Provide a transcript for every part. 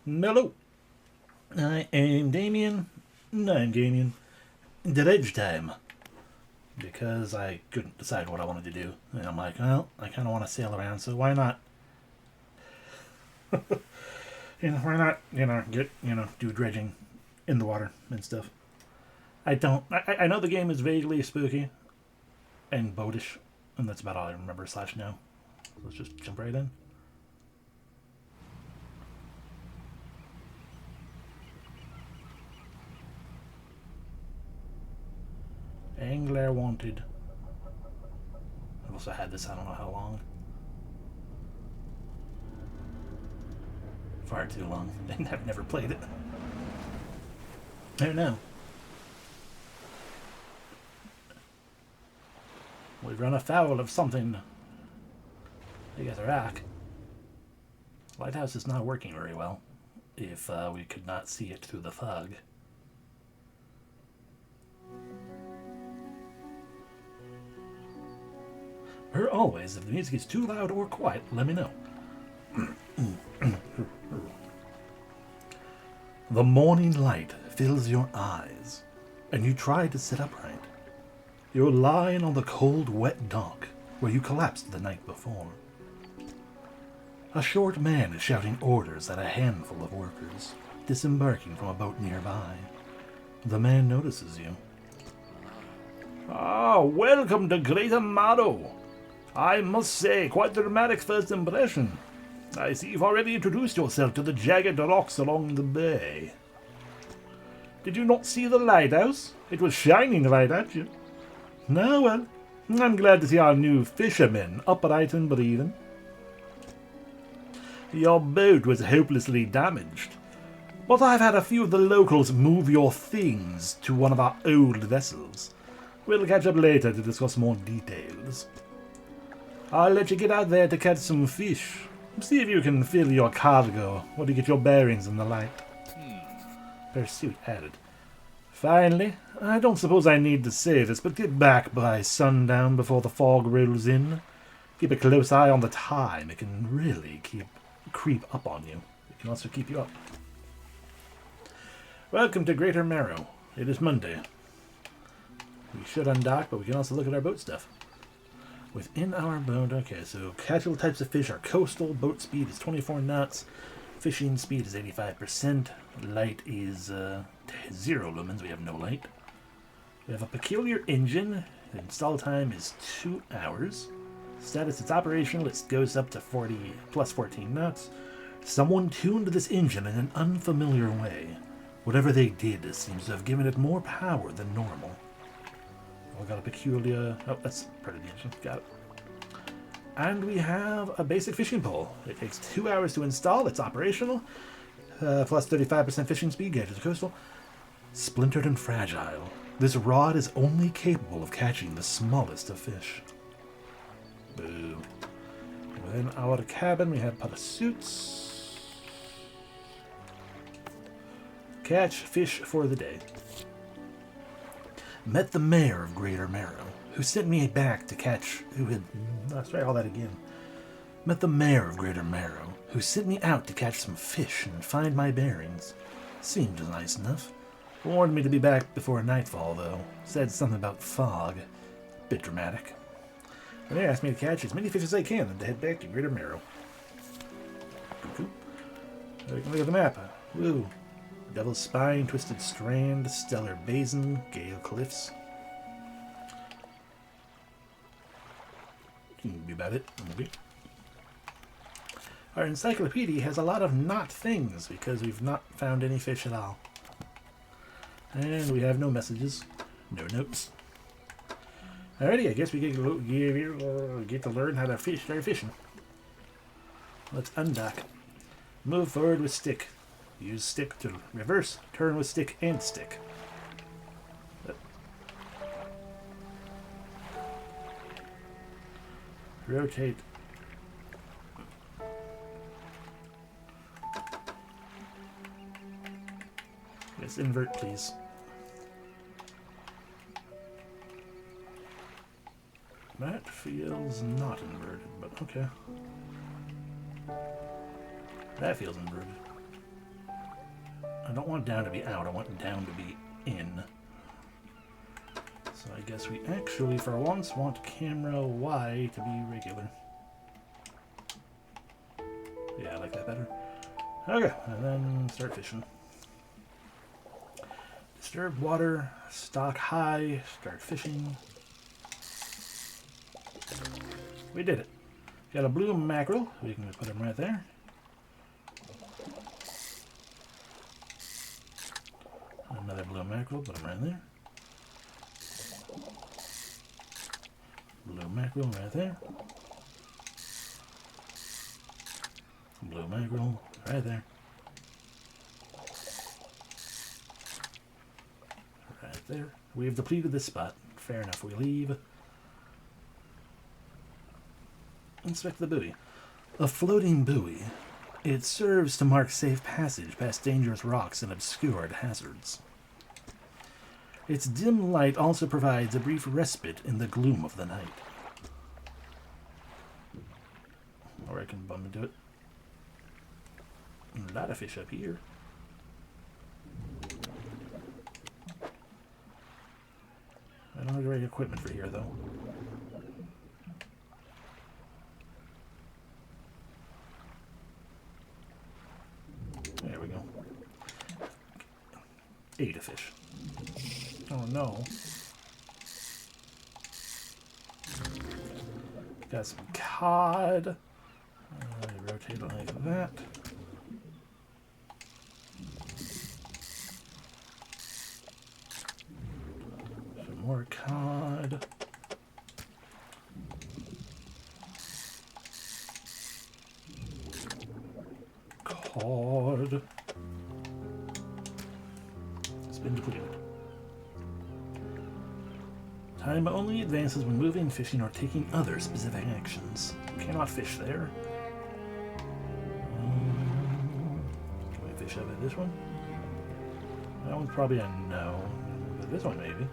Hello, I am Damien. I'm Gamien. Dredge time. Because I couldn't decide what I wanted to do. And I'm like, well, I kind of want to sail around, so why not? Why not, do dredging in the water and stuff. I know the game is vaguely spooky and boatish, and that's about all I remember / know. So let's just jump right in. Angler wanted. I've also had this I don't know how long. Far too long. I've never played it. I don't know. We've run afoul of something. I guess a rock. Lighthouse is not working very well. If we could not see it through the fog. Always, if the music is too loud or quiet, let me know. The morning light fills your eyes, and you try to sit upright. You're lying on the cold, wet dock where you collapsed the night before. A short man is shouting orders at a handful of workers, disembarking from a boat nearby. The man notices you. Ah, welcome to Greater Marrow. I must say, quite the dramatic first impression. I see you've already introduced yourself to the jagged rocks along the bay. Did you not see the lighthouse? It was shining right at you. No, well, I'm glad to see our new fisherman upright and breathing. Your boat was hopelessly damaged, but I've had a few of the locals move your things to one of our old vessels. We'll catch up later to discuss more details. I'll let you get out there to catch some fish. See if you can fill your cargo or to get your bearings in the light. Pursuit added. Finally, I don't suppose I need to say this, but get back by sundown before the fog rolls in. Keep a close eye on the time. It can really creep up on you. It can also keep you up. Welcome to Greater Marrow. It is Monday. We should undock, but we can also look at our boat stuff. Within our boat, okay, so casual types of fish are coastal, boat speed is 24 knots, fishing speed is 85%, light is 0 lumens, we have no light. We have a peculiar engine, the install time is 2 hours. Status, it's operational, it goes up to 40 plus 14 knots. Someone tuned this engine in an unfamiliar way. Whatever they did seems to have given it more power than normal. We got a peculiar... Oh, that's part of the engine. Got it. And we have a basic fishing pole. It takes 2 hours to install. It's operational. Plus 35% fishing speed. Gauge the coastal. Splintered and fragile. This rod is only capable of catching the smallest of fish. Boo. Within our cabin, we have pursuits. Catch fish for the day. Met the mayor of Greater Marrow, who sent me back to catch... Let's try all that again. Met the mayor of Greater Marrow, who sent me out to catch some fish and find my bearings. Seemed nice enough. Warned me to be back before nightfall, though. Said something about fog. Bit dramatic. The mayor asked me to catch as many fish as I can and to head back to Greater Marrow. Cool. We can look at the map. Woo. Devil's Spine, Twisted Strand, Stellar Basin, Gale Cliffs. Can be about it, maybe. Our encyclopedia has a lot of not things because we've not found any fish at all. And we have no messages, no notes. Alrighty, I guess we get to learn how to start fishing. Let's undock. Move forward with stick. Use stick to reverse, turn with stick and stick. Rotate. Yes, invert, please. That feels not inverted, but okay. That feels inverted. don't want down to be out, I want down to be in. So I guess we actually, for once, want camera Y to be regular. Yeah, I like that better. Okay, and then start fishing. Disturbed water, stock high, start fishing. We did it. Got a blue mackerel, we can put him right there. Another blue mackerel, put him right there. Blue mackerel right there. Blue mackerel right there. Right there. We have depleted this spot. Fair enough, we leave. Inspect the buoy. A floating buoy. It serves to mark safe passage past dangerous rocks and obscured hazards. Its dim light also provides a brief respite in the gloom of the night. Or I can bump into it. A lot of fish up here. I don't have the right equipment for here, though. There we go. 8 a fish. Oh no. Got some cod. Rotate it like that. Some more cod. Cod. It's been depleted. Time only advances when moving, fishing, or taking other specific actions. Cannot fish there. Can we fish out of this one? That one's probably a no. But this one maybe.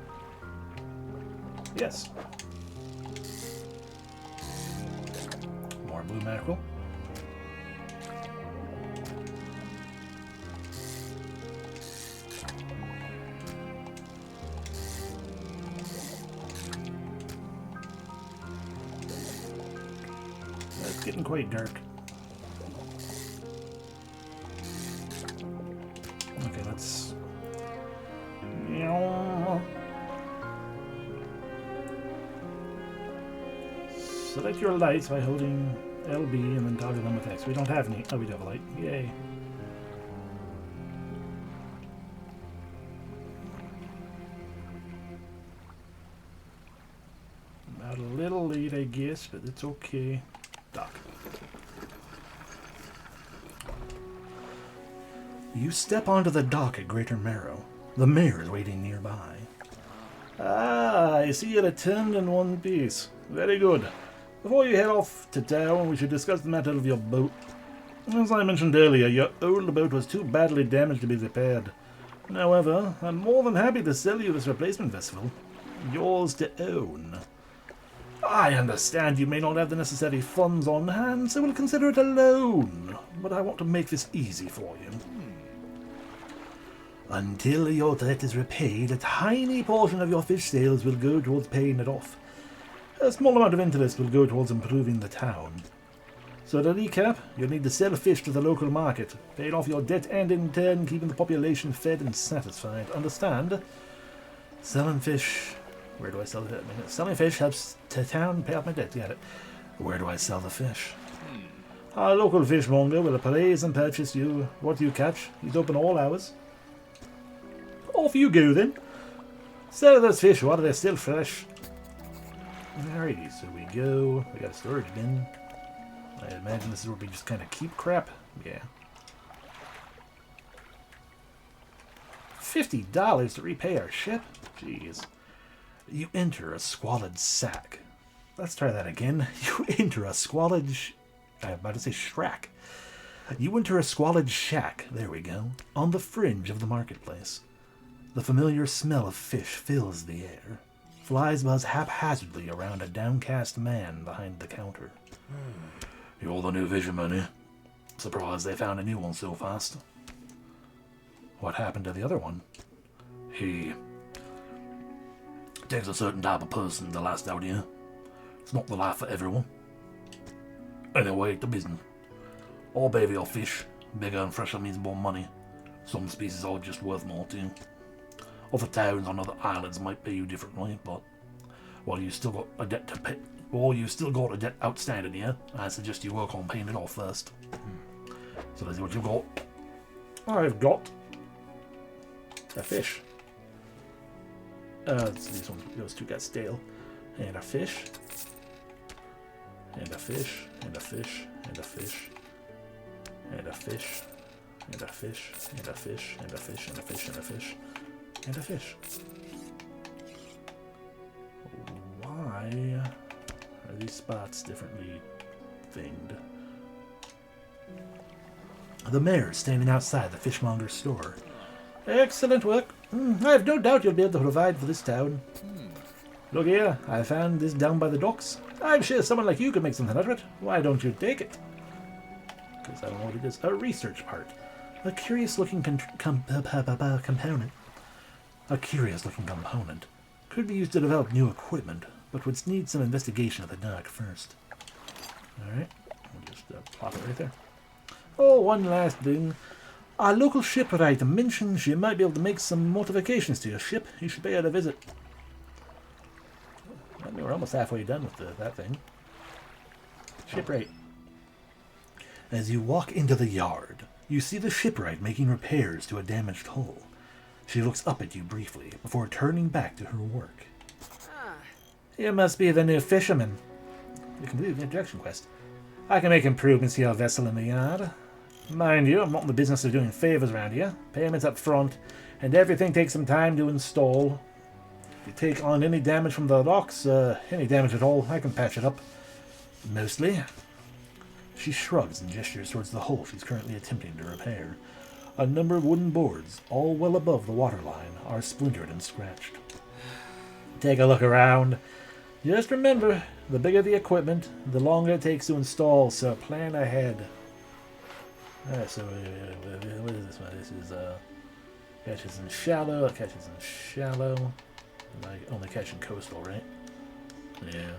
Yes. More blue mackerel. It's getting quite dark. Okay, let's... Select your lights by holding LB and then toggle them with X. We don't have any. Oh, we do have a light. Yay. About a little late, I guess, but it's okay. Dock. You step onto the dock at Greater Marrow. The mayor is waiting nearby. Ah, I see you returned in one piece. Very good. Before you head off to town, we should discuss the matter of your boat. As I mentioned earlier, your old boat was too badly damaged to be repaired. However, I'm more than happy to sell you this replacement vessel. Yours to own. I understand you may not have the necessary funds on hand, so we'll consider it a loan. But I want to make this easy for you. Until your debt is repaid, a tiny portion of your fish sales will go towards paying it off. A small amount of interest will go towards improving the town. So to recap, you'll need to sell fish to the local market, paying off your debt and in turn keeping the population fed and satisfied. Understand? Selling fish... Where do I sell the fish? Selling fish helps the town pay off my debt. Got it. Where do I sell the fish? Our local fishmonger will appraise and purchase you what you catch. He's open all hours. Off you go then. Sell those fish while they're still fresh. Alrighty, so we go. We got a storage bin. I imagine this is where we just kind of keep crap. Yeah. $50 to repay our ship? Jeez. You enter a squalid sack. Let's try that again. You enter a squalid... I'm about to say shrack. You enter a squalid shack. There we go. On the fringe of the marketplace. The familiar smell of fish fills the air. Flies buzz haphazardly around a downcast man behind the counter. You're the new fisherman, eh? Surprised they found a new one so fast. What happened to the other one? He takes a certain type of person to last out here. It's not the life for everyone. Anyway, the business. All baby or fish, bigger and fresher means more money. Some species are just worth more too. Other towns on other islands might pay you differently, but while you still got a debt to pay, or you still got a debt outstanding here, I suggest you work on paying it off first. So let's see what you got. I've got a fish. These ones, those two got stale. And a fish. And a fish. And a fish. And a fish. And a fish. And a fish. And a fish. And a fish. And a fish. And a fish. And a fish. Why are these spots differently thinged? The mayor is standing outside the fishmonger's store. Excellent work. I have no doubt you'll be able to provide for this town. Look here, I found this down by the docks. I'm sure someone like you could make something out of it. Why don't you take it? Because I don't know what it is. A research part. A curious-looking component. A curious-looking component. Could be used to develop new equipment, but would need some investigation of the dock first. Alright, we'll just plop it right there. Oh, one last thing. Our local shipwright mentioned she might be able to make some modifications to your ship. You should pay her a visit. I mean, we're almost halfway done with that thing. Shipwright. As you walk into the yard, you see the shipwright making repairs to a damaged hull. She looks up at you briefly before turning back to her work. You must be the new fisherman. You completed the introduction quest. I can make improvements to your vessel in the yard. Mind you, I'm not in the business of doing favors around here. Payments up front, and everything takes some time to install. If you take on any damage from the docks, any damage at all, I can patch it up. Mostly. She shrugs and gestures towards the hull she's currently attempting to repair. A number of wooden boards, all well above the waterline, are splintered and scratched. Take a look around. Just remember, the bigger the equipment, the longer it takes to install, so plan ahead. Alright, so what is this one? This is catches in shallow, catches in shallow. Like only catching coastal, right? Yeah.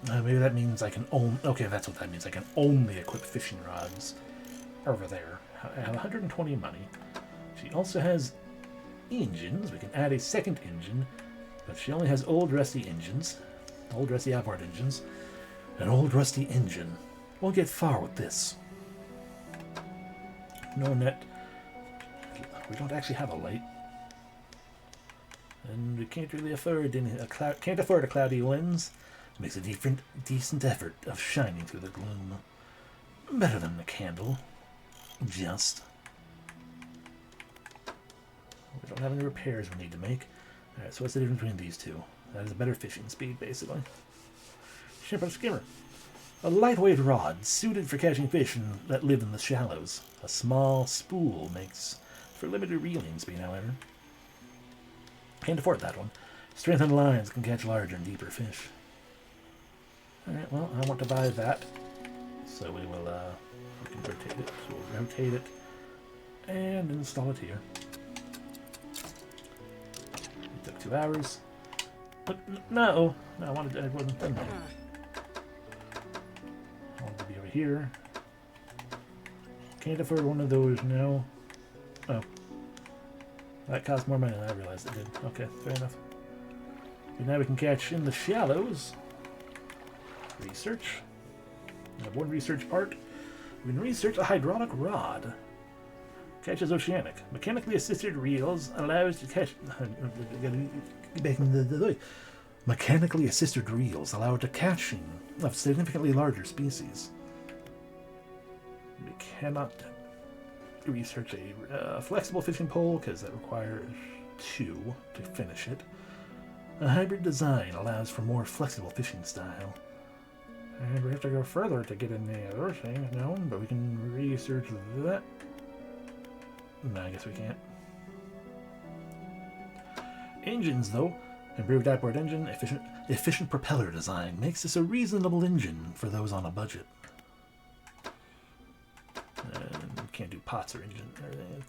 Maybe that means I can only... Okay, that's what that means. I can only equip fishing rods over there. I have 120 money. She also has engines. We can add a second engine, but she only has old rusty engines. Old rusty outboard engines. An old rusty engine. Won't get far with this. No net. We don't actually have a light. And we can't really afford a cloudy lens. Makes a decent effort of shining through the gloom. Better than the candle. Just. We don't have any repairs we need to make. Alright, so what's the difference between these two? That is a better fishing speed, basically. Ship and skimmer. A lightweight rod suited for catching fish that live in the shallows. A small spool makes for limited reeling speed, however. Can't afford that one. Strengthened lines can catch larger and deeper fish. Alright, well, I want to buy that. So we will, we can rotate it. So we'll rotate it and install it here. It took 2 hours. But no, I wasn't done that. I wanted to be over here. Can't afford one of those now. Oh. That cost more money than I realized it did. Okay, fair enough. And now we can catch in the shallows. Research. We have one research part. We can research a hydraulic rod. Catches oceanic. Mechanically assisted reels allows to catch... Mechanically assisted reels allow the catching of significantly larger species. We cannot research a flexible fishing pole because that requires 2 to finish it. A hybrid design allows for more flexible fishing style. And we have to go further to get in the other thing, no, but we can research that. No, I guess we can't. Engines, though. Improved outboard engine, efficient propeller design makes this a reasonable engine for those on a budget. And can't do pots or engine or anything.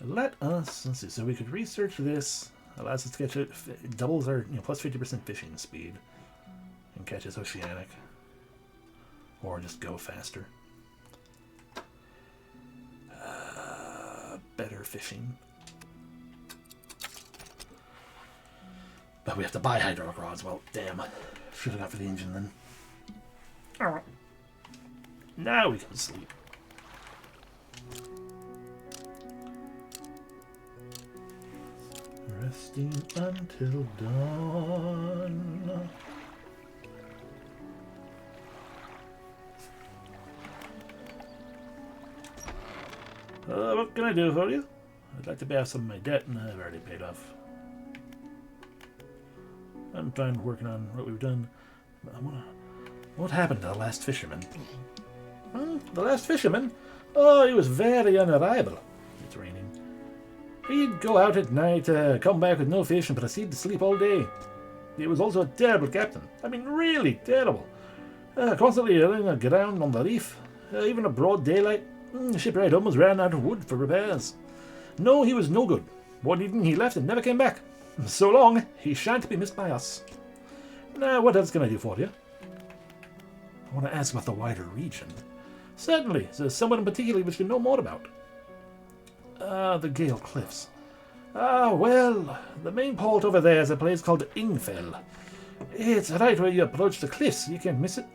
Let's see. So we could research this. Allows us to catch it. It doubles our plus 50% fishing speed and catches oceanic, or just go faster. Better fishing. But we have to buy hydraulic rods. Well, damn. Should have got for the engine then. Alright. Now we can sleep. Resting until dawn. What can I do for you? I'd like to pay off some of my debt, and I've already paid off. I'm trying working on what we've done. What happened to the last fisherman? The last fisherman? Oh, he was very unreliable. It's raining. He'd go out at night, come back with no fish, and proceed to sleep all day. He was also a terrible captain. I mean, really terrible. Constantly running aground on the reef, even at broad daylight. The shipwright almost ran out of wood for repairs. No, he was no good. One evening he left and never came back. So long, he shan't be missed by us. Now, what else can I do for you? I want to ask about the wider region. Certainly, there's someone in particular which you know more about. The Gale Cliffs. Well, the main port over there is a place called Ingfell. It's right where you approach the cliffs. You can't miss it.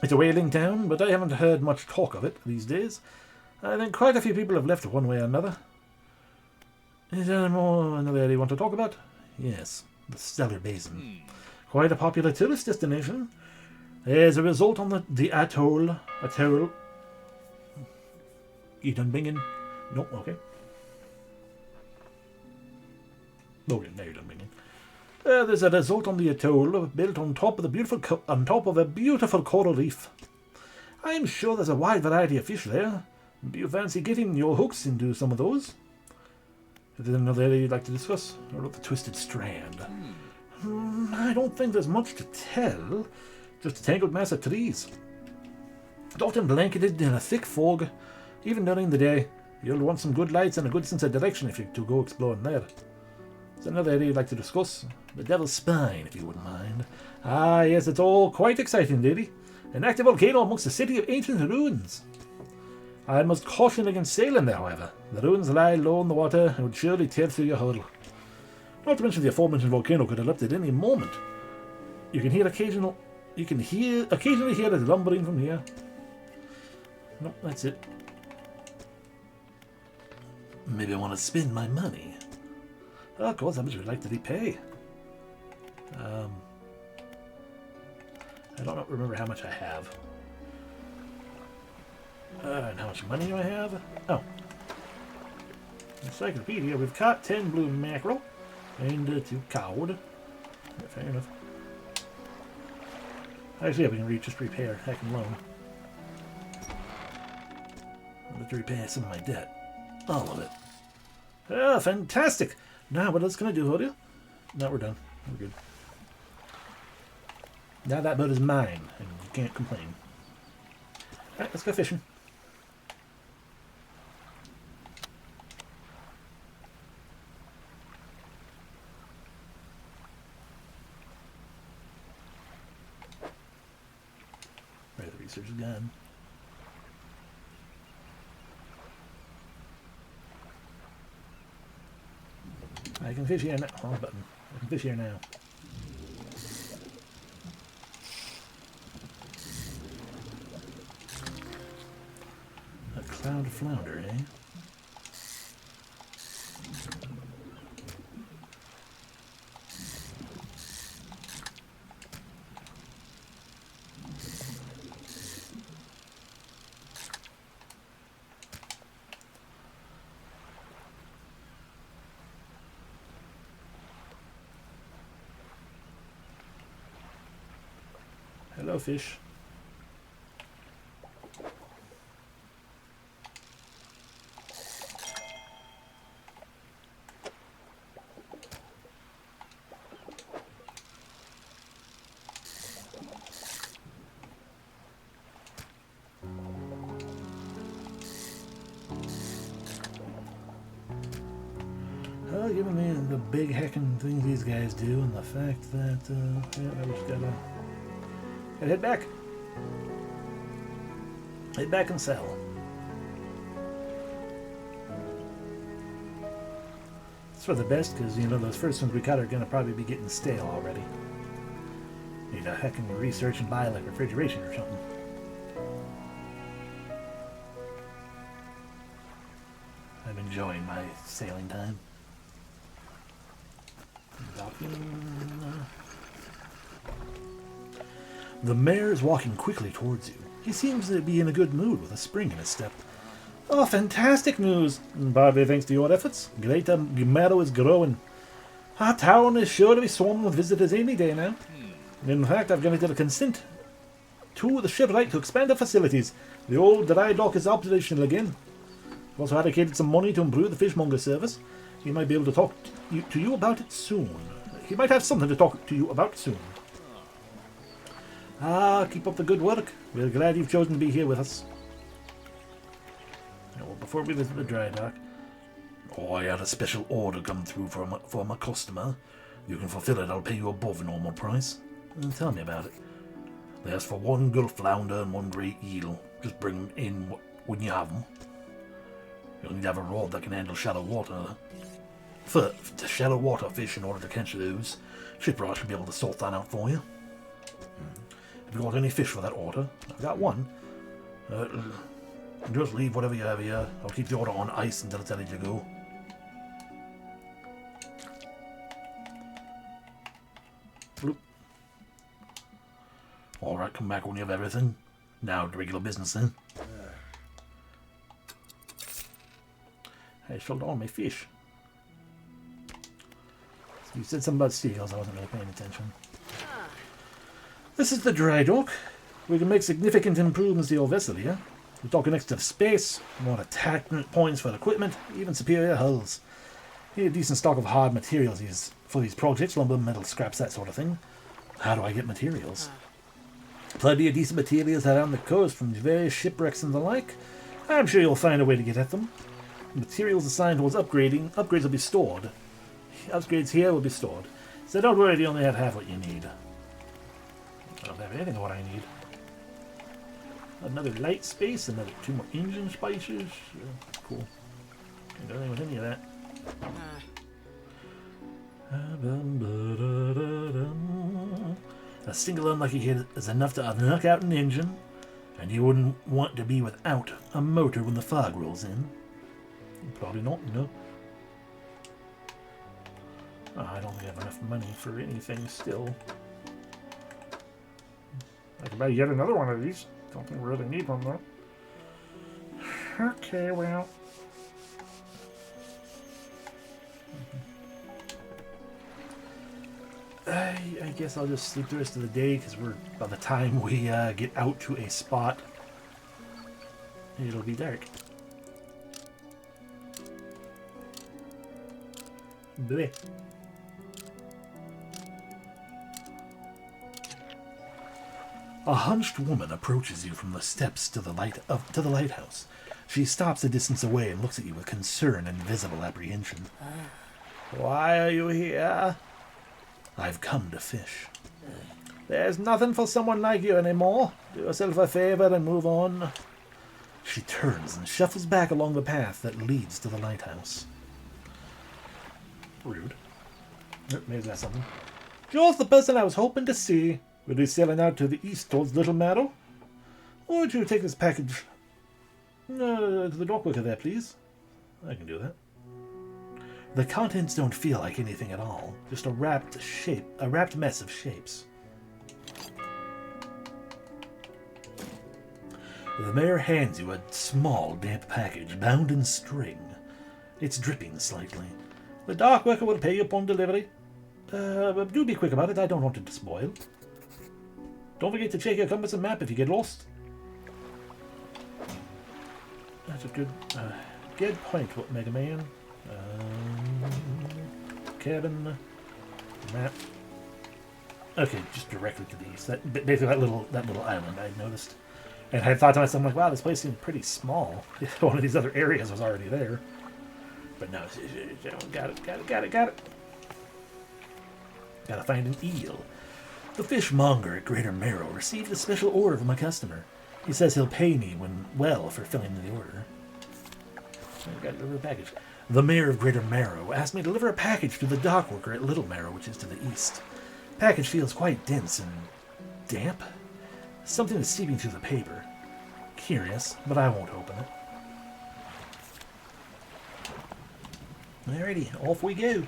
It's a whaling town, but I haven't heard much talk of it these days. I think quite a few people have left one way or another. Is there another area you want to talk about? Yes, the Stellar Basin. Quite a popular tourist destination. As a result on the atoll. You done binging? Nope, okay. Okay, now you're done binging. There's a resort on the atoll built on top of a beautiful coral reef. I'm sure there's a wide variety of fish there. Do you fancy getting your hooks into some of those? Is there another area you'd like to discuss? Or about the Twisted Strand? I don't think there's much to tell. Just a tangled mass of trees. It's often blanketed in a thick fog. Even during the day, you'll want some good lights and a good sense of direction if you're to go exploring there. Is there another area you'd like to discuss? The Devil's Spine, if you wouldn't mind. Ah, yes, it's all quite exciting, lady. An active volcano amongst a city of ancient ruins. I must caution against sailing there, however. The ruins lie low in the water and would surely tear through your hull. Not to mention the aforementioned volcano could erupt at any moment. You can occasionally hear it lumbering from here. Nope, that's it. Maybe I want to spend my money. Oh, of course, how much would you like to repay? I don't remember how much I have. And how much money do I have? Oh. Encyclopedia. We've caught 10 blue mackerel and 2 cod. Yeah, fair enough. Actually, yeah, we can just repay our heckin' loan. I'd like to repay some of my debt. All of it. Ah, fantastic! Now, what else can I do for you? No, we're done. We're good. Now that boat is mine, and you can't complain. Alright, let's go fishing. Right, the research is gone. I can fish here now. Wrong button. I can fish here now. A cloud flounder, eh? Hello, fish. given the big heckin' things these guys do and the fact that, yeah, I just gotta head back. Head back and sell. It's for the best, because, you know, those first ones we got are gonna probably be getting stale already. Need a heckin' research and buy, like, refrigeration or something. I'm enjoying my sailing time. The mayor is walking quickly towards you. He seems to be in a good mood with a spring in his step. Oh, fantastic news! Partly thanks to your efforts. Greater Meadow is growing. Our town is sure to be swarming with visitors any day now. In fact, I've granted a consent to the shipwright to expand our facilities. The old dry dock is operational again. We've also allocated some money to improve the fishmonger service. He might be able to talk to you about it soon. He might have something to talk to you about soon. Ah, keep up the good work. We're glad you've chosen to be here with us. Now, well, before we visit the dry dock, I had a special order come through for my customer. You can fulfill it. I'll pay you above normal price. Tell me about it. They asked for 1 gulf flounder and 1 great eel. Just bring them in when you have them. You'll need to have a rod that can handle shallow water. For shallow water fish, in order to catch those, shipwright should be able to sort that out for you. Have you got any fish for that order? I've got 1. Just leave whatever you have here. I'll keep the order on ice until it's ready to go. Bloop. Alright, come back when you have everything. Now to regular business then. I sold all my fish. You said something about seagulls, I wasn't really paying attention. This is the dry dock. We can make significant improvements to your vessel here. We're talking extra space, more attachment points for equipment, even superior hulls. Need a decent stock of hard materials for these projects, lumber, metal, scraps, that sort of thing. How do I get materials? Plenty of decent materials around the coast from various shipwrecks and the like. I'm sure you'll find a way to get at them. Materials assigned towards upgrades will be stored. Upgrades here will be stored. So don't worry, you only have half what you need. I don't have anything of what I need. Another light space, another 2 more engine spices. Cool. Can't do anything with any of that. A single unlucky hit is enough to knock out an engine, and you wouldn't want to be without a motor when the fog rolls in. Probably not, no. Oh, I don't have enough money for anything still. I can buy yet another one of these. Don't think we really need one though. Okay, well. I guess I'll just sleep the rest of the day, because by the time we get out to a spot, it'll be dark. Bleh. A hunched woman approaches you from the steps to the lighthouse. She stops a distance away and looks at you with concern and visible apprehension. Why are you here? I've come to fish. There's nothing for someone like you anymore. Do yourself a favor and move on. She turns and shuffles back along the path that leads to the lighthouse. Rude. Maybe that's something. Just the person I was hoping to see. We'll be sailing out to the east towards Little Meadow. Would you take this package to the dockworker there, please? I can do that. The contents don't feel like anything at all. Just a wrapped mess of shapes. The mayor hands you a small, damp package bound in string. It's dripping slightly. The dockworker will pay you upon delivery. But do be quick about it. I don't want it to spoil. Don't forget to check your compass and map if you get lost. That's a good point, Mega Man. Cabin map. Okay, just directly to the east. Basically, that little island I noticed, and I thought to myself, like, wow, this place seemed pretty small. One of these other areas was already there. But no, got it. Gotta find an eel. The fishmonger at Greater Marrow received a special order from a customer. He says he'll pay me for filling in the order. I gotta deliver a package. The mayor of Greater Marrow asked me to deliver a package to the dock worker at Little Marrow, which is to the east. Package feels quite dense and damp. Something is seeping through the paper. Curious, but I won't open it. Alrighty, off we go.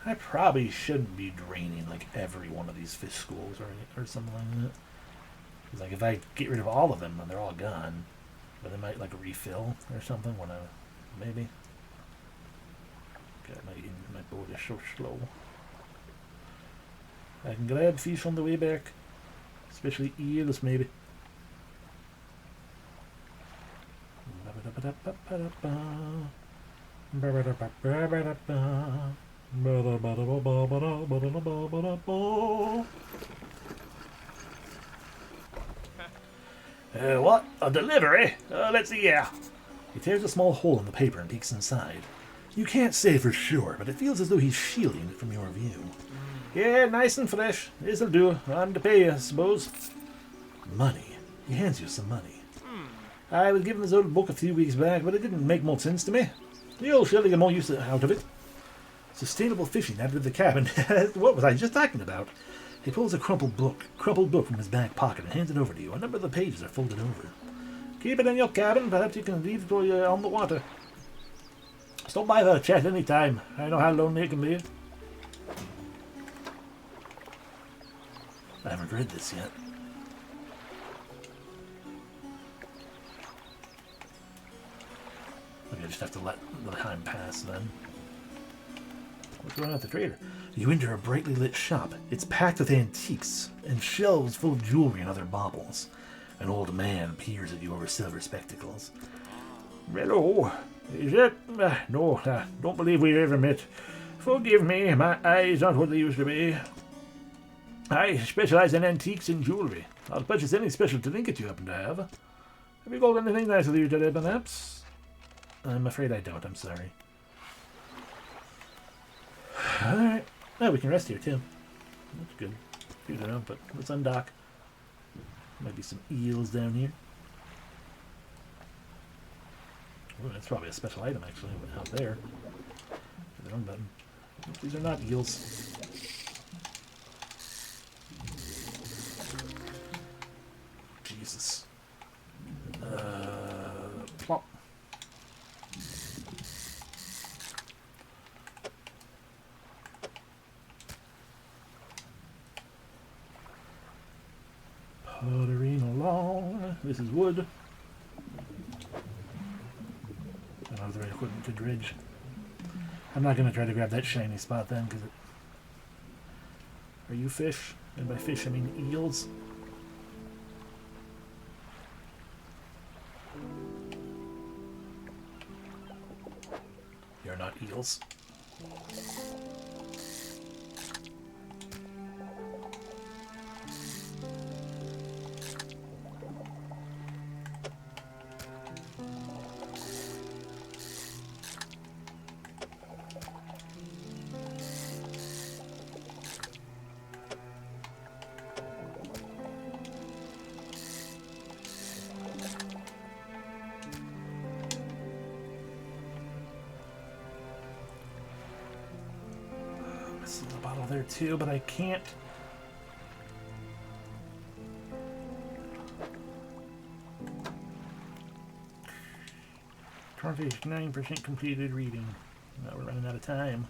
I probably shouldn't be draining like every one of these fish schools or something like that. Because like if I get rid of all of them, then they're all gone. But they might like refill or something when maybe. God, my boat is so slow. I can grab fish on the way back, especially eels maybe. What? A delivery? Let's see here. He tears a small hole in the paper and peeks inside. You can't say for sure, but it feels as though he's shielding it from your view. Yeah, nice and fresh. This'll do. I'm to pay you, I suppose. Money. He hands you some money. I was given this old book a few weeks back, but it didn't make much sense to me. You'll surely get more use out of it. Sustainable fishing added to the cabin. What was I just talking about? He pulls a crumpled book from his back pocket and hands it over to you. A number of the pages are folded over. Keep it in your cabin. Perhaps you can leave it while you're on the water. Stop by for a chat any time. I know how lonely it can be. I haven't read this yet. Okay, I just have to let the time pass then. What's going on at the trader? You enter a brightly lit shop. It's packed with antiques and shelves full of jewelry and other baubles. An old man peers at you over silver spectacles. Hello. Is it? No, don't believe we've ever met. Forgive me, my eyes aren't what they used to be. I specialize in antiques and jewelry. I'll purchase any special trinket you happen to have. Have you got anything nice with you today, perhaps? I'm afraid I don't, I'm sorry. Alright. Oh, we can rest here, too. That's good. Good to know, but let's undock. Might be some eels down here. Ooh, that's probably a special item, actually, out there. The wrong button. These are not eels. Jesus. Plop. Puttering along. This is wood. I don't have the right equipment to dredge. I'm not going to try to grab that shiny spot then, because it... Are you fish? And by fish I mean eels. You're not eels. Missing a bottle there too, but I can't. Target 9% completed reading. Now we're running out of time.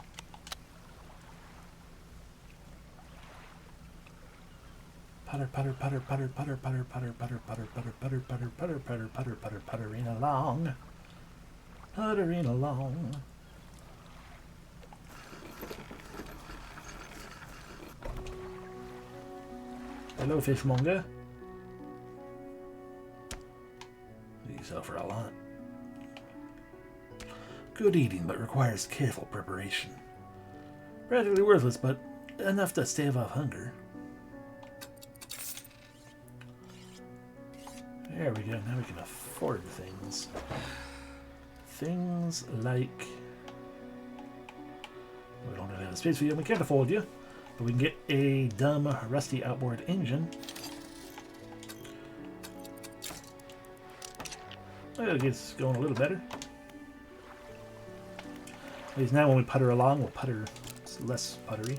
Putter, putter, putter, putter, putter, putter, putter, putter, putter, putter, putter, putter, putter, putter, putter, putter, puttering along. Puttering along. Hello, fishmonger. You sell for a lot. Good eating, but requires careful preparation. Practically worthless, but enough to stave off hunger. There we go. Now we can afford things. Things like... We don't really have the space for you. We can't afford you. But we can get a dumb, rusty outboard engine. It gets going a little better. At least now when we putter along, we'll putter less puttery.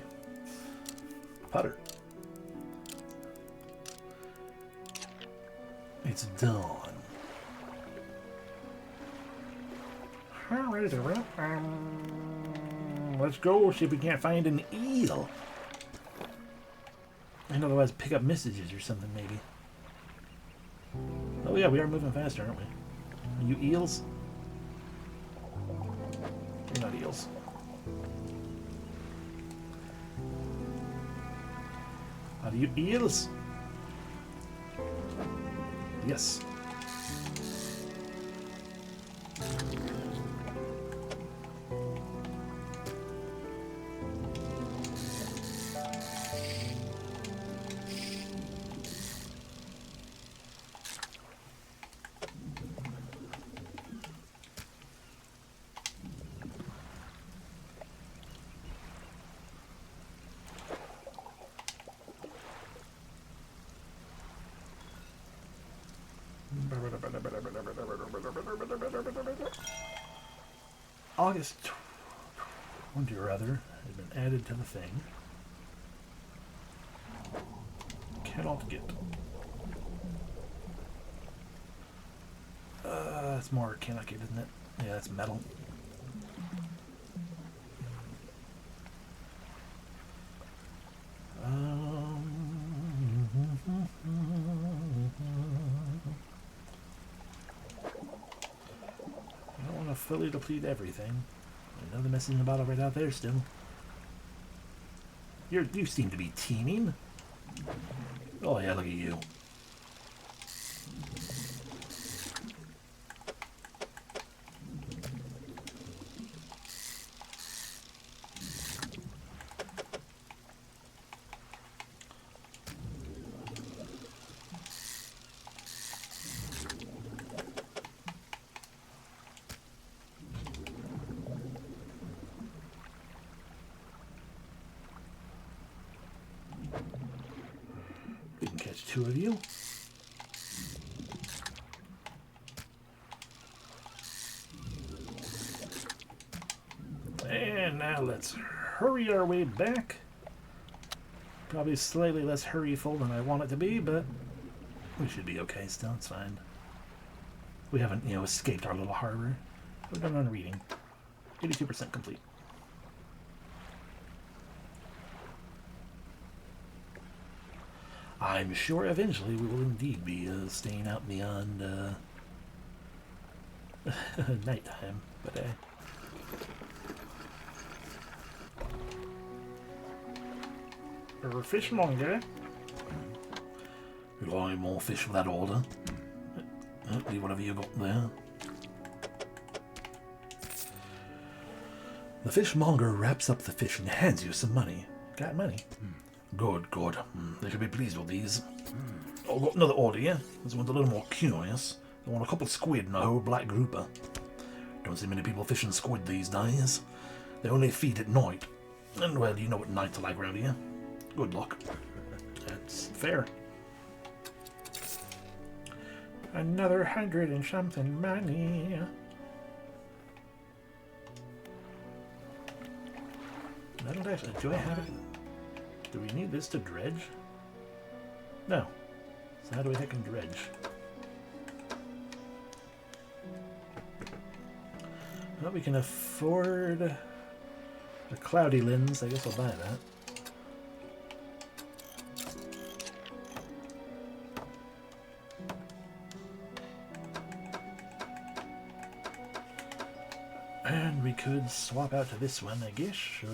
Putter. It's done. Let's go see if we can't find an eel. And otherwise pick up messages or something maybe. Oh yeah, we are moving faster, aren't we? Are you eels? You're not eels. Are you eels? Yes. August 20 or other has been added to the thing. Cannot get. That's more cannot get, isn't it? Yeah, that's metal. Fully deplete everything. Another message in the bottle right out there still. You seem to be teeming. Oh yeah, look at you. We can catch two of you. And now let's hurry our way back. Probably slightly less hurryful than I want it to be, but we should be okay still. It's fine. We haven't, escaped our little harbor. We're done on reading. 82% complete. I'm sure eventually we will indeed be staying out beyond nighttime, but fishmonger. You got any more fish for that order? Leave whatever you got there. The fishmonger wraps up the fish and hands you some money. Got money? Good, good. They should be pleased with these. I've got another order here. This one's a little more curious. I want a couple of squid and a whole black grouper. Don't see many people fishing squid these days. They only feed at night. And, well, you know what nights are like around here. Good luck. That's fair. Another 100 and something money. I don't actually... Do I have it? Do we need this to dredge? No. So how do we heckin' dredge? Well, we can afford a cloudy lens. I guess I'll buy that. And we could swap out to this one, I guess, so...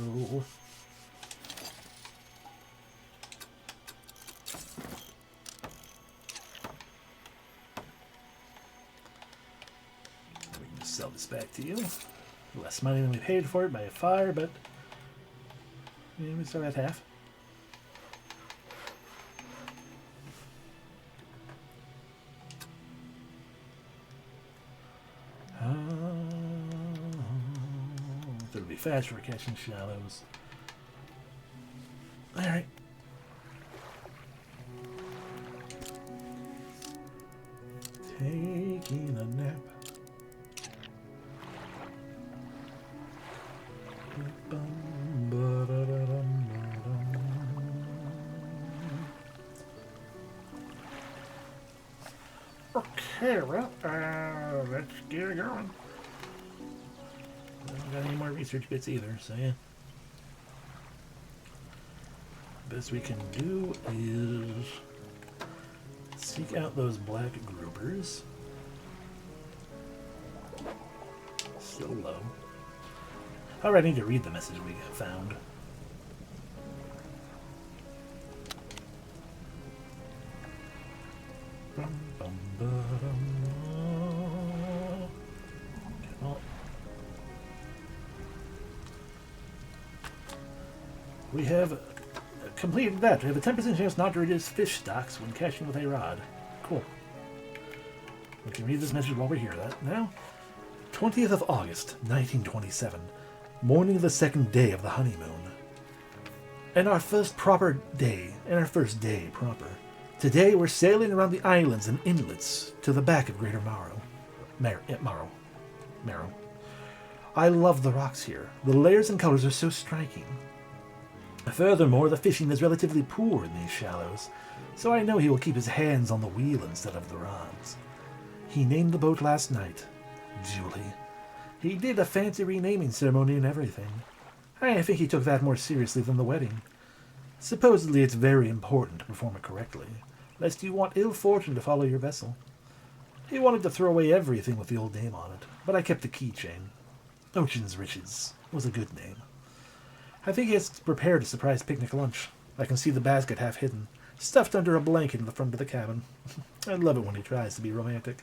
We can just sell this back to you. Less money than we paid for it by far, but... yeah, we still got half. fast for catching shallows. Alright. Taking a nap. Okay, well, let's get it going. I don't got any more research bits either, so yeah. Best we can do is seek out those black groupers. Still low. Alright, I need to read the message we found. We have completed that. We have a 10% chance not to reduce fish stocks when catching with a rod. Cool. We can read this message while we hear that. Now, 20th of August, 1927. Morning of the second day of the honeymoon. And our first day proper. Today we're sailing around the islands and inlets to the back of Greater Marrow. I love the rocks here. The layers and colors are so striking. Furthermore, the fishing is relatively poor in these shallows, so I know he will keep his hands on the wheel instead of the rods. He named the boat last night, Julie. He did a fancy renaming ceremony and everything. I think he took that more seriously than the wedding. Supposedly it's very important to perform it correctly, lest you want ill fortune to follow your vessel. He wanted to throw away everything with the old name on it, but I kept the keychain. Ocean's Riches was a good name. I think he has prepared a surprise picnic lunch. I can see the basket half hidden, stuffed under a blanket in the front of the cabin. I love it when he tries to be romantic.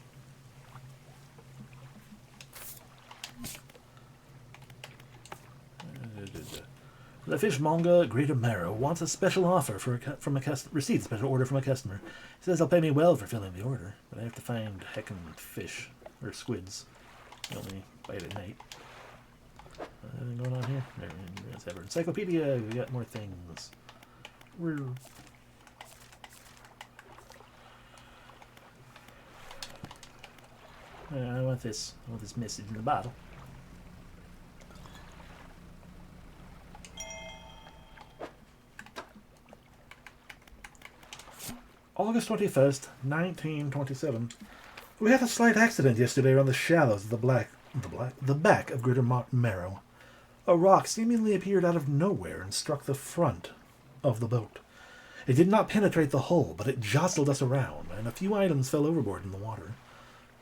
The fishmonger at Greater Marrow wants a special offer from a customer. Received a special order from a customer. He says he'll pay me well for filling the order, but I have to find heckin' fish or squids. They only bite at night. Anything going on here? There's ever encyclopedia. We got more things. I want this. I want this message in the bottle. August 21st, 1927. We had a slight accident yesterday around the shallows of the back of Greater Marrow. A rock seemingly appeared out of nowhere and struck the front of the boat. It did not penetrate the hull, but it jostled us around, and a few items fell overboard in the water.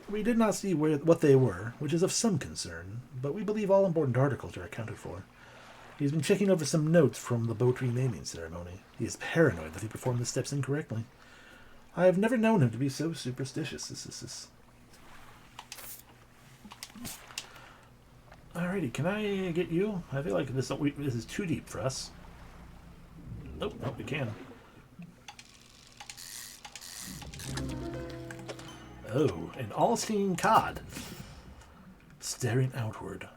We did not see what they were, which is of some concern, but we believe all important articles are accounted for. He's been checking over some notes from the boat renaming ceremony. He is paranoid that he performed the steps incorrectly. I have never known him to be so superstitious. Alrighty, can I get you? I feel like this is too deep for us. Nope, we can. Oh, an all-seeing cod. Staring outward.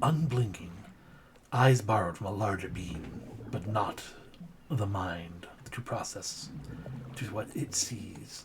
Unblinking. Eyes borrowed from a larger being, but not the mind to process to what it sees.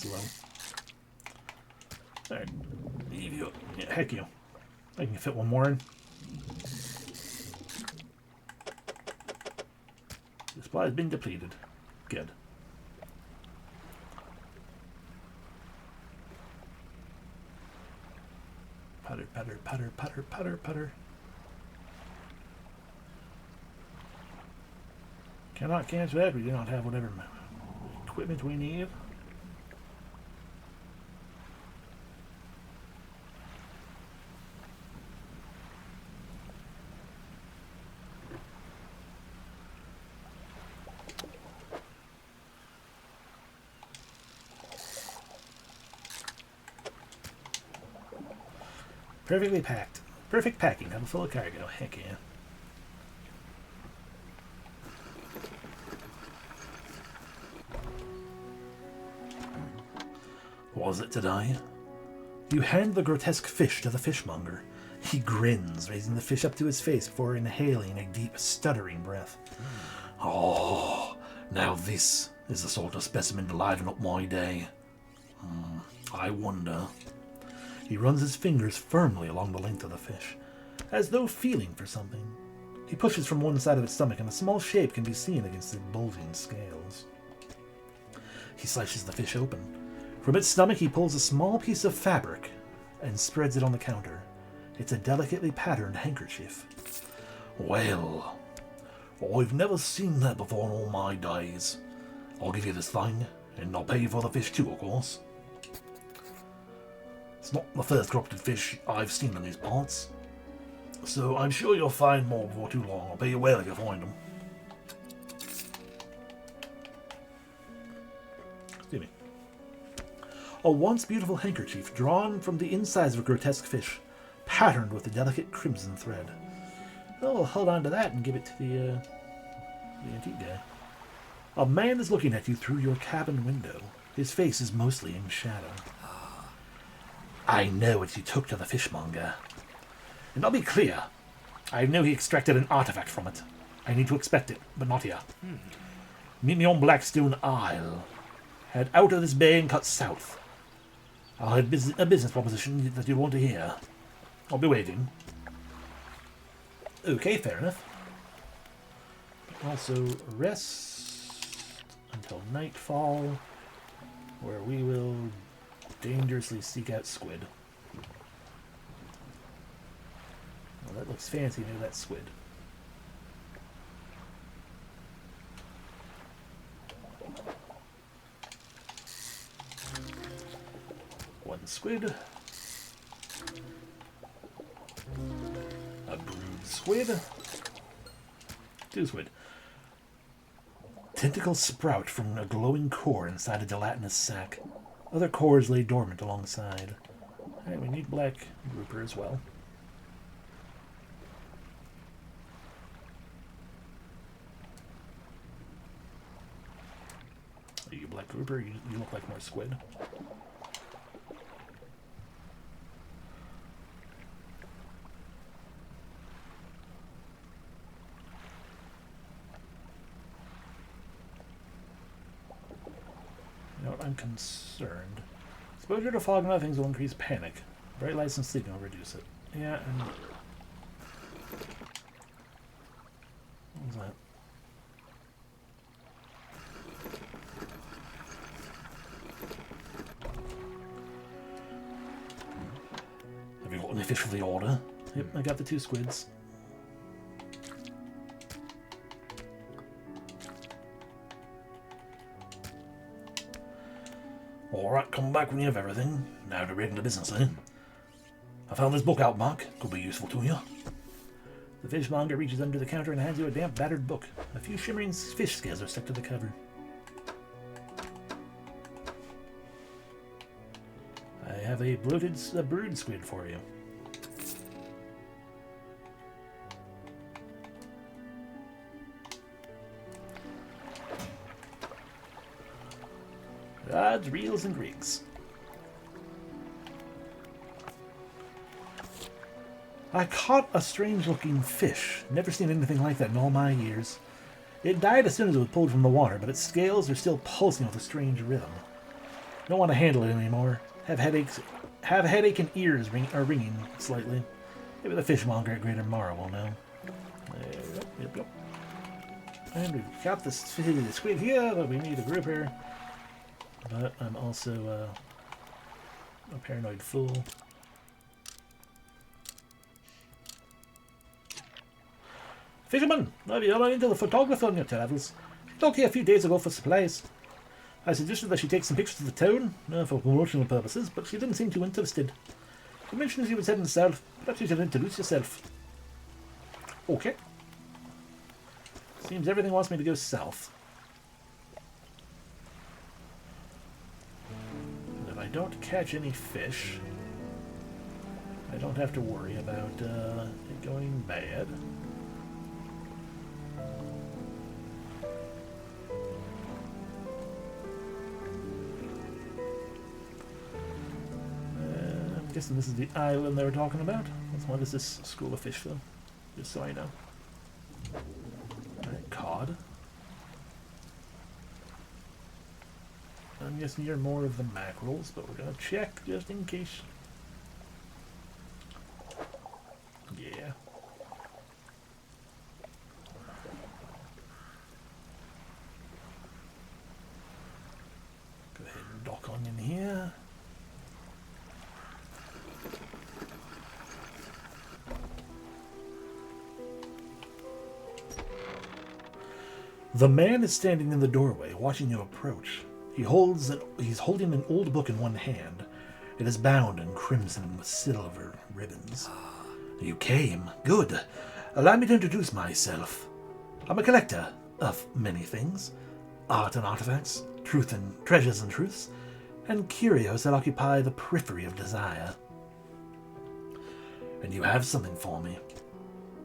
Low. Alright. Leave you. Yeah, heck you. I can fit one more in. The supply has been depleted. Good. Putter, putter, putter, putter, putter, putter. Cannot cancel that. We do not have whatever equipment we need. Perfectly packed. Perfect packing. I'm full of cargo. Heck yeah. Was it today? You hand the grotesque fish to the fishmonger. He grins, raising the fish up to his face before inhaling a deep, stuttering breath. Oh, now this is the sort of specimen to liven up my day. I wonder. He runs his fingers firmly along the length of the fish, as though feeling for something. He pushes from one side of its stomach, and a small shape can be seen against the bulging scales. He slices the fish open. From its stomach, he pulls a small piece of fabric and spreads it on the counter. It's a delicately patterned handkerchief. Well, I've never seen that before in all my days. I'll give you this thing, and I'll pay you for the fish too, of course. It's not the first corrupted fish I've seen in these parts, so I'm sure you'll find more before too long. I'll pay you well if you find them. Excuse me. A once beautiful handkerchief drawn from the insides of a grotesque fish, patterned with a delicate crimson thread. I'll hold on to that and give it to the antique guy. A man is looking at you through your cabin window. His face is mostly in shadow. I know what you took to the fishmonger. And I'll be clear. I know he extracted an artifact from it. I need to expect it, but not here. Meet me on Blackstone Isle. Head out of this bay and cut south. I'll have a business proposition that you'll want to hear. I'll be waiting. Okay, fair enough. Also, rest until nightfall, where we will dangerously seek out squid. Well, that looks fancy. Maybe that's squid. One squid. A brood squid. Two squid. Tentacles sprout from a glowing core inside a gelatinous sac. Other cores lay dormant alongside. Alright, we need black grouper as well. Are you black grouper? You look like more squid. I'm concerned. Exposure to fog and other things will increase panic. Bright lights and sleeping will reduce it. Yeah, and... what was that? Have you got any fish for the order? Yep, I got the two squids. Alright, come back when you have everything. Now to regular business, eh? I found this book out, Mark. Could be useful to you. The fishmonger reaches under the counter and hands you a damp, battered book. A few shimmering fish scales are stuck to the cover. I have a brood squid for you. Rods, reels, and rigs. I caught a strange-looking fish. Never seen anything like that in all my years. It died as soon as it was pulled from the water, but its scales are still pulsing with a strange rhythm. Don't want to handle it anymore. Have headache and ears are ringing slightly. Maybe the fishmonger at Greater Mara will know. Yep. And we've got this squid here, but we need a grouper. But I'm also a paranoid fool. Fisherman, have you run into the photographer on your travels? She talked here a few days ago for supplies. I suggested that she take some pictures of the town for promotional purposes, but she didn't seem too interested. You mentioned she was heading south. Perhaps you should introduce yourself. Okay. Seems everything wants me to go south. And if I don't catch any fish, I don't have to worry about it going bad. I'm guessing this is the island they were talking about. What is this school of fish, though? Just so I know. Alright, cod. I'm guessing you're more of the mackerels, but we're gonna check just in case. Yeah. Go ahead and dock on in here. The man is standing in the doorway, watching you approach. He's holding an old book in one hand. It is bound in crimson with silver ribbons. You came. Good. Allow me to introduce myself. I'm a collector of many things. Art and artifacts, truth and treasures and truths, and curios that occupy the periphery of desire. And you have something for me.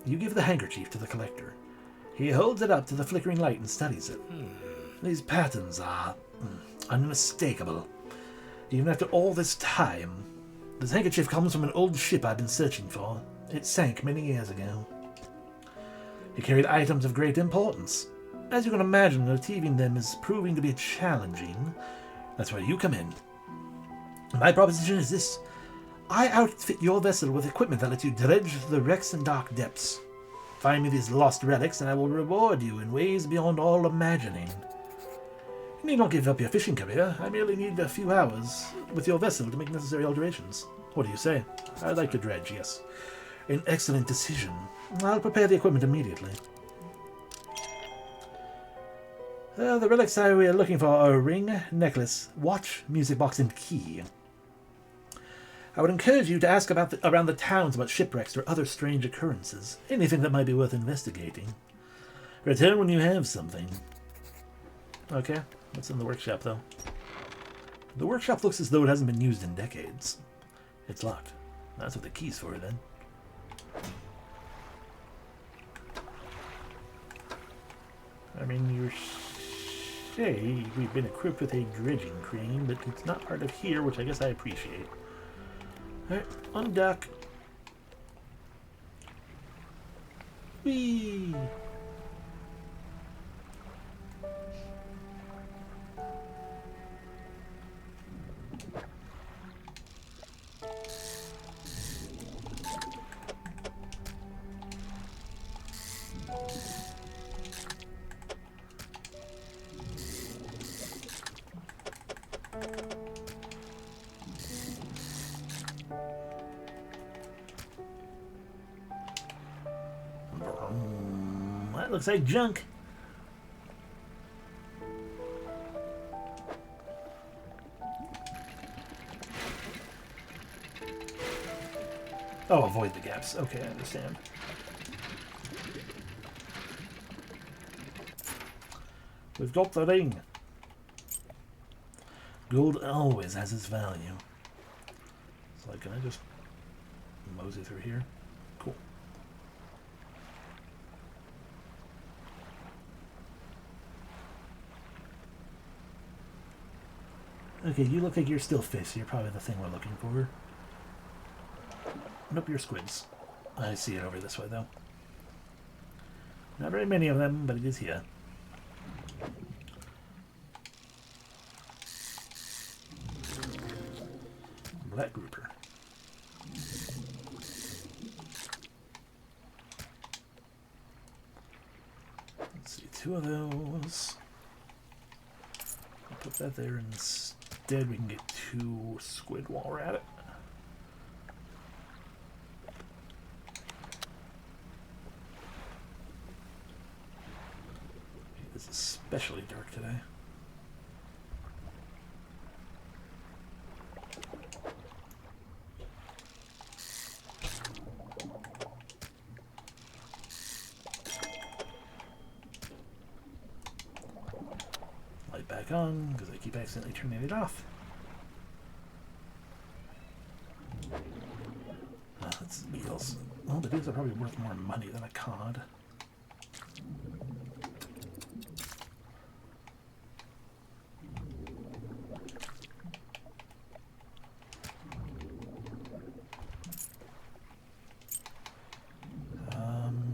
You give the handkerchief to the collector. He holds it up to the flickering light and studies it. These patterns are unmistakable. Even after all this time, this handkerchief comes from an old ship I've been searching for. It sank many years ago. It carried items of great importance. As you can imagine, retrieving them is proving to be challenging. That's where you come in. My proposition is this. I outfit your vessel with equipment that lets you dredge the wrecks and dark depths. Find me these lost relics, and I will reward you in ways beyond all imagining. You need not give up your fishing career. I merely need a few hours with your vessel to make necessary alterations. What do you say? I'd like to dredge, yes. An excellent decision. I'll prepare the equipment immediately. The relics we are looking for are a ring, necklace, watch, music box, and key. I would encourage you to ask around the towns about shipwrecks or other strange occurrences. Anything that might be worth investigating. Return when you have something. Okay, what's in the workshop, though? The workshop looks as though it hasn't been used in decades. It's locked. That's what the key's for, then. I mean, you say we've been equipped with a dredging crane, but it's not part of here, which I guess I appreciate. Alright, on deck. Whee! That looks like junk. Oh, avoid the gaps. Okay, I understand. We've got the ring. Gold always has its value. So, can I just mosey through here? Cool. Okay, you look like you're still fish. You're probably the thing we're looking for. Nope, you're squids. I see it over this way, though. Not very many of them, but it is here. Black grouper. Let's see, 2 of those. I'll put that there instead. We can get 2 squid while we're at it. It's especially dark today. Light back on because I keep accidentally turning it off. are probably worth more money than a cod.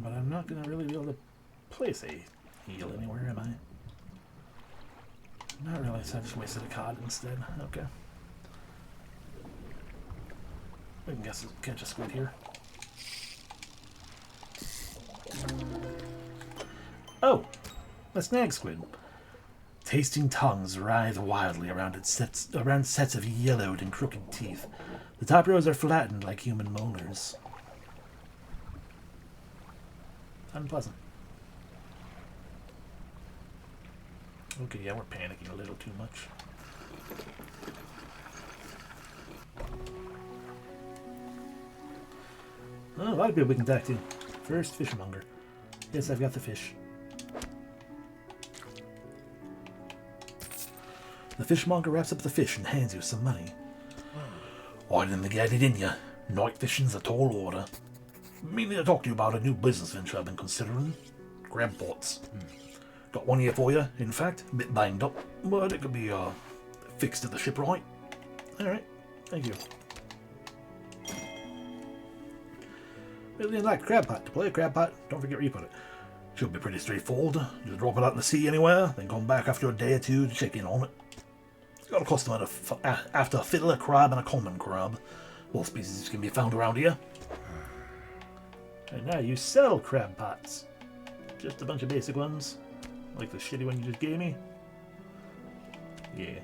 But I'm not going to really be able to place a heal anywhere, am I? Not really, so I just wasted a cod instead. Okay. We can catch a squid here. Oh! A snag squid. Tasting tongues writhe wildly around sets of yellowed and crooked teeth. The top rows are flattened like human molars. Unpleasant. Okay, yeah, we're panicking a little too much. Oh, a lot of people we can talk to. First, fishmonger. Yes, I've got the fish. The fishmonger wraps up the fish and hands you some money. I didn't get it in you. Night fishing's a tall order. Meaning to talk to you about a new business venture I've been considering. Crab pots. Got one here for you, in fact. A bit banged up, but it could be fixed at the shipwright. Alright, thank you. Really like a crab pot. To play a crab pot, don't forget where you put it. Should be pretty straightforward. Just drop it out in the sea anywhere, then come back after a day or two to check in on it. It's got a custom after a fiddler crab and a common crab. All species can be found around here. And now you sell crab pots. Just a bunch of basic ones. Like the shitty one you just gave me. Yeah.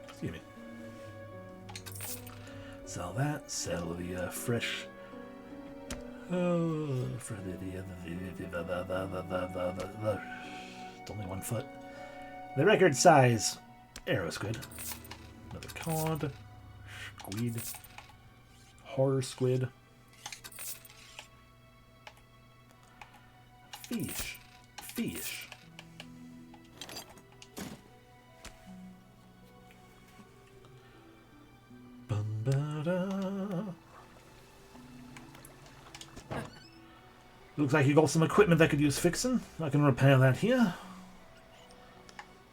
Excuse me. Sell that. Sell the fresh. Oh, for it's only 1 foot. The record size arrow squid. Another cod. Squid. Horror squid. Fish. Fish. Looks like you got some equipment that could use fixing. I can repair that here.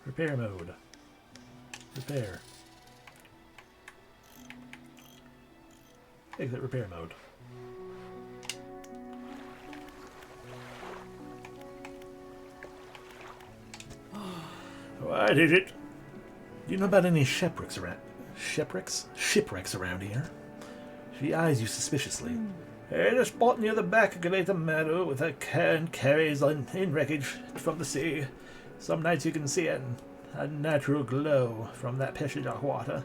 Repair mode. Repair. Exit repair mode. What is it? Do you know about any shipwrecks around? Shipwrecks around here? She eyes you suspiciously. There's a spot near the back of Galata Meadow with a cairn carries in wreckage from the sea. Some nights you can see it, a natural glow from that passage of water.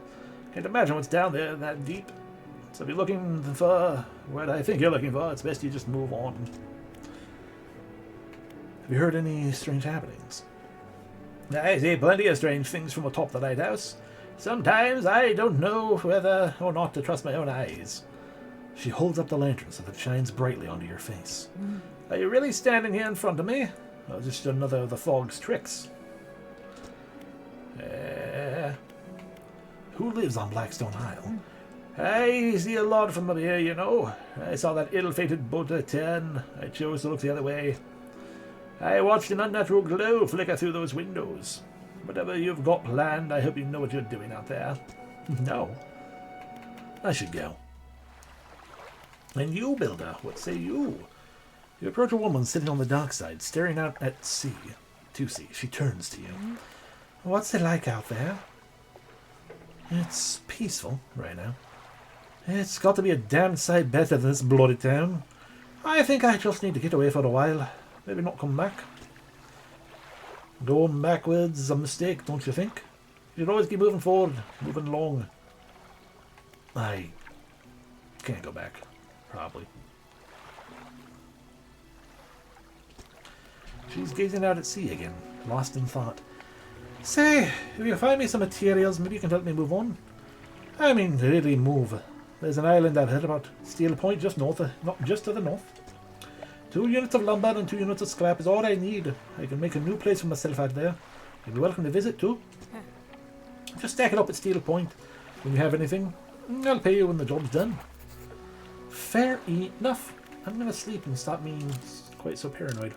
Can't imagine what's down there that deep. So if you're looking for what I think you're looking for, it's best you just move on. Have you heard any strange happenings? I see plenty of strange things from atop the lighthouse. Sometimes I don't know whether or not to trust my own eyes. She holds up the lantern so that it shines brightly onto your face. Are you really standing here in front of me? Or just another of the fog's tricks? Who lives on Blackstone Isle? I see a lot from up here, you know. I saw that ill-fated boat at 10. I chose to look the other way. I watched an unnatural glow flicker through those windows. Whatever you've got planned, I hope you know what you're doing out there. No. I should go. And you, Builder, what say you? You approach a woman sitting on the dockside, staring out at sea. To sea. She turns to you. What's it like out there? It's peaceful right now. It's got to be a damn sight better than this bloody town. I think I just need to get away for a while. Maybe not come back. Going backwards is a mistake, don't you think? You should always keep moving forward, moving along. I can't go back. Probably. She's gazing out at sea again, lost in thought. Say, if you find me some materials, maybe you can help me move on. I mean, really move. There's an island I've heard about, Steel Point, just to the north. 2 units of lumber and 2 units of scrap is all I need. I can make a new place for myself out there. You'll be welcome to visit too. Just stack it up at Steel Point. When you have anything, I'll pay you when the job's done. Fair enough. I'm gonna sleep and stop being quite so paranoid.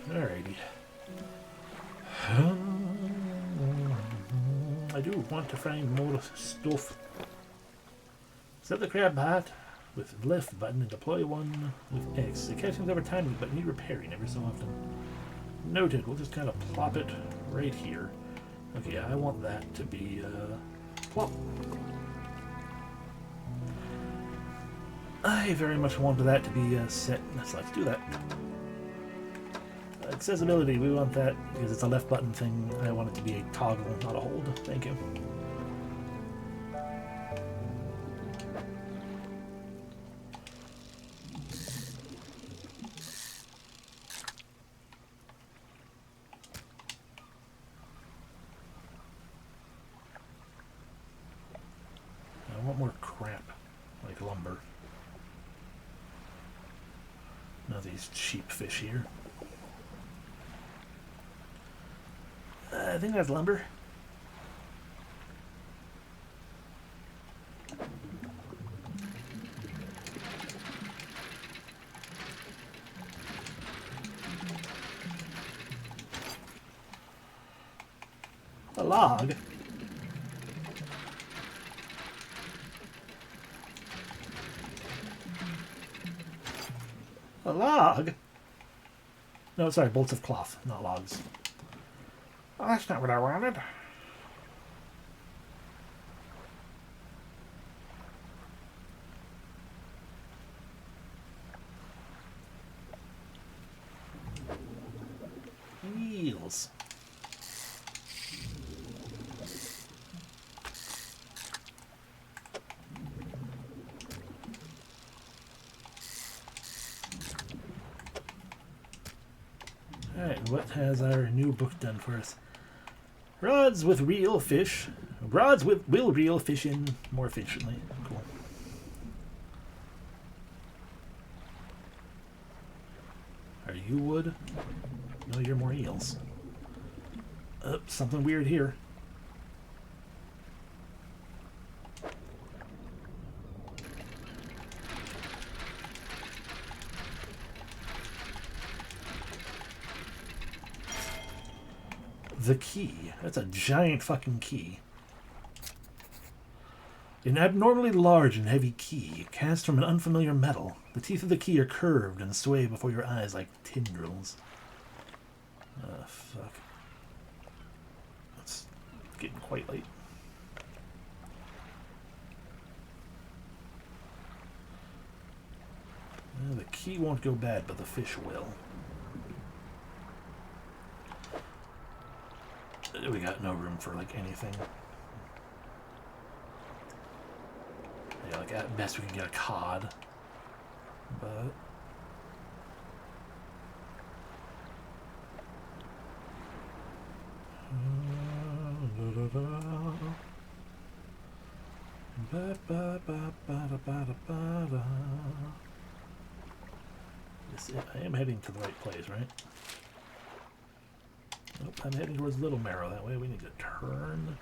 Alrighty. I do want to find more stuff. Set the crab hat with left button and deploy one with X. The catchings over time but need repairing every so often. Noted. We'll just kind of plop it right here. Okay, I want that to be plop. I very much want that to be set. So let's do that. Accessibility, we want that because it's a left button thing. I want it to be a toggle, not a hold. Thank you. I want more crap, like lumber. Now these cheap fish here. I think that's lumber. A log? A log? No, sorry, bolts of cloth, not logs. Oh, that's not what I wanted. Eels. Alright, what has our new book done for us? Rods with real fish. Rods will reel fish in more efficiently. Cool. Are you wood? No, you're more eels. Something weird here. The key. That's a giant fucking key. An abnormally large and heavy key, cast from an unfamiliar metal. The teeth of the key are curved and sway before your eyes like tendrils. Fuck. It's getting quite late. The key won't go bad, but the fish will. We got no room for like anything. Yeah, like at best we can get a cod, but I am heading to the right place, right? Nope, I'm heading towards Little Marrow. That way we need to turn,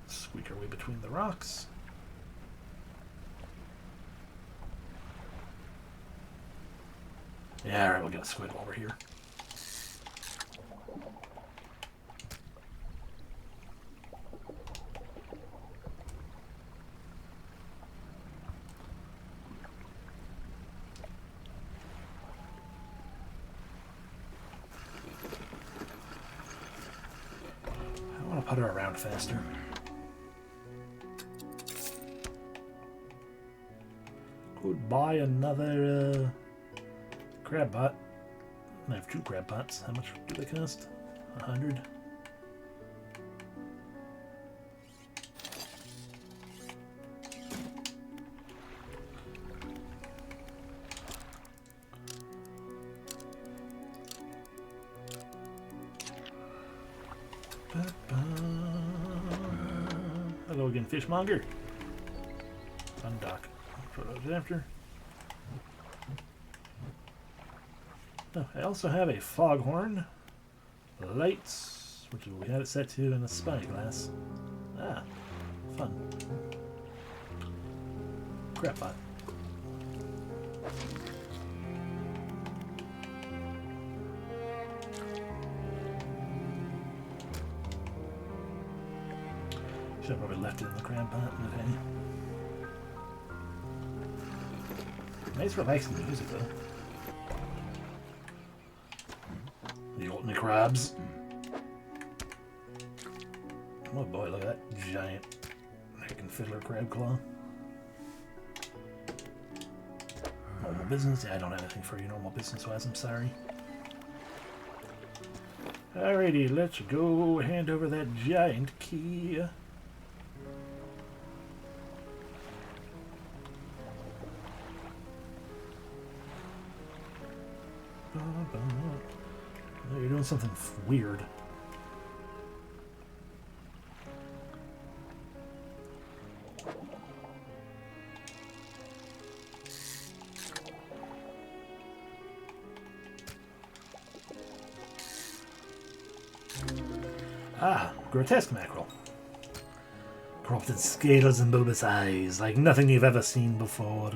squeak our way between the rocks. Yeah, alright, we'll get a squid while we're here. Put her around faster. Could buy another crab pot. I have 2 crab pots. How much do they cost? 100. Hello again, fishmonger. Undock. Throw those after. Oh, I also have a foghorn, lights, which we had it set to, and a spyglass. Ah, fun. Crap pot. Should have probably left it in the crab pot, but hey. Nice relaxing music though. The old McRabs. Oh boy, look at that giant freaking fiddler crab claw. Normal business? Yeah, I don't have anything for you normal business wise, I'm sorry. Alrighty, let's go hand over that giant key. Oh, you're doing something weird. Ah, grotesque mackerel. Corrupted scales and bulbous eyes, like nothing you've ever seen before.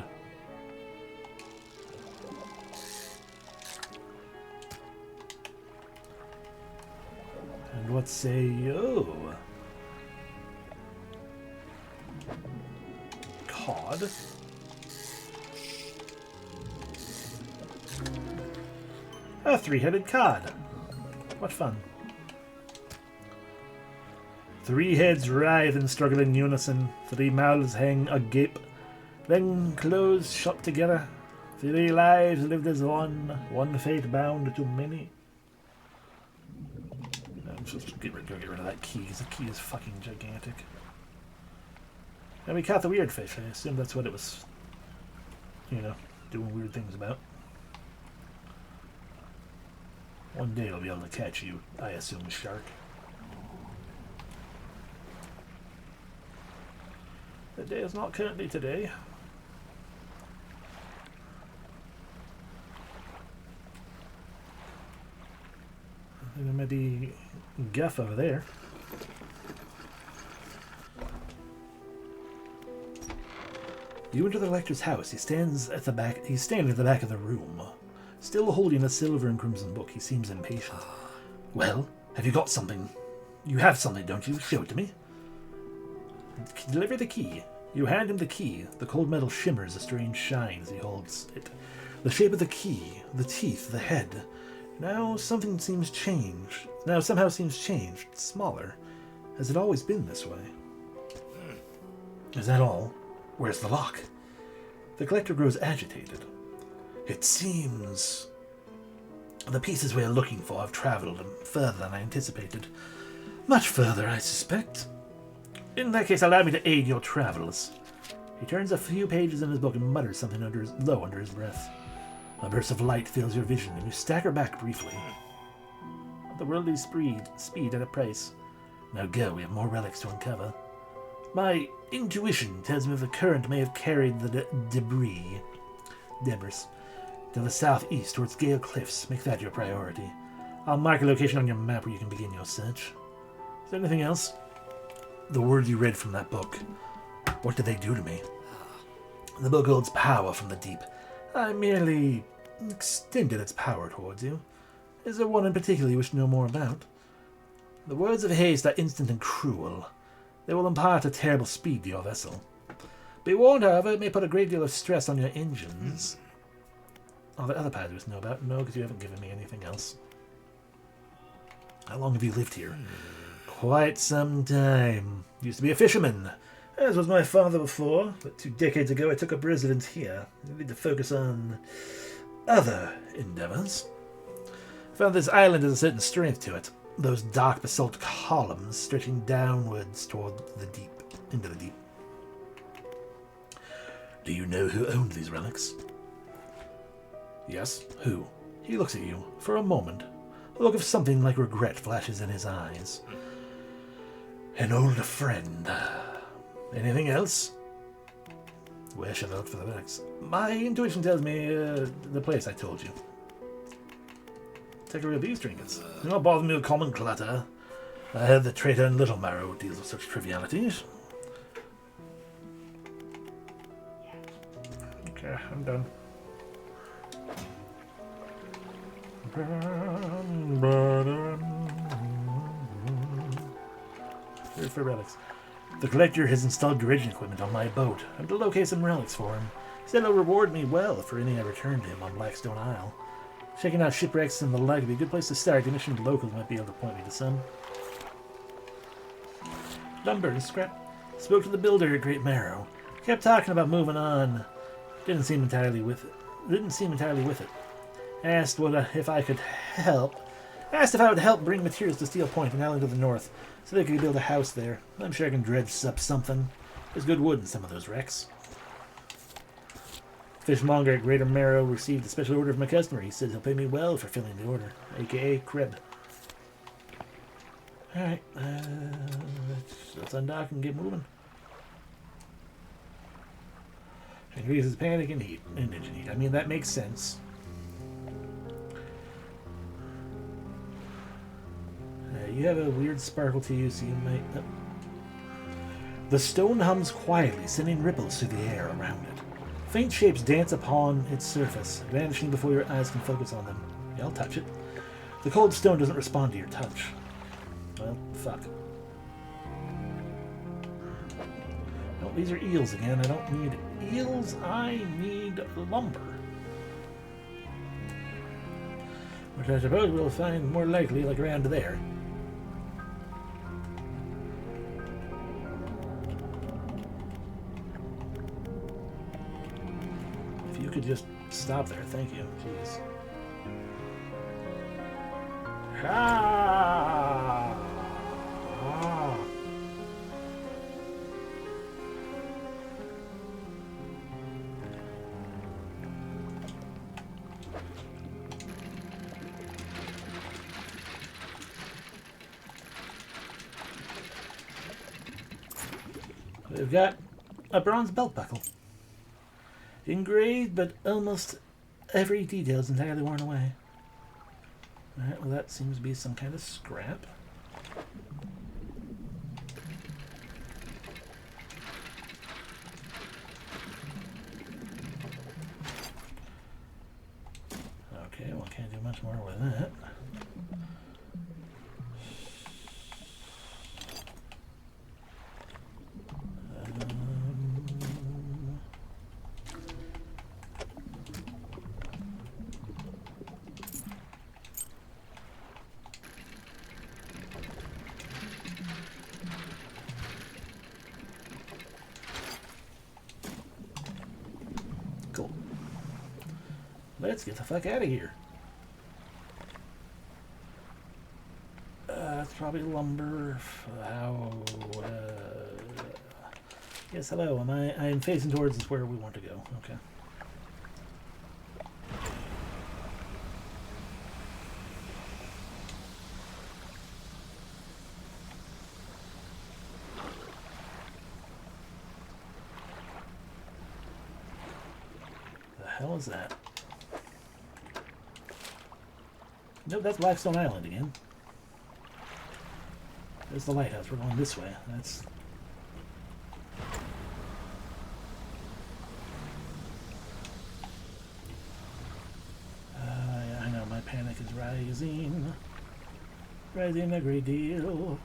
And what say you? Cod? A three-headed cod. What fun. Three heads writhe and struggle in unison. Three mouths hang agape, then close shut together. Three lives lived as one, one fate bound to many. I'm supposed to go get rid of that key, because the key is fucking gigantic. And we caught the weird fish. I assume that's what it was, you know, doing weird things about. One day I'll be able to catch you, I assume, shark. The day is not currently today. I think there may be Guff over there. You enter the lector's house. He's standing at the back of the room, still holding a silver and crimson book. He seems impatient. Well, have you got something? You have something, don't you? Show it to me. Deliver the key. You hand him the key. The cold metal shimmers a strange shine as he holds it. The shape of the key, the teeth, the head. Now something seems changed. Now somehow seems changed. Smaller. Has it always been this way? Is that all? Where's the lock? The collector grows agitated. It seems the pieces we are looking for have traveled further than I anticipated. Much further, I suspect. In that case, allow me to aid your travels. He turns a few pages in his book and mutters something low under his breath. A burst of light fills your vision, and you stagger back briefly. The worldly speed at a price. Now go, we have more relics to uncover. My intuition tells me the current may have carried the debris to the southeast towards Gale Cliffs. Make that your priority. I'll mark a location on your map where you can begin your search. Is there anything else? The words you read from that book. What did they do to me? The book holds power from the deep. I merely extended its power towards you. Is there one in particular you wish to know more about? The words of haste are instant and cruel. They will impart a terrible speed to your vessel. Be warned, however, it may put a great deal of stress on your engines. Are there other parts you wish to know about? No, because you haven't given me anything else. How long have you lived here? Quite some time. Used to be a fisherman, as was my father before, but 2 decades ago I took up residence here. I need to focus on other endeavors. I found this island has a certain strength to it. Those dark basalt columns stretching downwards toward the deep, into the deep. Do you know who owned these relics? Yes, who? He looks at you. For a moment, a look of something like regret flashes in his eyes. An old friend. Anything else? Where should I look for the next? My intuition tells me the place I told you. Take a real these trinkets. Do not bother me with common clutter. I heard the traitor in Little Marrow deals with such trivialities. Okay, I'm done. Here for relics. The collector has installed dredging equipment on my boat. I'm to locate some relics for him. He said he'll reward me well for any I return to him on Blackstone Isle. Checking out shipwrecks and the like would be a good place to start. The mission locals might be able to point me to some. Lumber and scrap. Spoke to the builder at Great Marrow. Kept talking about moving on. Didn't seem entirely with it. Asked if I could help. Asked if I would help bring materials to Steel Point, an island to the north, so they could build a house there. I'm sure I can dredge up something. There's good wood in some of those wrecks. Fishmonger at Greater Marrow received a special order from a customer. He said he'll pay me well for filling the order, aka Crib. Alright, let's undock and get moving. Increases panic and heat. And engine heat. I mean, that makes sense. You have a weird sparkle to you, so you might... The stone hums quietly, sending ripples through the air around it. Faint shapes dance upon its surface, vanishing before your eyes can focus on them. Yeah, I'll touch it. The cold stone doesn't respond to your touch. Well, fuck. No, these are eels again. I don't need eels. I need lumber. Which I suppose we'll find more likely like around there. If you could just stop there, thank you. Jeez. Ah! Ah! We've got a bronze belt buckle. Engraved, but almost every detail is entirely worn away. Alright, well that seems to be some kind of scrap. Okay, well can't do much more with that. Cool. Let's get the fuck out of here. It's probably lumber. How? Yes, hello. I'm facing towards where we want to go. Okay. The hell is that? Nope, that's Blackstone Island again. There's the lighthouse. We're going this way. That's... yeah, I know. My panic is rising. Rising a great deal.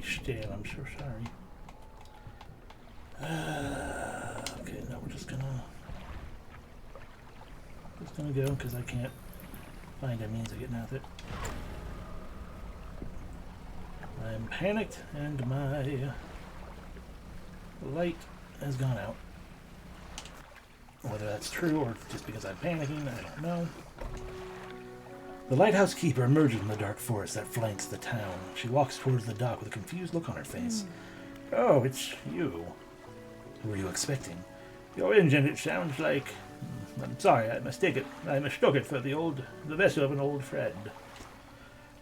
Still, I'm so sorry. Okay, now we're just gonna gonna go because I can't find a means of getting out of it. I'm panicked and my light has gone out. Whether that's true or just because I'm panicking, I don't know. The lighthouse keeper emerges from the dark forest that flanks the town. She walks towards the dock with a confused look on her face. Oh, it's you. Who were you expecting? Your engine, it sounds like... I'm sorry, I mistook it for the vessel of an old friend.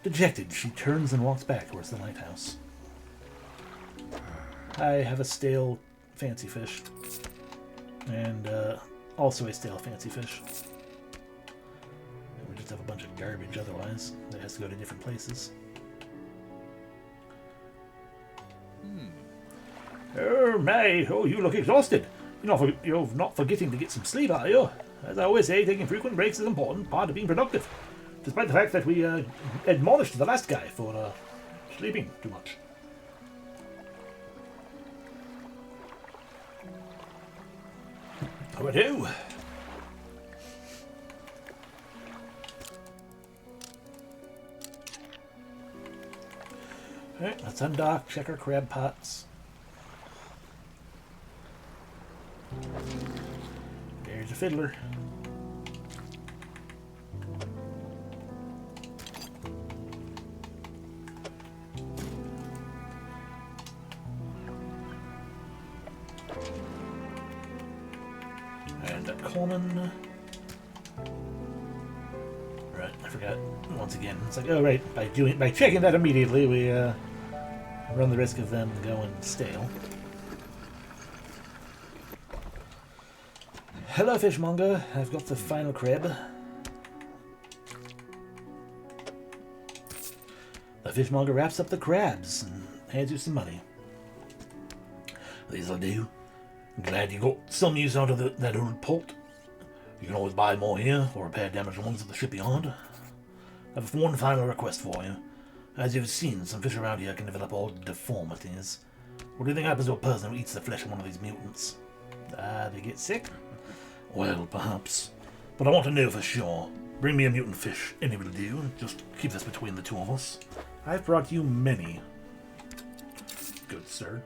Dejected, she turns and walks back towards the lighthouse. I have a stale fancy fish. And also a stale fancy fish. We just have a bunch of garbage otherwise that has to go to different places. Oh my, oh, you look exhausted. You're not forgetting to get some sleep, are you? As I always say, taking frequent breaks is an important part of being productive. Despite the fact that we admonished the last guy for sleeping too much. How do? Alright, let's undock, check our crab pots. There's a fiddler. And a Coleman. Right, I forgot once again. It's like, oh right, by checking that immediately, we run the risk of them going stale. Hello, fishmonger. I've got the final crab. The fishmonger wraps up the crabs and hands you some money. These'll do. Glad you got some use out of that old port. You can always buy more here or repair damaged ones at the shipyard. I have one final request for you. As you've seen, some fish around here can develop odd deformities. What do you think happens to a person who eats the flesh of one of these mutants? They get sick? Well, perhaps. But I want to know for sure. Bring me a mutant fish. Any will do. Just keep this between the two of us. I've brought you many. Good sir.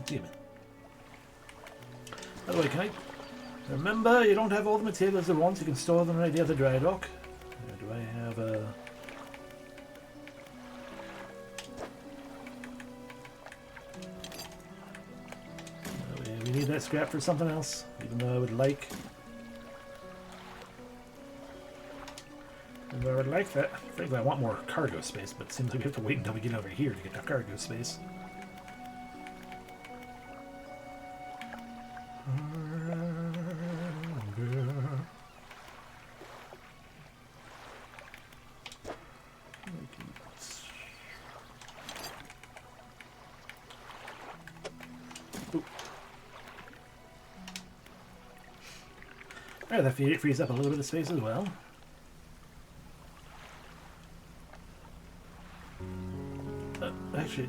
Damien. By the way, can I... Remember, you don't have all the materials at once. You can store them right near the dry dock. Do I have a... We need that scrap for something else, even though I would like... Even though I would like that. Frankly, I want more cargo space, but it seems like we have to wait until we get over here to get the cargo space. Alright, that frees up a little bit of space as well. Actually,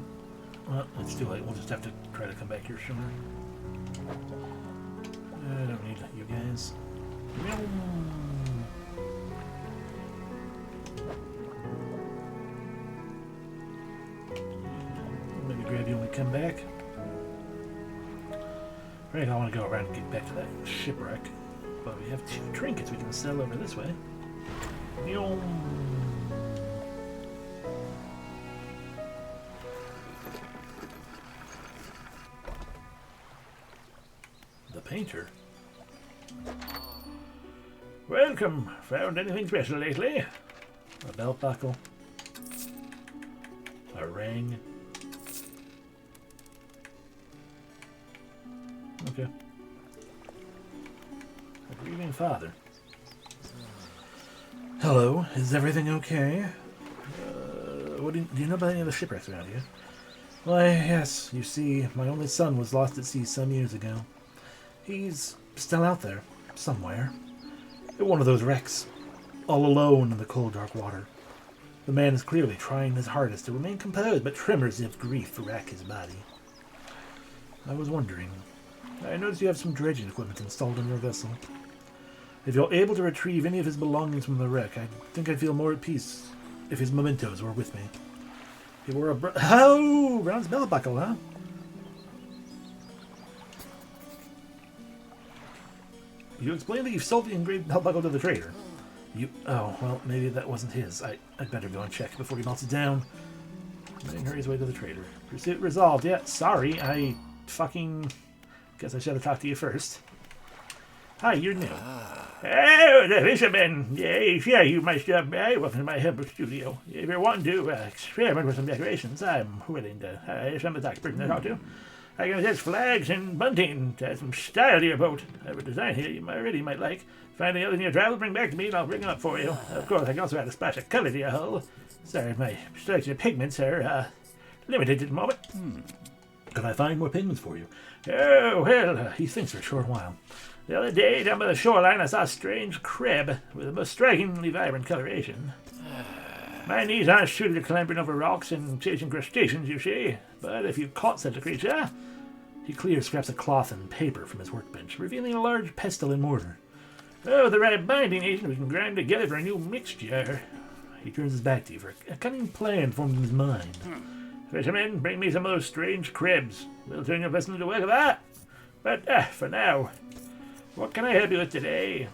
well, it's too late. We'll just have to try to come back here sooner. I don't need you guys. Maybe grab you when we come back. Right, I want to go around and get back to that shipwreck. But we have 2 trinkets we can sell over this way. The painter. Welcome. Found anything special lately? A belt buckle. A ring. Okay. A grieving father. Hello, is everything okay? Do you know about any of the shipwrecks around here? Why, yes, you see, my only son was lost at sea some years ago. He's still out there, somewhere. In one of those wrecks, all alone in the cold, dark water. The man is clearly trying his hardest to remain composed, but tremors of grief rack his body. I was wondering, I noticed you have some dredging equipment installed in your vessel. If you're able to retrieve any of his belongings from the wreck, I think I'd feel more at peace if his mementos were with me. He wore a bronze belt buckle, huh? You explained that you sold the engraved belt buckle to the trader. Oh, well, maybe that wasn't his. I'd better go and check before he melts it down. Then hurries away to the trader. Pursuit resolved. Yeah, sorry, I fucking... Guess I should have talked to you first. Hi, you're new. Oh, the fisherman. Yeah, you might stop by. Welcome to my helper studio. If you're wanting to experiment with some decorations, I'm willing to. I'm the type of person to talk to. I can attach flags and bunting to add some style to your boat. I have a design here you might like. Find any others in your travel, bring back to me, and I'll bring them up for you. Of course, I can also add a splash of color to your hull. Sorry, my selection of pigments are limited at the moment. Can I find more pigments for you? Oh, well, he thinks for a short while. The other day, down by the shoreline, I saw a strange crab with a most strikingly vibrant coloration. My knees aren't suited to clambering over rocks and chasing crustaceans, you see. But if you caught such a creature... He clears scraps of cloth and paper from his workbench, revealing a large pestle and mortar. Oh, the right binding agent we can grind together for a new mixture. He turns his back to you for a cunning plan formed in his mind. Fisherman, bring me some of those strange crabs. We'll turn your vessel into work of art. But, for now, what can I help you with today?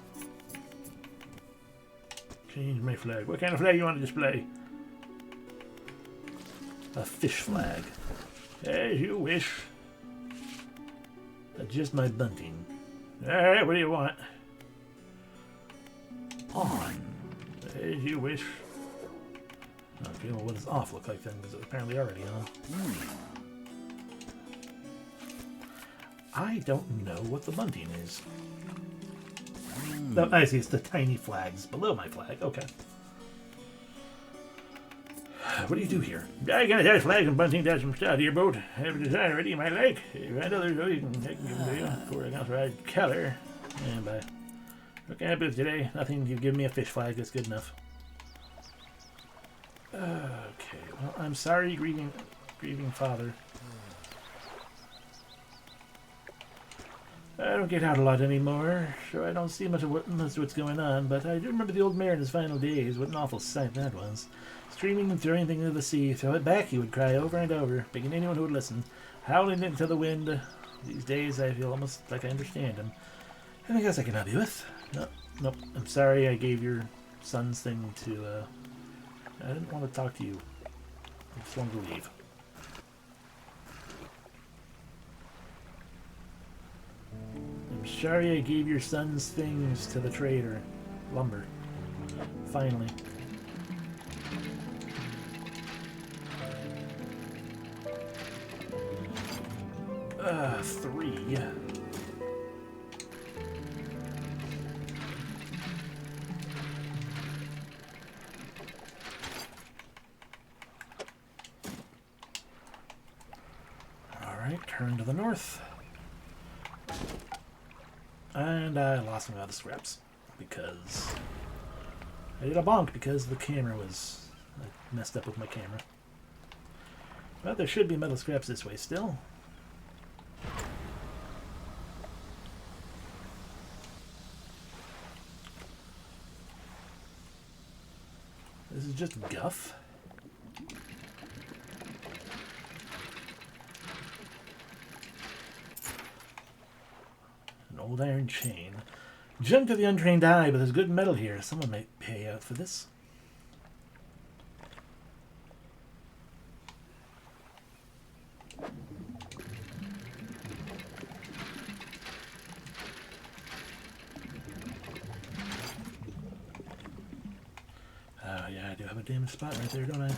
Change my flag. What kind of flag you want to display? A fish flag. As you wish. Adjust my bunting. Alright, what do you want? On. As you wish. Okay, well, what does off look like then? Because it's apparently already on. I don't know what the bunting is. Oh, I see, it's the tiny flags below my flag. Okay. What do you do here? I can attach flags and bunting to some stuff to your boat. I have a design ready you might like. If you find others, you can give them to you. Of course, I can also add color. And bye. What can I do today? Nothing. You've given me a fish flag. That's good enough. Okay. Well, I'm sorry, grieving father. I don't get out a lot anymore, so I don't see much of what's going on, but I do remember the old mayor in his final days. What an awful sight that was. Streaming and throwing things into the sea. Throw it back, he would cry over and over, begging anyone who would listen. Howling into the wind. These days I feel almost like I understand him. And I guess I can help you with. Nope. I'm sorry I gave your son's thing to, I didn't want to talk to you. I just wanted to leave. I'm sorry I gave your son's things to the trader. Lumber. Finally. 3. Alright, turn to the north. And I lost some of the scraps because I did a bonk because the camera was... I messed up with my camera. But there should be metal scraps this way still. This is just guff. An old iron chain. Junk to the untrained eye, but there's good metal here. Someone might pay out for this. Oh yeah, I do have a damaged spot right there, don't I?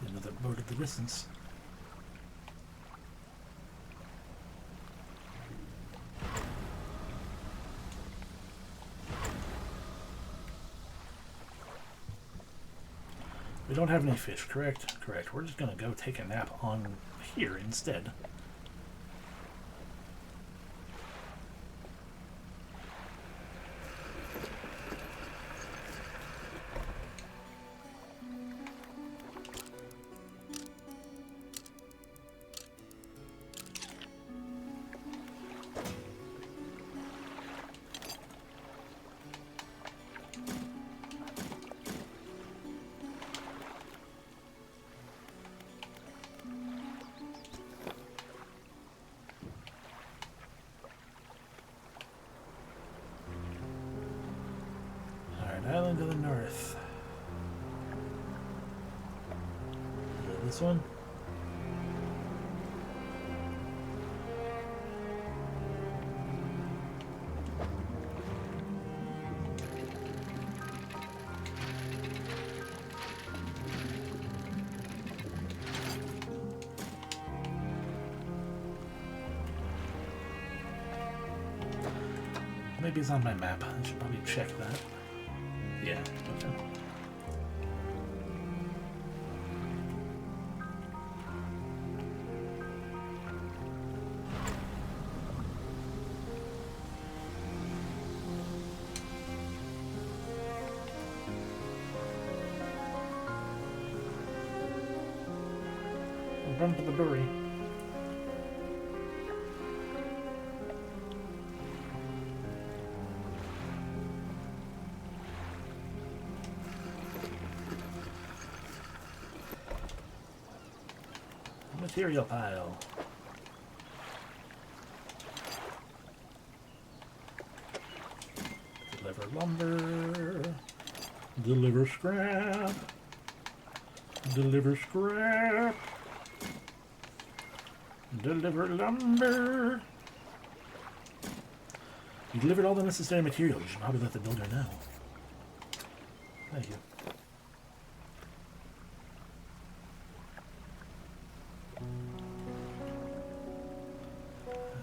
Another boat at the distance. We don't have any fish, correct? Correct. We're just going to go take a nap on here instead. Island to the north. This one? Maybe it's on my map. I should probably check that. Yeah, okay. Run to the brewery. Material pile. Deliver lumber. Deliver scrap. Deliver scrap. Deliver lumber. You delivered all the necessary materials. You should probably let the builder know. Thank you.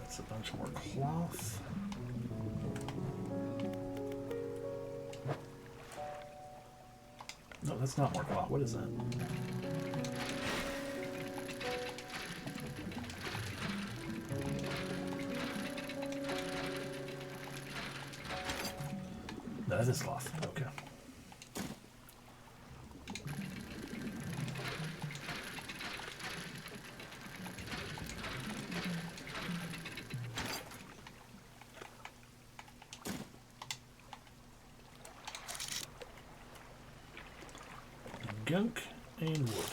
That's a bunch more cloth. No, that's not more cloth. What is that? No, that is cloth. Okay. Gunk and wood.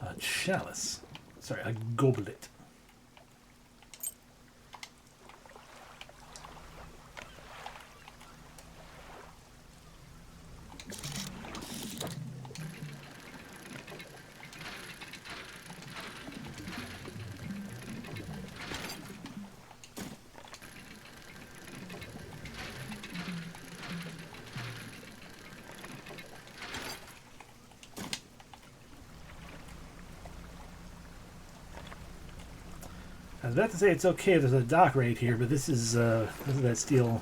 A chalice. Sorry, a goblet. I was about to say it's okay. There's a dock right here, but this is that steel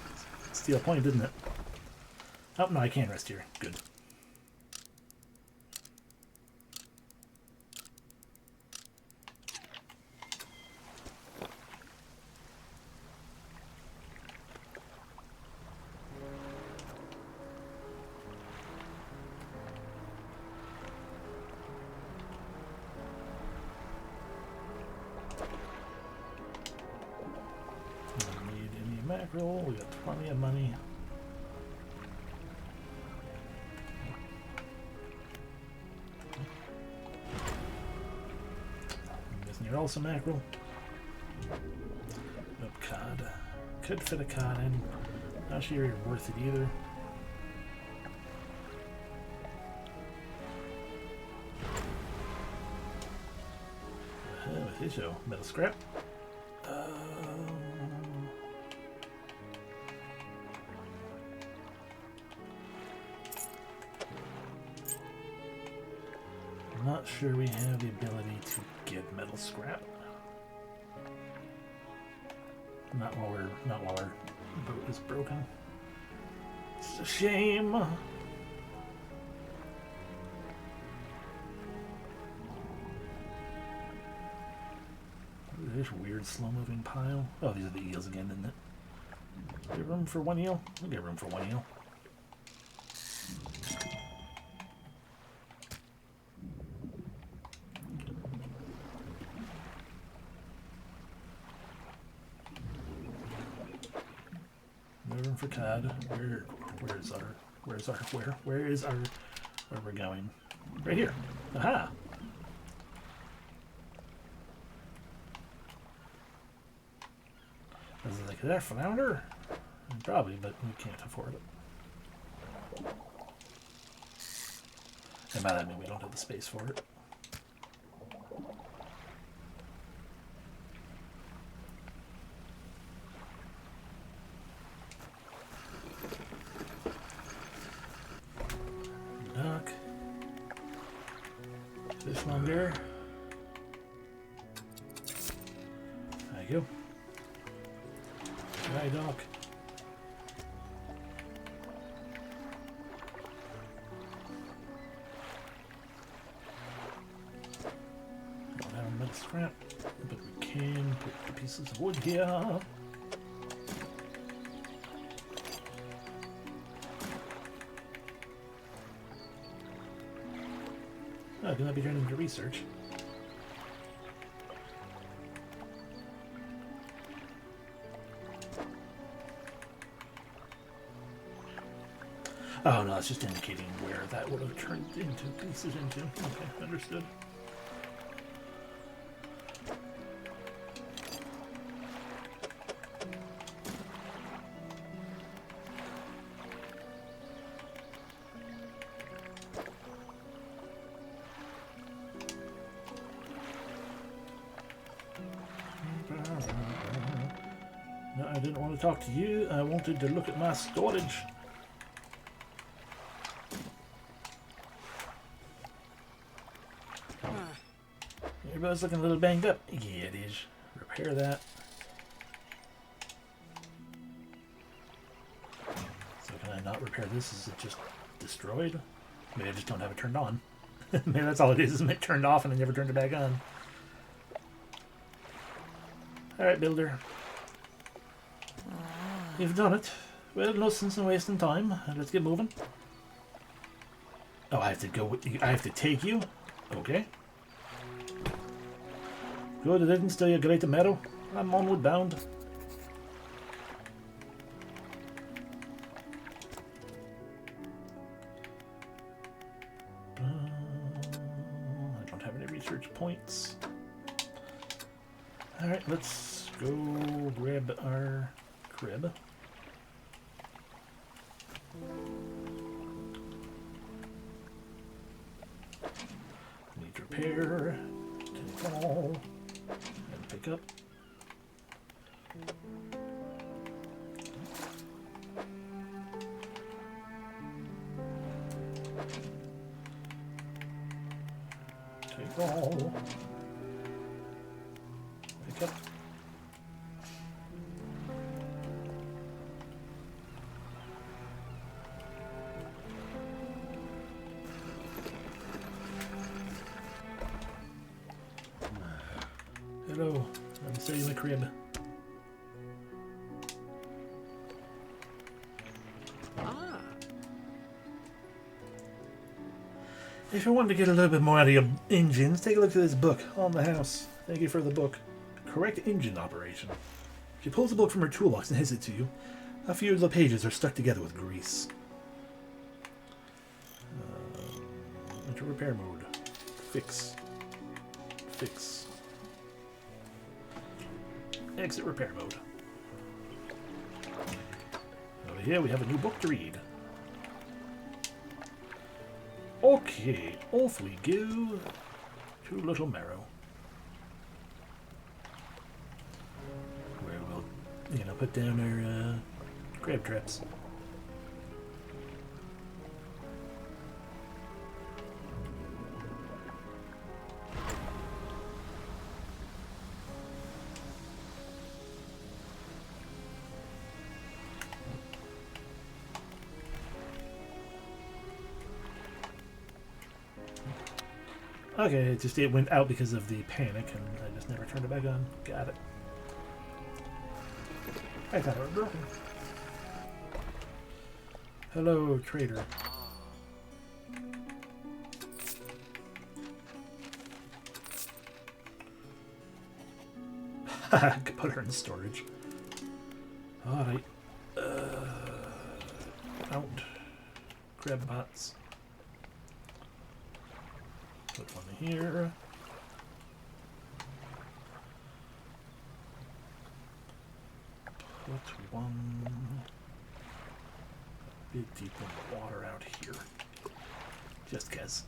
point, isn't it? Oh no, I can rest here. Good. Mackerel, we got plenty of money. I'm guessing you're also mackerel. Nope, cod. Could fit a cod in. Not sure you're worth it either. With his show, metal scrap. not sure we have the ability to get metal scrap. Not while our boat is broken. It's a shame. This weird slow-moving pile. Oh, these are the eels again, isn't it? Is there room for one eel? We'll get room for one eel. No room for cod. Where we're going? Right here. Aha! I was like, is that flounder? Probably, but we can't afford it. And by that I mean we don't have the space for it. Duck. Fishmonger. There you go. Hi, Doc. Don't have a metal scrap, but we can put the pieces of wood here. Oh, can that be turned into research? Oh no, it's just indicating where that would have turned into pieces into. Okay, understood. No, I didn't want to talk to you. I wanted to look at my storage. Everybody's looking a little banged up. Yeah, it is. Repair that. So can I not repair this? Is it just destroyed? Maybe I just don't have it turned on. Maybe that's all it is it turned off and I never turned it back on. Alright, builder. You've done it. Well, no sense in wasting time. Let's get moving. Oh, I have to go with you. I have to take you? Okay. Good, it didn't steal your great metal. I'm onward bound. I don't have any research points. Alright, let's go grab our crib. Need to repair. Take all. And pick up. Take all. Pick up. Hello, I'm sitting in the crib. If you want to get a little bit more out of your engines, take a look at this book on the house. Thank you for the book. Correct engine operation. She pulls the book from her toolbox and hands it to you. A few of the pages are stuck together with grease. Enter repair mode. Fix. Fix. Exit repair mode. Over here we have a new book to read. Okay, off we go to Little Marrow. Where we'll, put down our crab traps. Okay, it went out because of the panic, and I just never turned it back on. Got it. I thought it was broken. Hello, trader. I could put her in storage. Alright. Out. Grab bots. Put one here. Put one bit deep in the water out here. Just guess.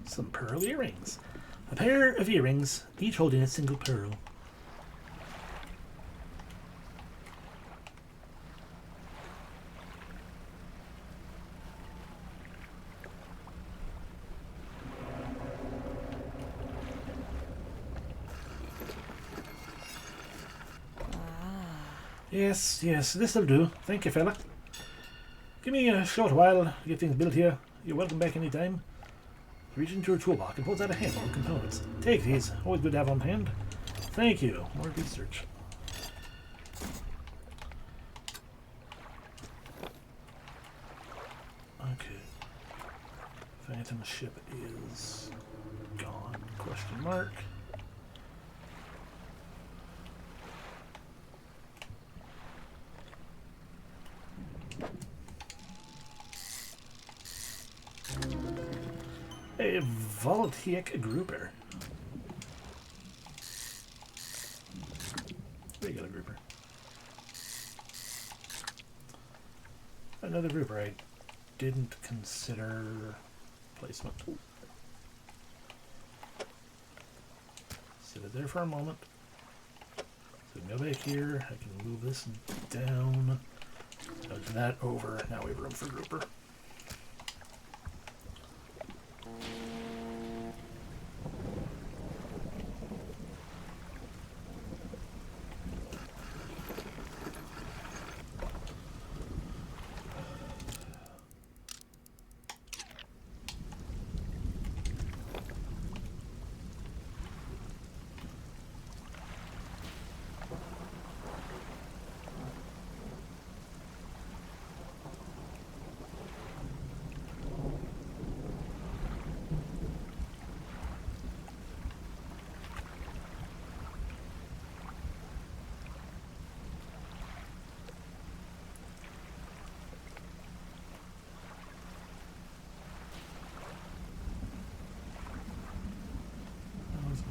Some pearl earrings. A pair of earrings, each holding a single pearl. Yes, yes, this'll do. Thank you, fella. Give me a short while to get things built here. You're welcome back any time. Reach into your toolbox and pulls out a handful of components. Take these. Always good to have on hand. Thank you. More research. Okay. Phantom ship is gone. Question mark. A voltaic grouper. Regular grouper. Another grouper I didn't consider placement. Sit it there for a moment. So we can go back here. I can move this down. Nudge that over. Now we have room for grouper.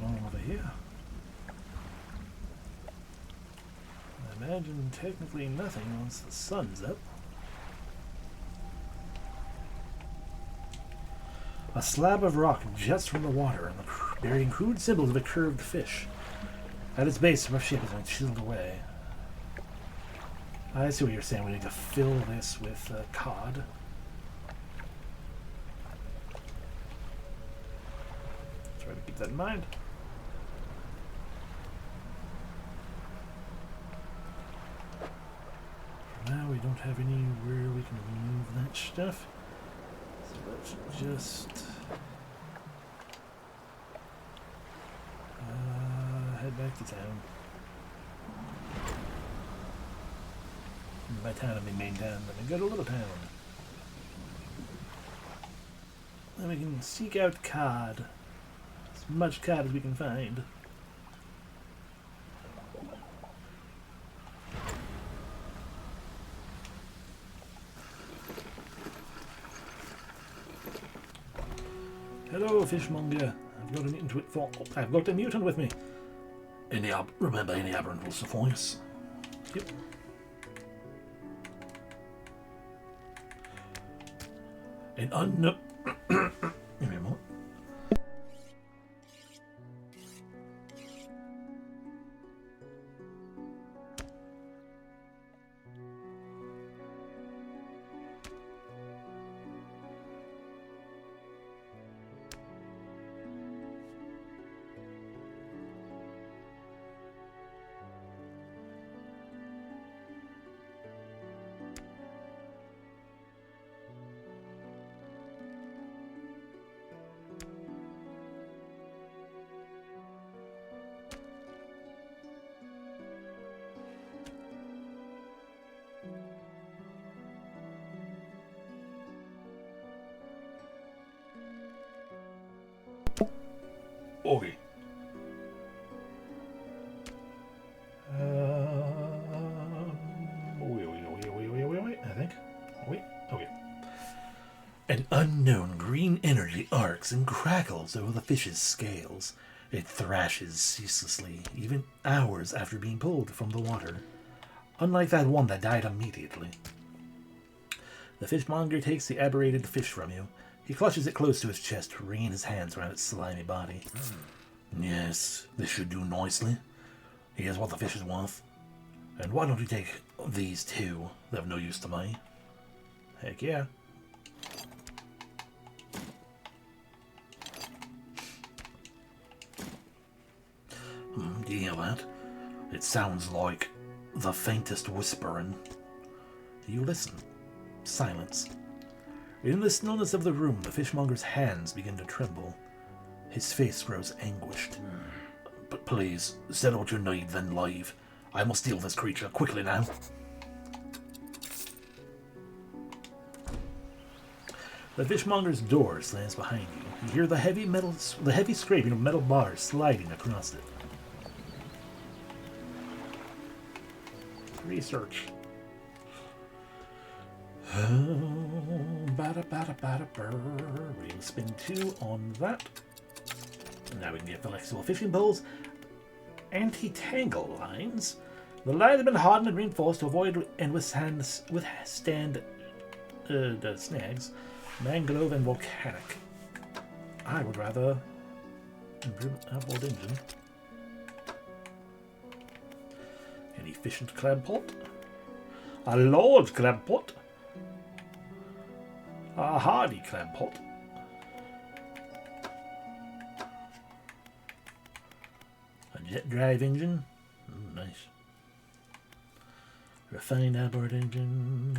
Over here. I imagine technically nothing once the sun's up. A slab of rock juts from the water, bearing crude symbols of a curved fish. At its base, rough shape has been chiseled away. I see what you're saying. We need to fill this with cod. Try to keep that in mind. Now we don't have anywhere we can move that stuff. So let's just head back to town. By town I mean main town, but I go to little town. Then we can seek out cod. As much cod as we can find. Hello, fishmonger. I've got a mutant with me. Remember, any aberrant will suffice. Yep. An unknown... Give me a moment. Okay. Wait, I think. Wait, okay. An unknown green energy arcs and crackles over the fish's scales. It thrashes ceaselessly, even hours after being pulled from the water. Unlike that one that died immediately. The fishmonger takes the aberrated fish from you. He clutches it close to his chest, wringing his hands around its slimy body. Yes, this should do nicely. Here's what the fish is worth. And why don't you take these two? They have no use to me. Heck yeah. Do you hear that? It sounds like the faintest whispering. You listen. Silence. In the stillness of the room, the fishmonger's hands begin to tremble. His face grows anguished. But please, say what you need, then leave. I must deal with this creature quickly now. The fishmonger's door slams behind you. You hear the heavy scraping of metal bars sliding across it. Research. We can spin 2 on that. Now we can get flexible fishing poles. Anti-tangle lines. The lines have been hardened and reinforced to avoid and withstand the snags. Mangrove and volcanic. I would rather improve outboard engine. An efficient crab pot. A large crab pot. A hardy crab pot. A jet drive engine. Nice. Refined outboard engine.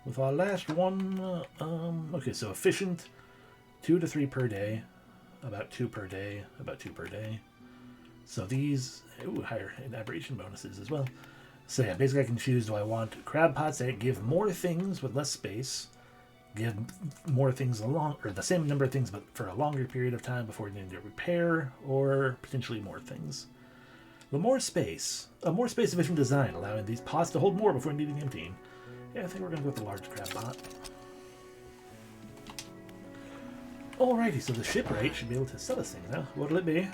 With our last one, okay, so efficient, 2 to 3 per day, about 2 per day, about 2 per day. So these, higher aberration bonuses as well. So yeah, basically I can choose, do I want crab pots that give more things with less space, give more things or the same number of things but for a longer period of time before needing to repair, or potentially more things. The more space, a more space efficient design, allowing these pots to hold more before needing emptying. Yeah, I think we're going to go with the large crab pot. Alrighty, so the shipwright should be able to sell us things now. What'll it be?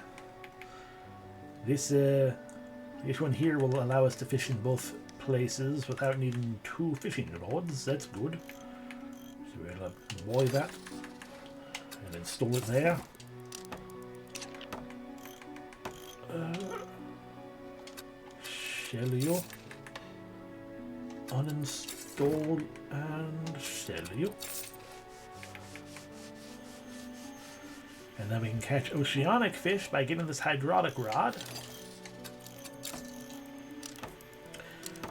This one here will allow us to fish in both places without needing 2 fishing rods. That's good. So we'll buy that and install it there. Sell you. Uninstall and sell you. And then we can catch oceanic fish by getting this hydraulic rod.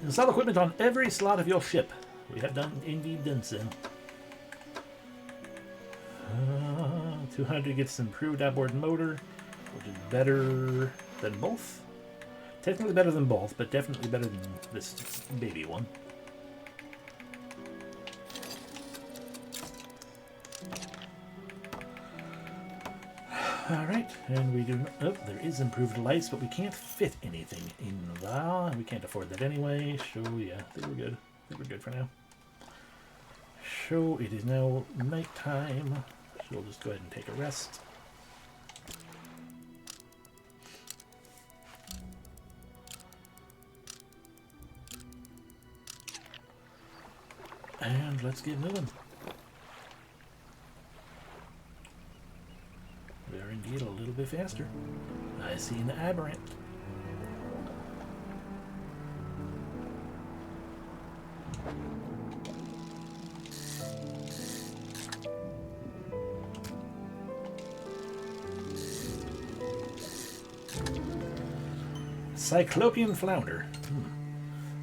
Install equipment on every slot of your ship. We have indeed done so. 200 gets improved outboard motor, which is better than both. Technically better than both, but definitely better than this baby one. Alright, and we do not, oh, there is improved lights, but we can't fit anything in there, and we can't afford that anyway, so yeah, I think we're good. I think we're good for now. So it is now nighttime, so we'll just go ahead and take a rest. And let's get moving. We are indeed a little bit faster. I see an aberrant. Cyclopean flounder.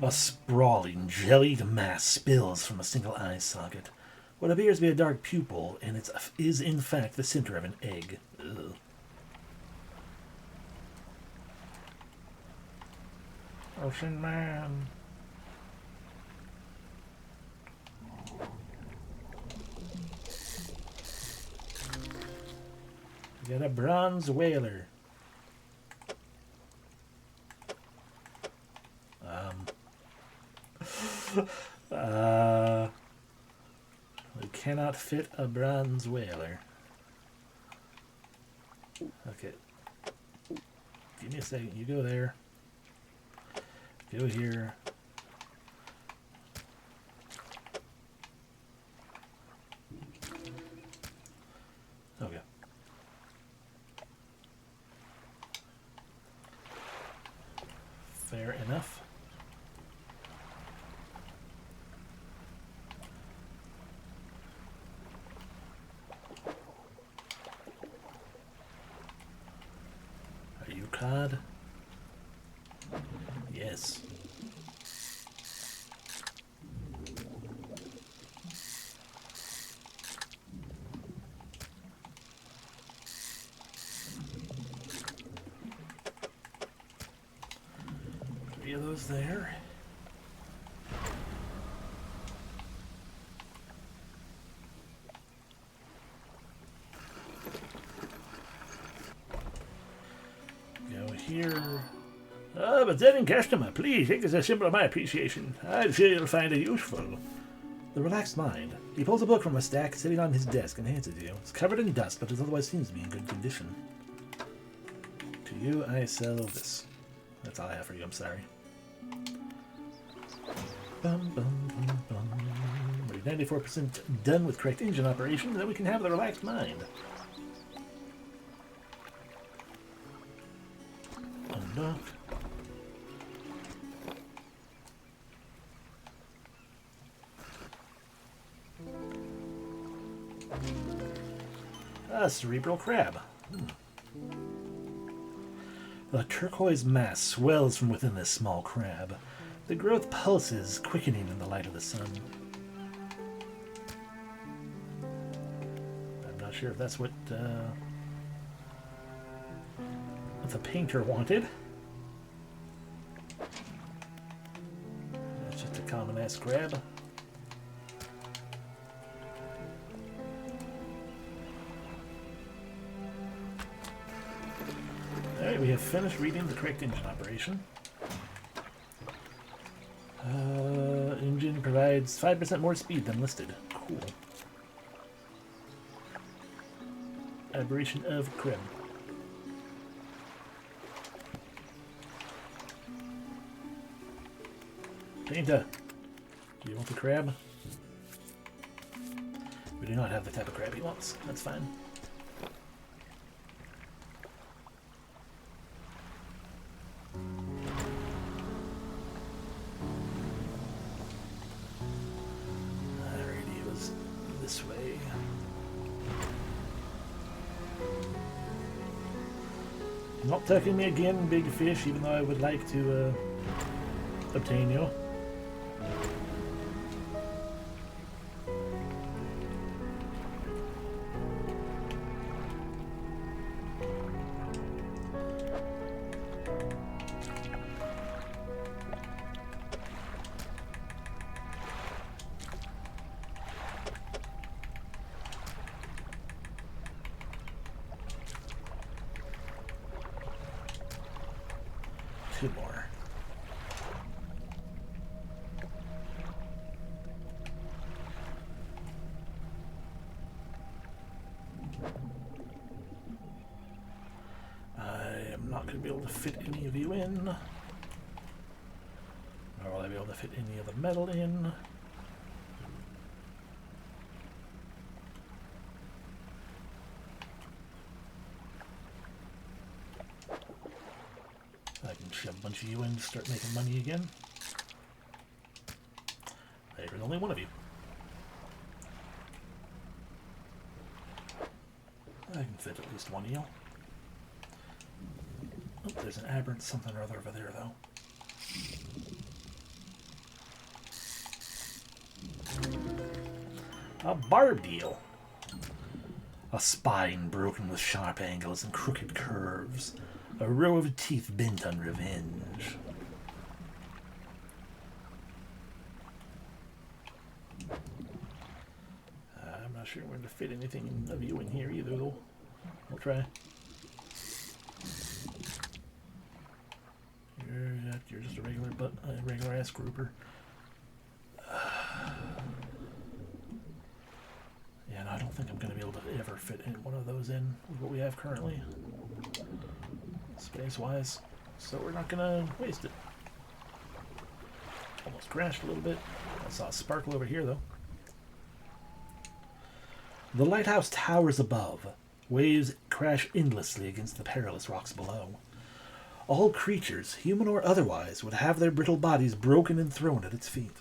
A sprawling, jellied mass spills from a single eye socket. What appears to be a dark pupil, and it is in fact the center of an egg. Ugh. Ocean man. We got a bronze whaler. We cannot fit a bronze whaler. Okay. Give me a second. You go there. Go here. Okay. Fair enough. Are you cod? Yes. Three of those there. Go here. But then, customer, please take as a symbol of my appreciation. I'm sure you'll find it useful. The relaxed mind. He pulls a book from a stack sitting on his desk and hands it to you. It's covered in dust, but it otherwise seems to be in good condition. To you, I sell this. That's all I have for you, I'm sorry. Bum, bum, bum, bum. We're 94% done with correct engine operation, then we can have the relaxed mind. Undock. A cerebral crab. A turquoise mass swells from within this small crab. The growth pulses, quickening in the light of the sun. I'm not sure if that's what the painter wanted. That's just a common-ass crab. Alright, we have finished reading the correct engine operation. Engine provides 5% more speed than listed. Cool. Aberration of crib. Painter, do you want the crab? We do not have the type of crab he wants. That's fine. This way. Not taking me again, big fish, even though I would like to obtain you. Two more. I am not going to be able to fit any of you in. Nor will I be able to fit any of the metal in. shove a bunch of you in to start making money again. There's only one of you. I can fit at least one of you. Oh, there's an aberrant something or other over there, though. A barb deal. A spine broken with sharp angles and crooked curves. A row of teeth bent on revenge. I'm not sure where to fit anything of you in here either, though. We'll try. You're just a regular ass grouper. Yeah, no, I don't think I'm going to be able to ever fit in one of those in with what we have currently, space-wise. So we're not going to waste it. Almost crashed a little bit. I saw a sparkle over here, though. The lighthouse towers above. Waves crash endlessly against the perilous rocks below. All creatures, human or otherwise, would have their brittle bodies broken and thrown at its feet.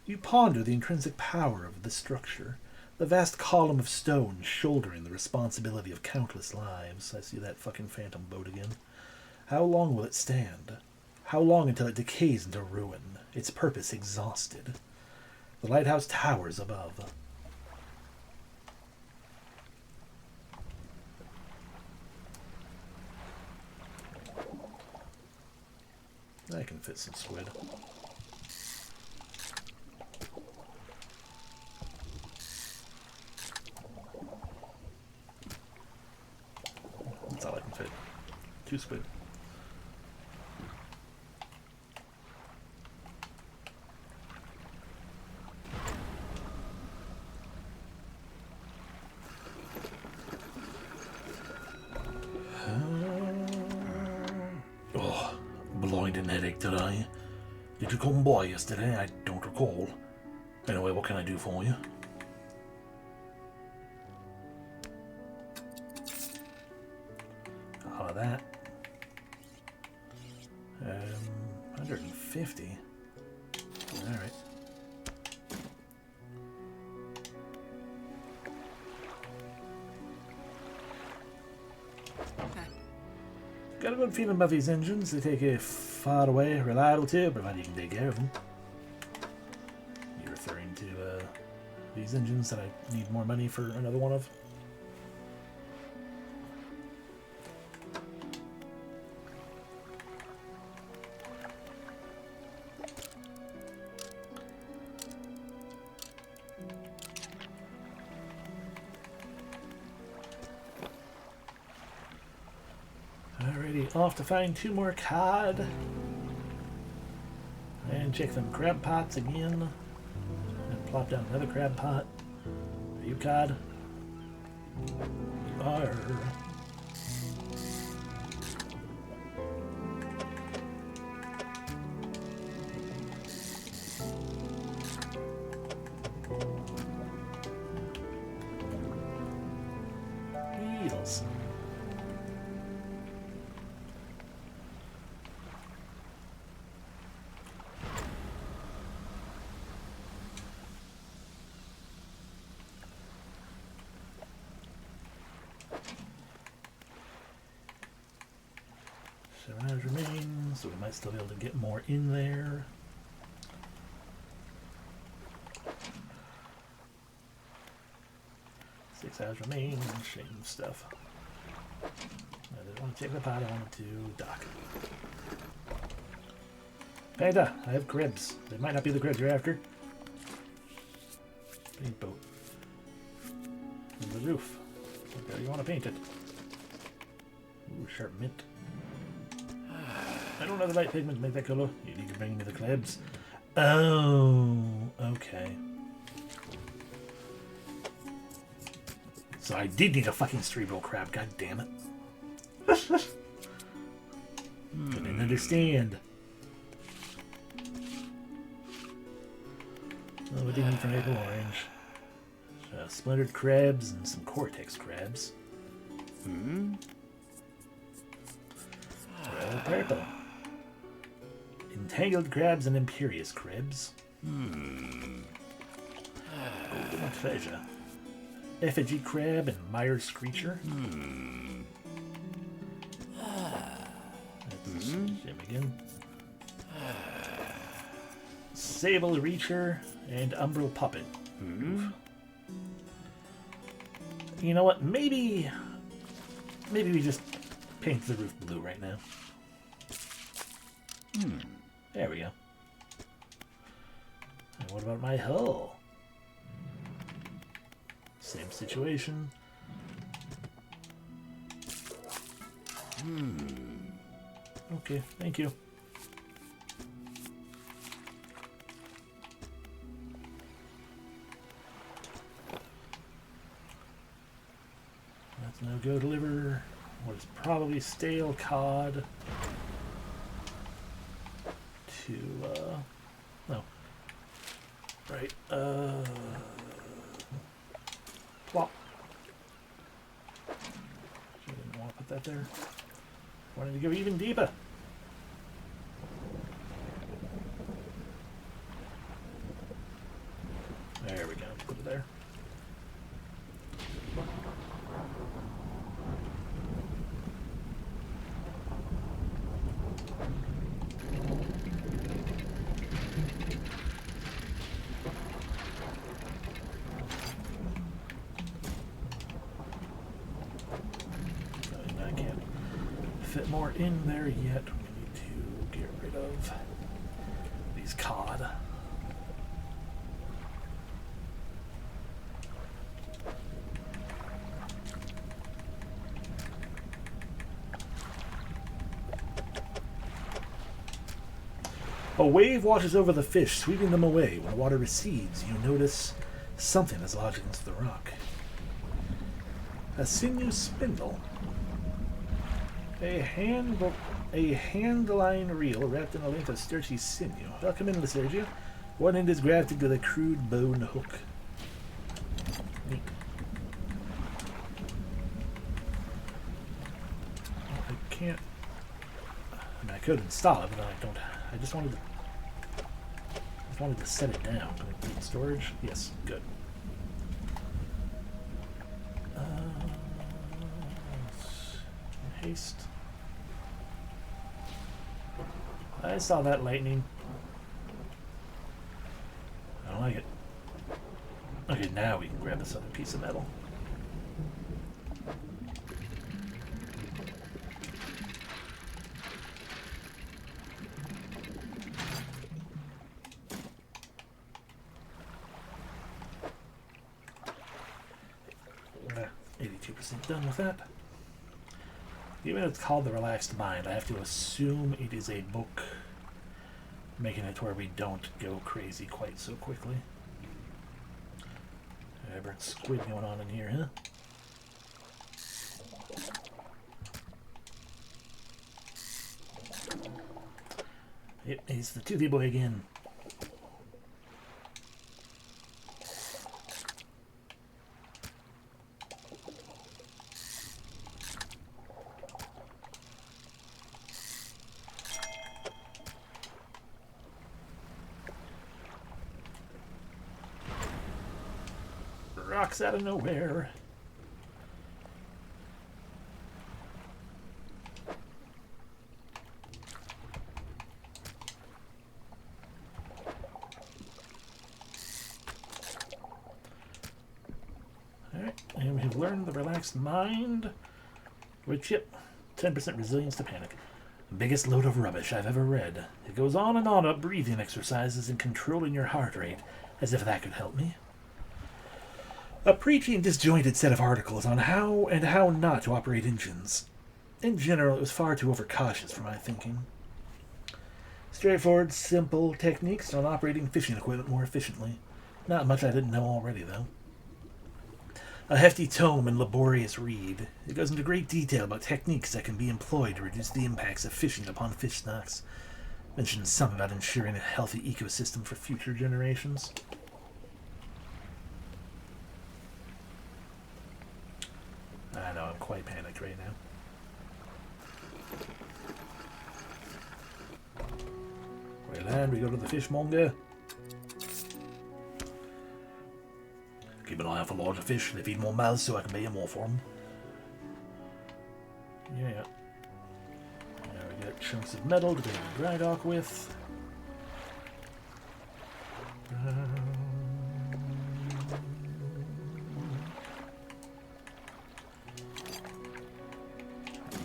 You ponder the intrinsic power of this structure, the vast column of stone shouldering the responsibility of countless lives. I see that fucking phantom boat again. How long will it stand? How long until it decays into ruin, its purpose exhausted? The lighthouse towers above. I can fit some squid. That's all I can fit. 2 squid. Blinding headache today. Did you come by yesterday? I don't recall. Anyway, what can I do for you? All of that. 150. All right. Got a good feeling about these engines. They take a far away, reliable too, provided you can take care of them. You're referring to these engines that I need more money for another one of? Off to find 2 more cod and check them crab pots again and plop down another crab pot. Are you cod? You are. Eels. Remains, so we might still be able to get more in there. Six hours remain. Shame stuff. I didn't want to check the pot. I wanted to dock. Panda, I have cribs. They might not be the cribs you're after. Paint boat. And the roof. Okay, you want to paint it. Ooh, sharp mint. I don't have the right pigment to make that color. You need to bring me the crabs. Oh, okay. So I did need a fucking cerebral crab, god damn it. Didn't understand. Oh, what do you need for maple orange? Splintered crabs and some cortex crabs. All purple. Entangled crabs and imperious crabs. Golden treasure. Effigy crab and mire screecher. That's Jim again. Sable reacher and umbral puppet. You know what? Maybe we just paint the roof blue right now. There we go. And what about my hull? Same situation. Okay, thank you. Let's now go deliver what is probably stale cod to, no. Right, plop. I didn't want to put that there. Wanted to go even deeper. There we go, put it there. Fit more in there yet. We need to get rid of these cod. A wave washes over the fish, sweeping them away. When the water recedes, you notice something is lodged against the rock. A sinew spindle. A hand-line reel wrapped in a length of starchy sinew. Welcome into Sergio. One end is grafted to the crude bone hook. Neat. Well, I can't. I mean, I could install it, but I don't. I just wanted to set it down. Can I put it in storage? Yes. Good. Haste. I saw that lightning. I don't like it. Okay, now we can grab this other piece of metal. We're 82% done with that. Even if it's called The Relaxed Mind, I have to assume it is a book, making it to where we don't go crazy quite so quickly. Burnt squid going on in here, huh? Yep, he's the toothy boy again. Rocks out of nowhere. Alright, and we've learned the relaxed mind, which, yep, 10% resilience to panic. Biggest load of rubbish I've ever read. It goes on about breathing exercises and controlling your heart rate, as if that could help me. A preachy and disjointed set of articles on how and how not to operate engines. In general, it was far too overcautious for my thinking. Straightforward, simple techniques on operating fishing equipment more efficiently. Not much I didn't know already, though. A hefty tome and laborious read. It goes into great detail about techniques that can be employed to reduce the impacts of fishing upon fish stocks. Mentions some about ensuring a healthy ecosystem for future generations. I know, I'm quite panicked right now. They land, we go to the fishmonger. Keep an eye out for larger fish. They feed more mouths so I can pay more for them. Yeah. Now we got chunks of metal to go to the dry dock with.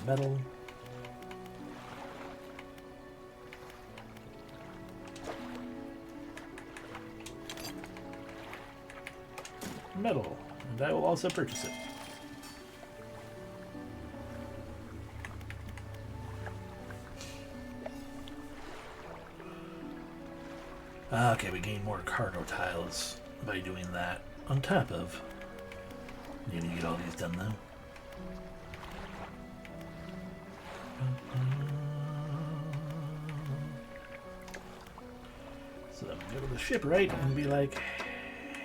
Metal. Metal. And I will also purchase it. Okay, we gain more cargo tiles by doing that. On top of, you need to get all these done though. So then we go to the shipwright and be like,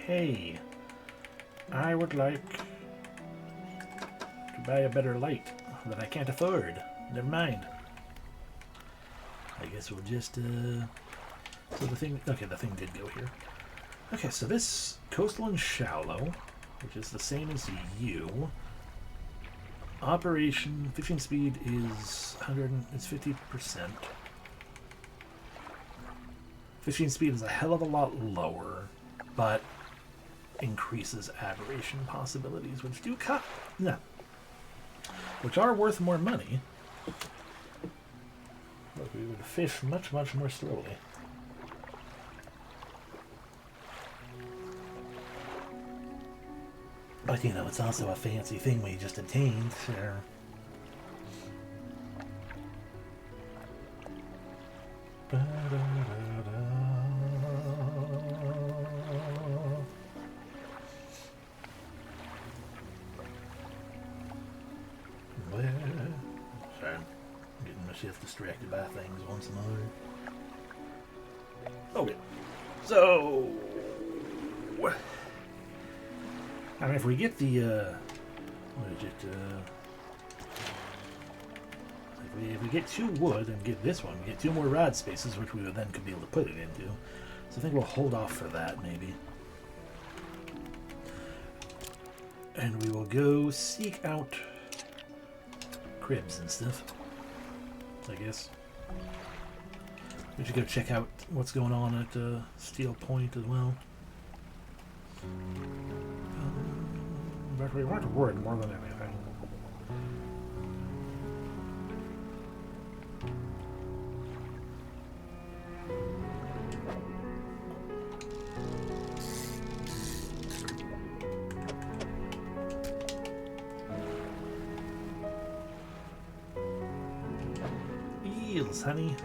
hey, I would like to buy a better light that I can't afford. Never mind. I guess we'll just, so the thing, okay, the thing did go here. Okay, so this coastal and shallow, which is the same as you. Operation, fishing speed is 100, it's 50%. Fishing speed is a hell of a lot lower, but increases aberration possibilities, which do cut, yeah, which are worth more money. But we would fish much, much more slowly. But you know, it's also a fancy thing we just obtained, so. Sorry, I'm getting myself distracted by things once more. Okay, so I mean, if we get the what is it? If we get 2 wood and get this one, we get 2 more rod spaces, which we would then could be able to put it into. So I think we'll hold off for that, maybe. And we will go seek out cribs and stuff, I guess. We should go check out what's going on at Steel Point as well. But we want wood more than anything. Eels, honey.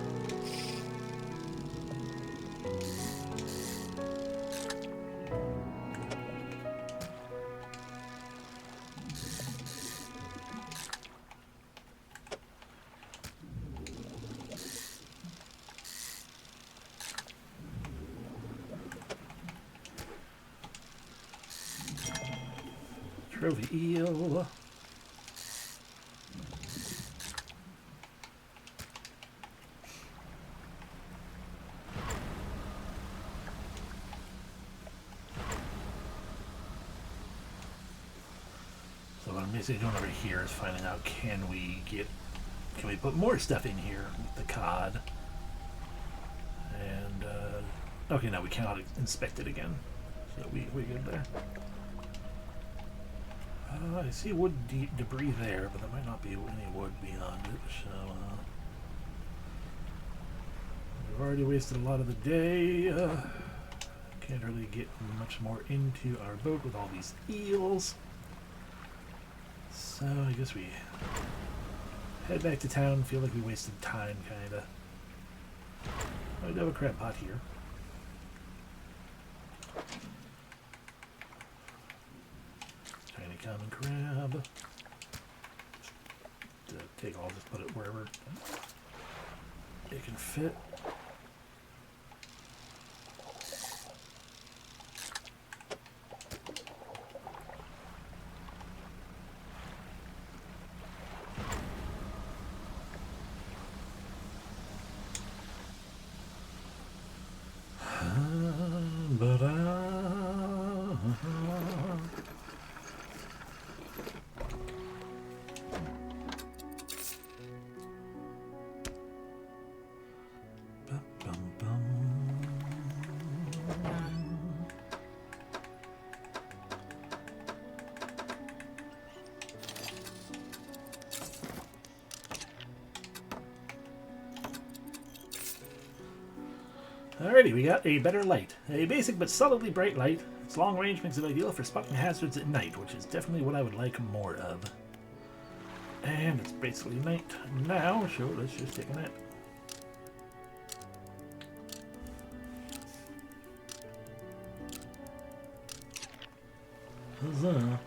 Trophy eel. So what I'm basically doing over here is finding out can we put more stuff in here with the cod? And okay, no, we cannot inspect it again. So we good there. I see wood debris there, but there might not be any wood beyond it, so we've already wasted a lot of the day. Can't really get much more into our boat with all these eels. So I guess we head back to town. Feel like we wasted time, kinda. I do have a crab pot here. Tiny common crab. Take all, just put it wherever it can fit. Alrighty, we got a better light. A basic but solidly bright light. Its long range makes it ideal for spotting hazards at night, which is definitely what I would like more of. And it's basically night now, so let's just take a nap. Huzzah.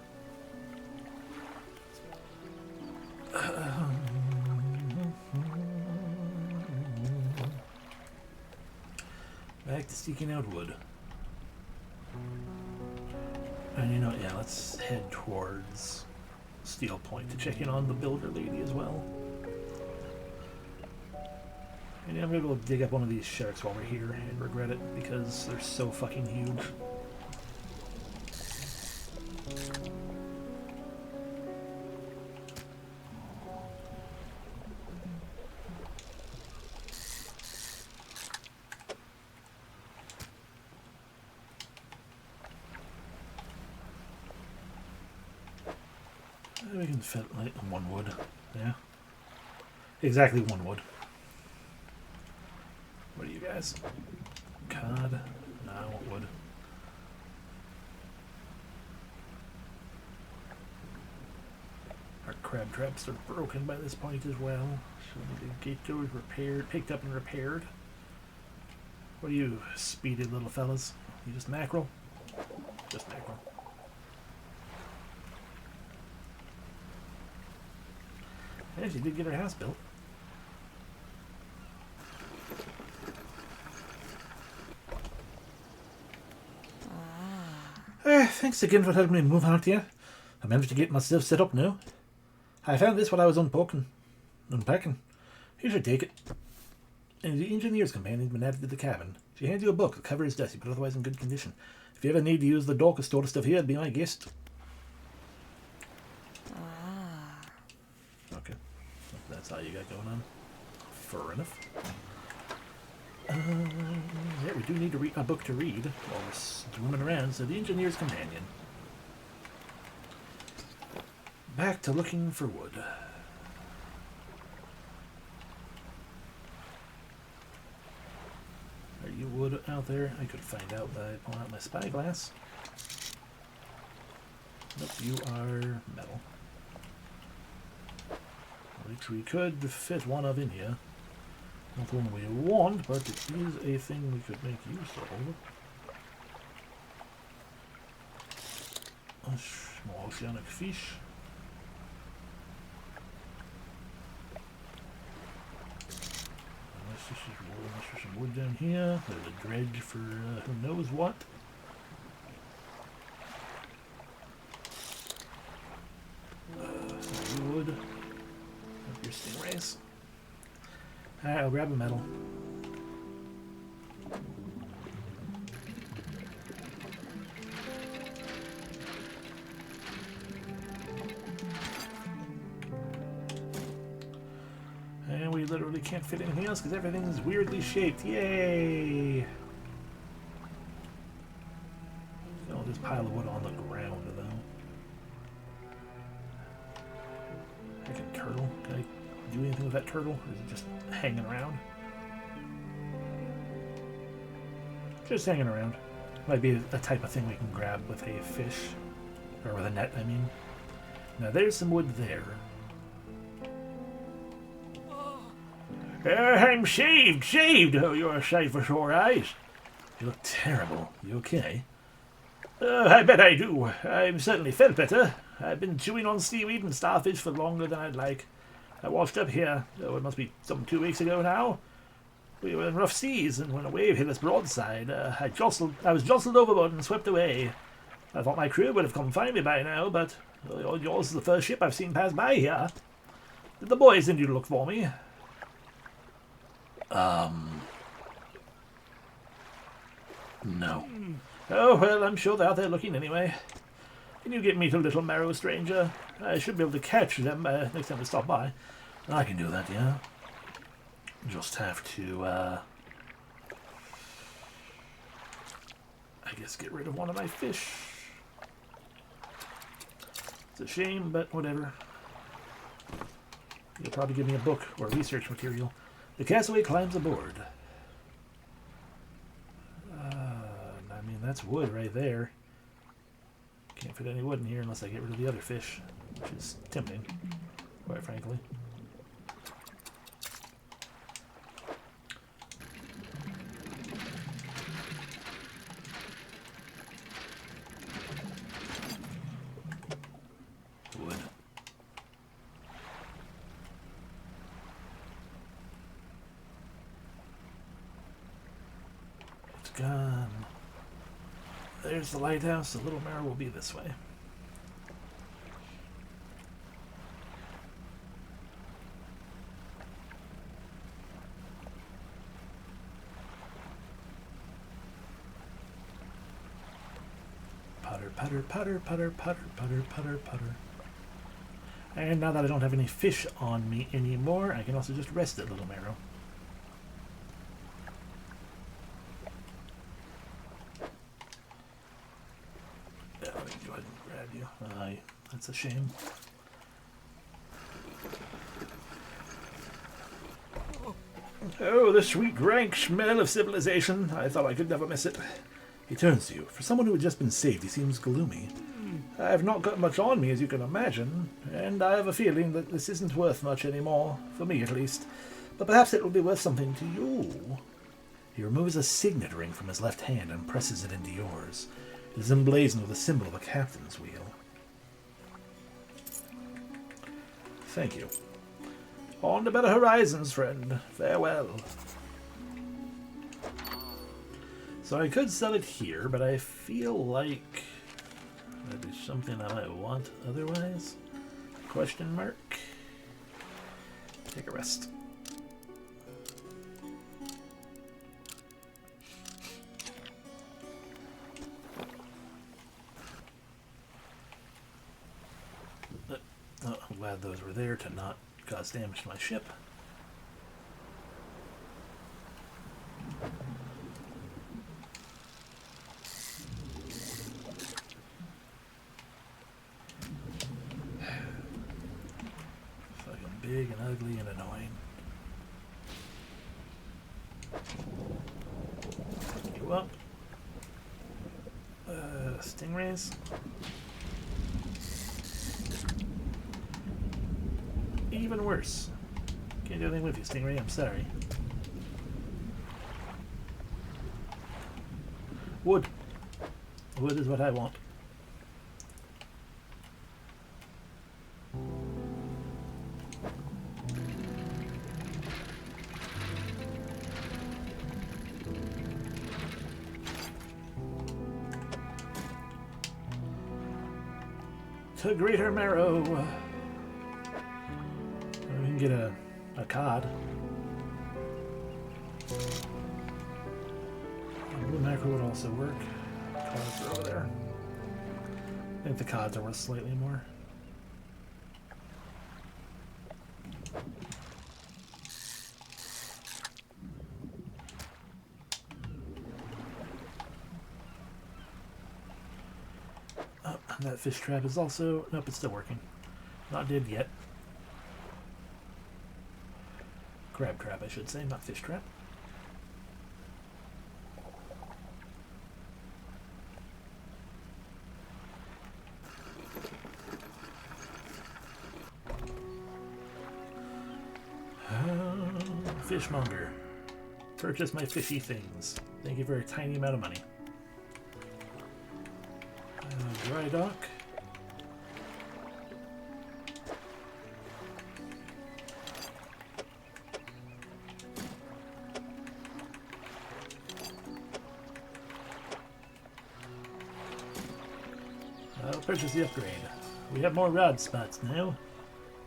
Back to seeking out wood. And you know, yeah, let's head towards Steel Point to check in on the builder lady as well. And yeah, I'm gonna go dig up one of these sharks while we're here and regret it because they're so fucking huge. We can fit like one wood. Yeah. Exactly one wood. What are you guys? Cod? No, I want wood. Our crab traps are broken by this point as well. So we need to get those repaired, picked up and repaired. What are you, speedy little fellas? You just mackerel? Just mackerel. Yeah, she did get her house built. Thanks again for helping me move out here. I managed to get myself set up now. I found this while I was unpacking. Here, should take it. And the engineer's companion's been added to the cabin. She hands you a book. The cover is dusty, but otherwise in good condition. If you ever need to use the dock or store the stuff here, be my guest. Okay. That's all you got going on. Fair enough. Yeah, we do need to read a book to read while we're swimming around. So the engineer's companion. Back to looking for wood. Are you wood out there? I could find out by pulling out my spyglass. Nope, you are metal. Which we could fit one of in here. Not the one we want, but it is a thing we could make use of. A small oceanic fish. Unless there's some wood down here. There's a dredge for who knows what. Some wood. Up your stingrays. Alright, I'll grab a metal. And we literally can't fit anything else because everything is weirdly shaped. Yay! Oh, this pile of wood on the ground, though. I can turtle. Can I do anything with that turtle? Or is it just hanging around? Just hanging around. Might be a type of thing we can grab with a fish. Or with a net, I mean. Now there's some wood there. I'm shaved! Oh, you're a sight for sore eyes. You look terrible. You okay? I bet I do. I'm certainly felt better. I've been chewing on seaweed and starfish for longer than I'd like. I washed up here. Oh, it must be some 2 weeks ago now. We were in rough seas, and when a wave hit us broadside, I was jostled overboard and swept away. I thought my crew would have come find me by now, but yours is the first ship I've seen pass by here. Did the boys send you to look for me? No. Oh, well, I'm sure they're out there looking anyway. Can you get me to Little Marrow, stranger? I should be able to catch them next time we stop by. I can do that, yeah. Just have to, I guess get rid of one of my fish. It's a shame, but whatever. You'll probably give me a book or research material. The castaway climbs aboard. that's wood right there. Can't fit any wood in here unless I get rid of the other fish, which is tempting, quite frankly. Wood. It's gone. There's the lighthouse. The little mirror will be this way. Putter, putter, putter, putter, putter, putter, putter, putter. And now that I don't have any fish on me anymore, I can also just rest at Little Marrow. Yeah, let me go ahead and grab you. Aye, that's a shame. Oh, the sweet rank smell of civilization. I thought I could never miss it. He turns to you. For someone who had just been saved, he seems gloomy. I've not got much on me, as you can imagine, and I have a feeling that this isn't worth much anymore, for me at least. But perhaps it will be worth something to you. He removes a signet ring from his left hand and presses it into yours. It is emblazoned with a symbol of a captain's wheel. Thank you. On to better horizons, friend. Farewell. So I could sell it here, but I feel like that'd be something I might want otherwise. Question mark. Take a rest. Oh, I'm glad those were there to not cause damage to my ship. Big and ugly and annoying. Pick you up. Stingrays. Even worse. Can't do anything with you, Stingray. I'm sorry. Wood. Wood is what I want. To Greater Marrow. We can get a cod. Blue mackerel would also work. Cods are over there. I think the cods are worth slightly more. That fish trap is also... Nope, it's still working. Not dead yet. Crab trap, I should say, not fish trap. Fishmonger. Purchase my fishy things. Thank you for a tiny amount of money. Dry dock. I'll purchase the upgrade. We have more rod spots now.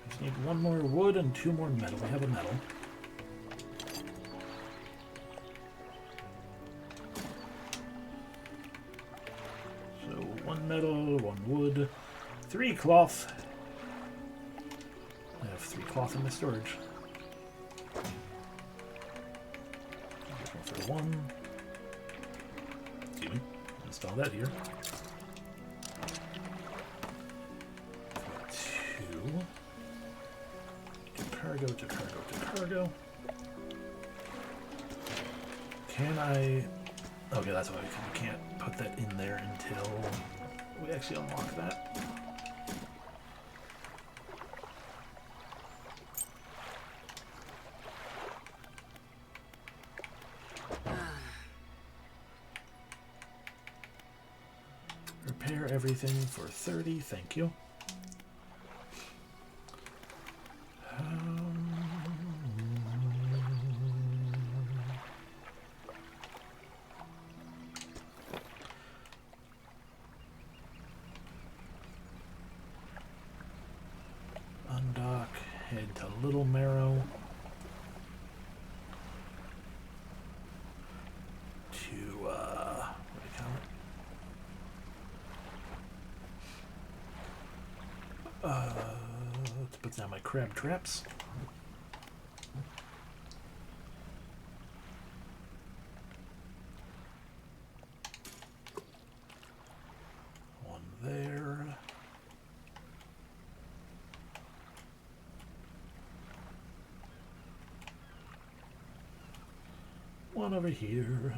Just need one more wood and 2 more metal. We have a metal. Metal, 1 wood, 3 cloth. I have 3 cloth in my storage. For 1. Excuse me. Install that here. 2. To cargo, to cargo, to cargo. Can I... Okay, that's why we can't put that in there until we actually unlock that. Repair everything for 30, thank you. Undock, head to Little Marrow. To, what do you call it? Let's put down my crab traps. One there. One over here.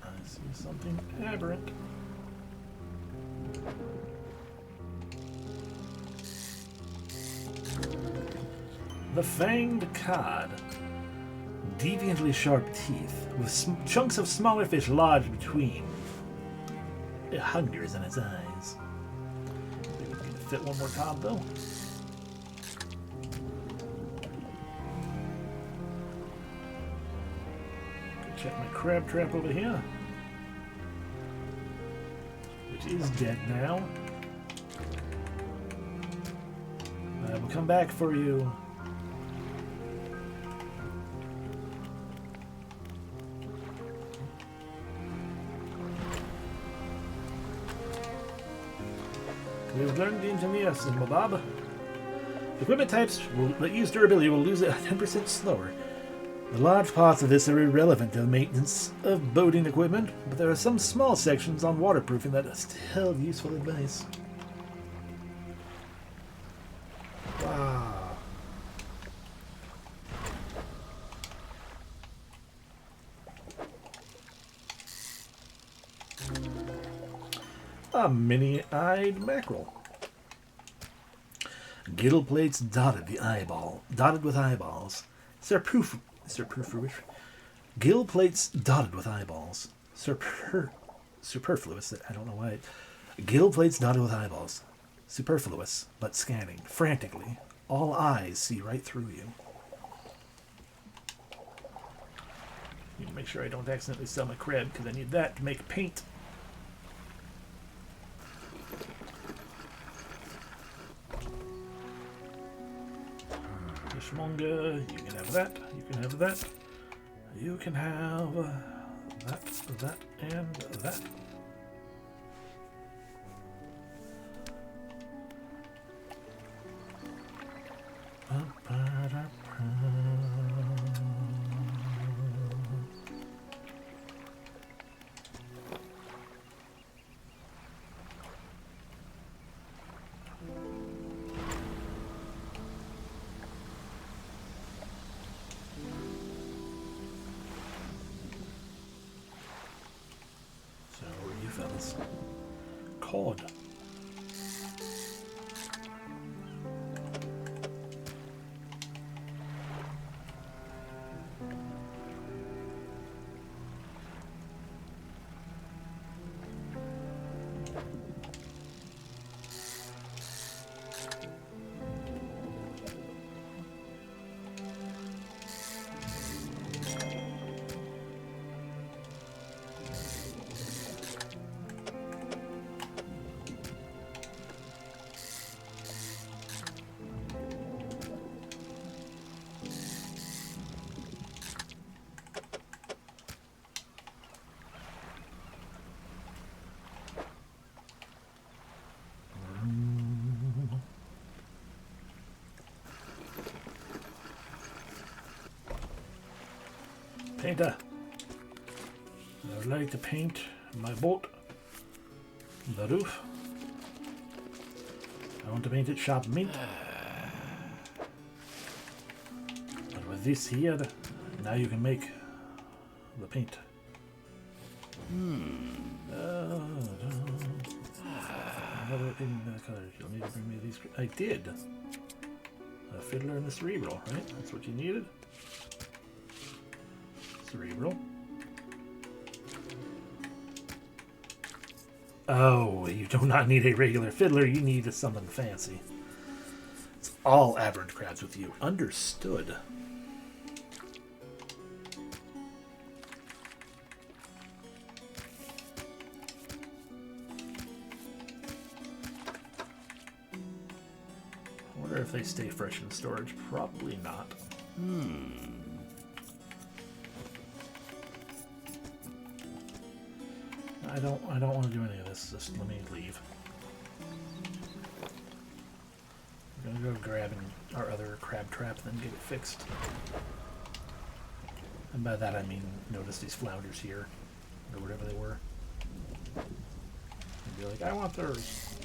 I see something aberrant. The Fanged Cod. Deviantly sharp teeth, with chunks of smaller fish lodged between. It hungers in its eyes. Maybe we can fit one more cod, though. Check my crab trap over here, which is dead now. I will come back for you. We've learned the engineer, Simba Bob. Equipment types that use durability will lose it 10% slower. The large parts of this are irrelevant to the maintenance of boating equipment, but there are some small sections on waterproofing that are still useful advice. Wow. A mini-eyed mackerel. Gill plates dotted with eyeballs. Superfluous. Gill plates dotted with eyeballs. Superfluous. I don't know why. Gill plates dotted with eyeballs. Superfluous, but scanning frantically. All eyes see right through you. Need to make sure I don't accidentally sell my crab because I need that to make paint. Fishmonger, you can have that, you can have that, you can have that, and that. Fellas. Cod. Painter. I would like to paint my boat, the roof. I want to paint it sharp mint. But with this here, now you can make the paint. Another in the colors. You'll need to bring me these. I did. A fiddler and a cerebral, right? That's what you needed. Cerebral. Oh, you do not need a regular fiddler. You need something fancy. It's all aberrant crabs with you. Understood. I wonder if they stay fresh in storage. Probably not. I don't want to do any of this. Just let me leave. I'm gonna go grab our other crab trap, then get it fixed. And by that I mean notice these flounders here, or whatever they were. And be like, I want those.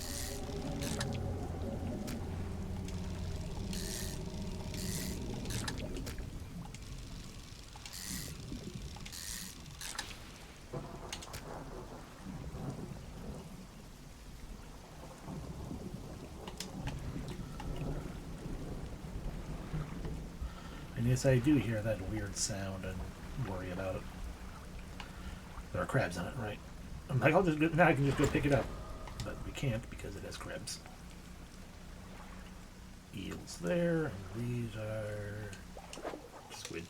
Yes, I do hear that weird sound and worry about it. There are crabs in it, right? I'm like, now I can just go pick it up. But we can't because it has crabs. Eels there, and these are squid.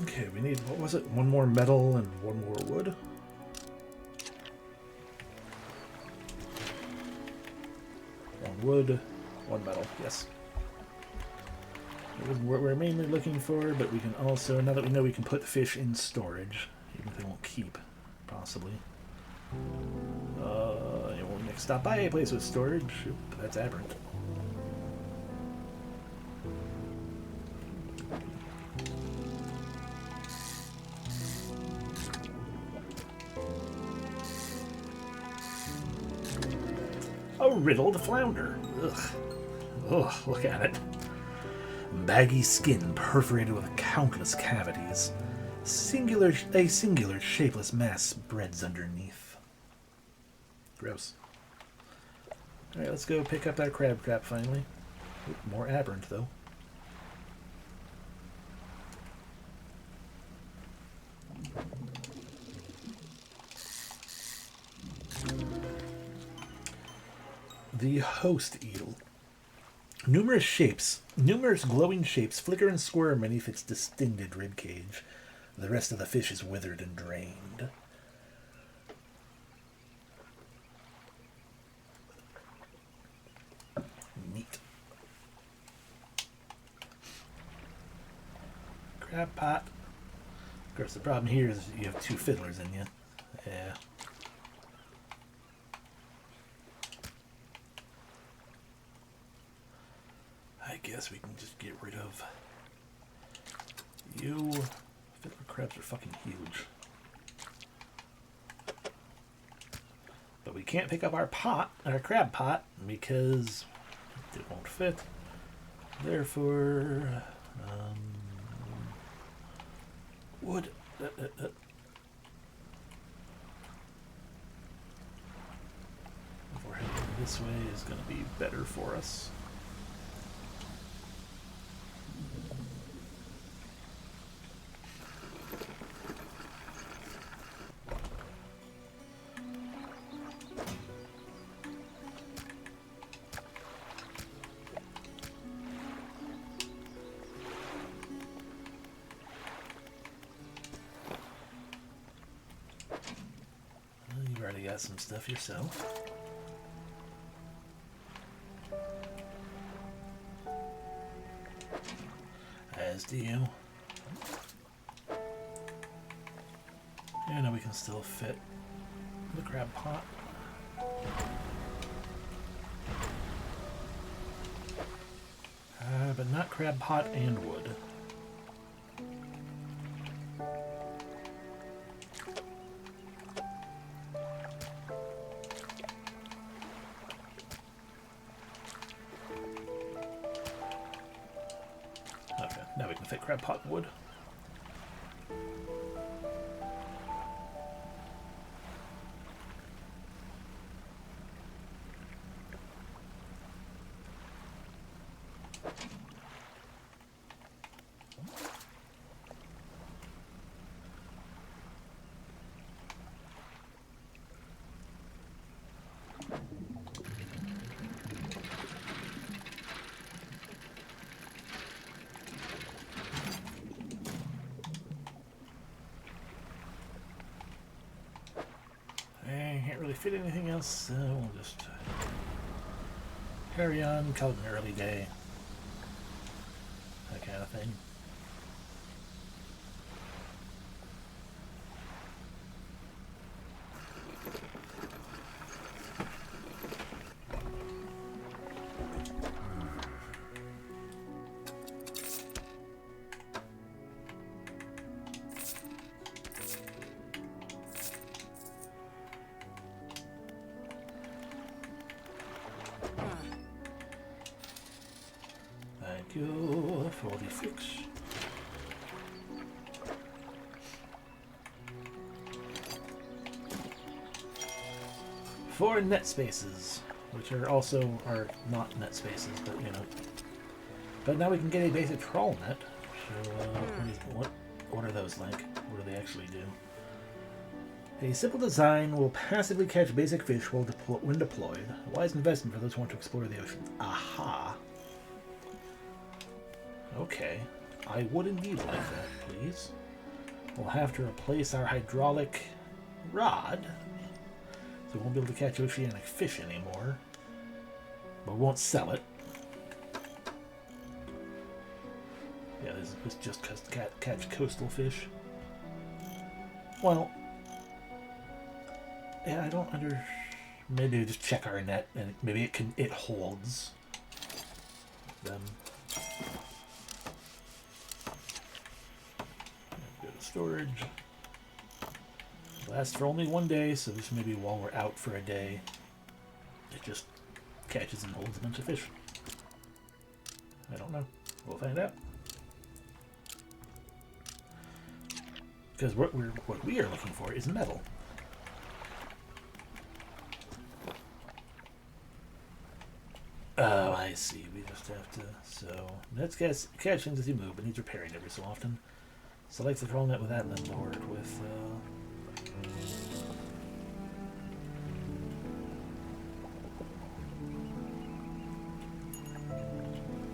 Okay, we need, what was it? One more metal and one more wood? One wood, one metal, yes. What we're mainly looking for, but we can also, now that we know we can put fish in storage, even if they won't keep, possibly. It won't next stop by a place with storage. Oop, that's aberrant. A riddled flounder. Ugh. Ugh, look at it. Baggy skin perforated with countless cavities. A singular shapeless mass spreads underneath. Gross. Alright, let's go pick up that crab trap finally. Oop, more aberrant though. The host eel. Numerous glowing shapes flicker and squirm beneath its distended ribcage. The rest of the fish is withered and drained. Neat. Crab pot. Of course, the problem here is you have two fiddlers in you. Yeah. I guess we can just get rid of you. Fiddler crabs are fucking huge. But we can't pick up our crab pot, because it won't fit. Therefore, wood. If we're heading this way is going to be better for us. already got some stuff yourself. As do you. And we can still fit the crab pot. But not crab pot and wood. Okay, now we can fit crab pot and wood. Fit anything else, so we'll just carry on, call it an early day, that kind of thing. Thank you for the fix. For net spaces, which are also not net spaces, but you know. But now we can get a basic trawl net. So what are those like? What do they actually do? A simple design will passively catch basic fish when deployed. A wise investment for those who want to explore the ocean. Aha. Okay, I would indeed like that, please. We'll have to replace our hydraulic rod, so we won't be able to catch oceanic fish anymore, but we won't sell it. Yeah, this is just catch coastal fish. Well, yeah, I don't maybe we just check our net, and maybe it holds them. Storage. Lasts for only 1 day, so this may be while we're out for a day. It just catches and holds a bunch of fish. I don't know. We'll find out. Because what we are looking for is metal. Oh, I see. We just have to. So let's catch things as you move, but needs repairing every so often. Select the troll net with that, and then lower it with.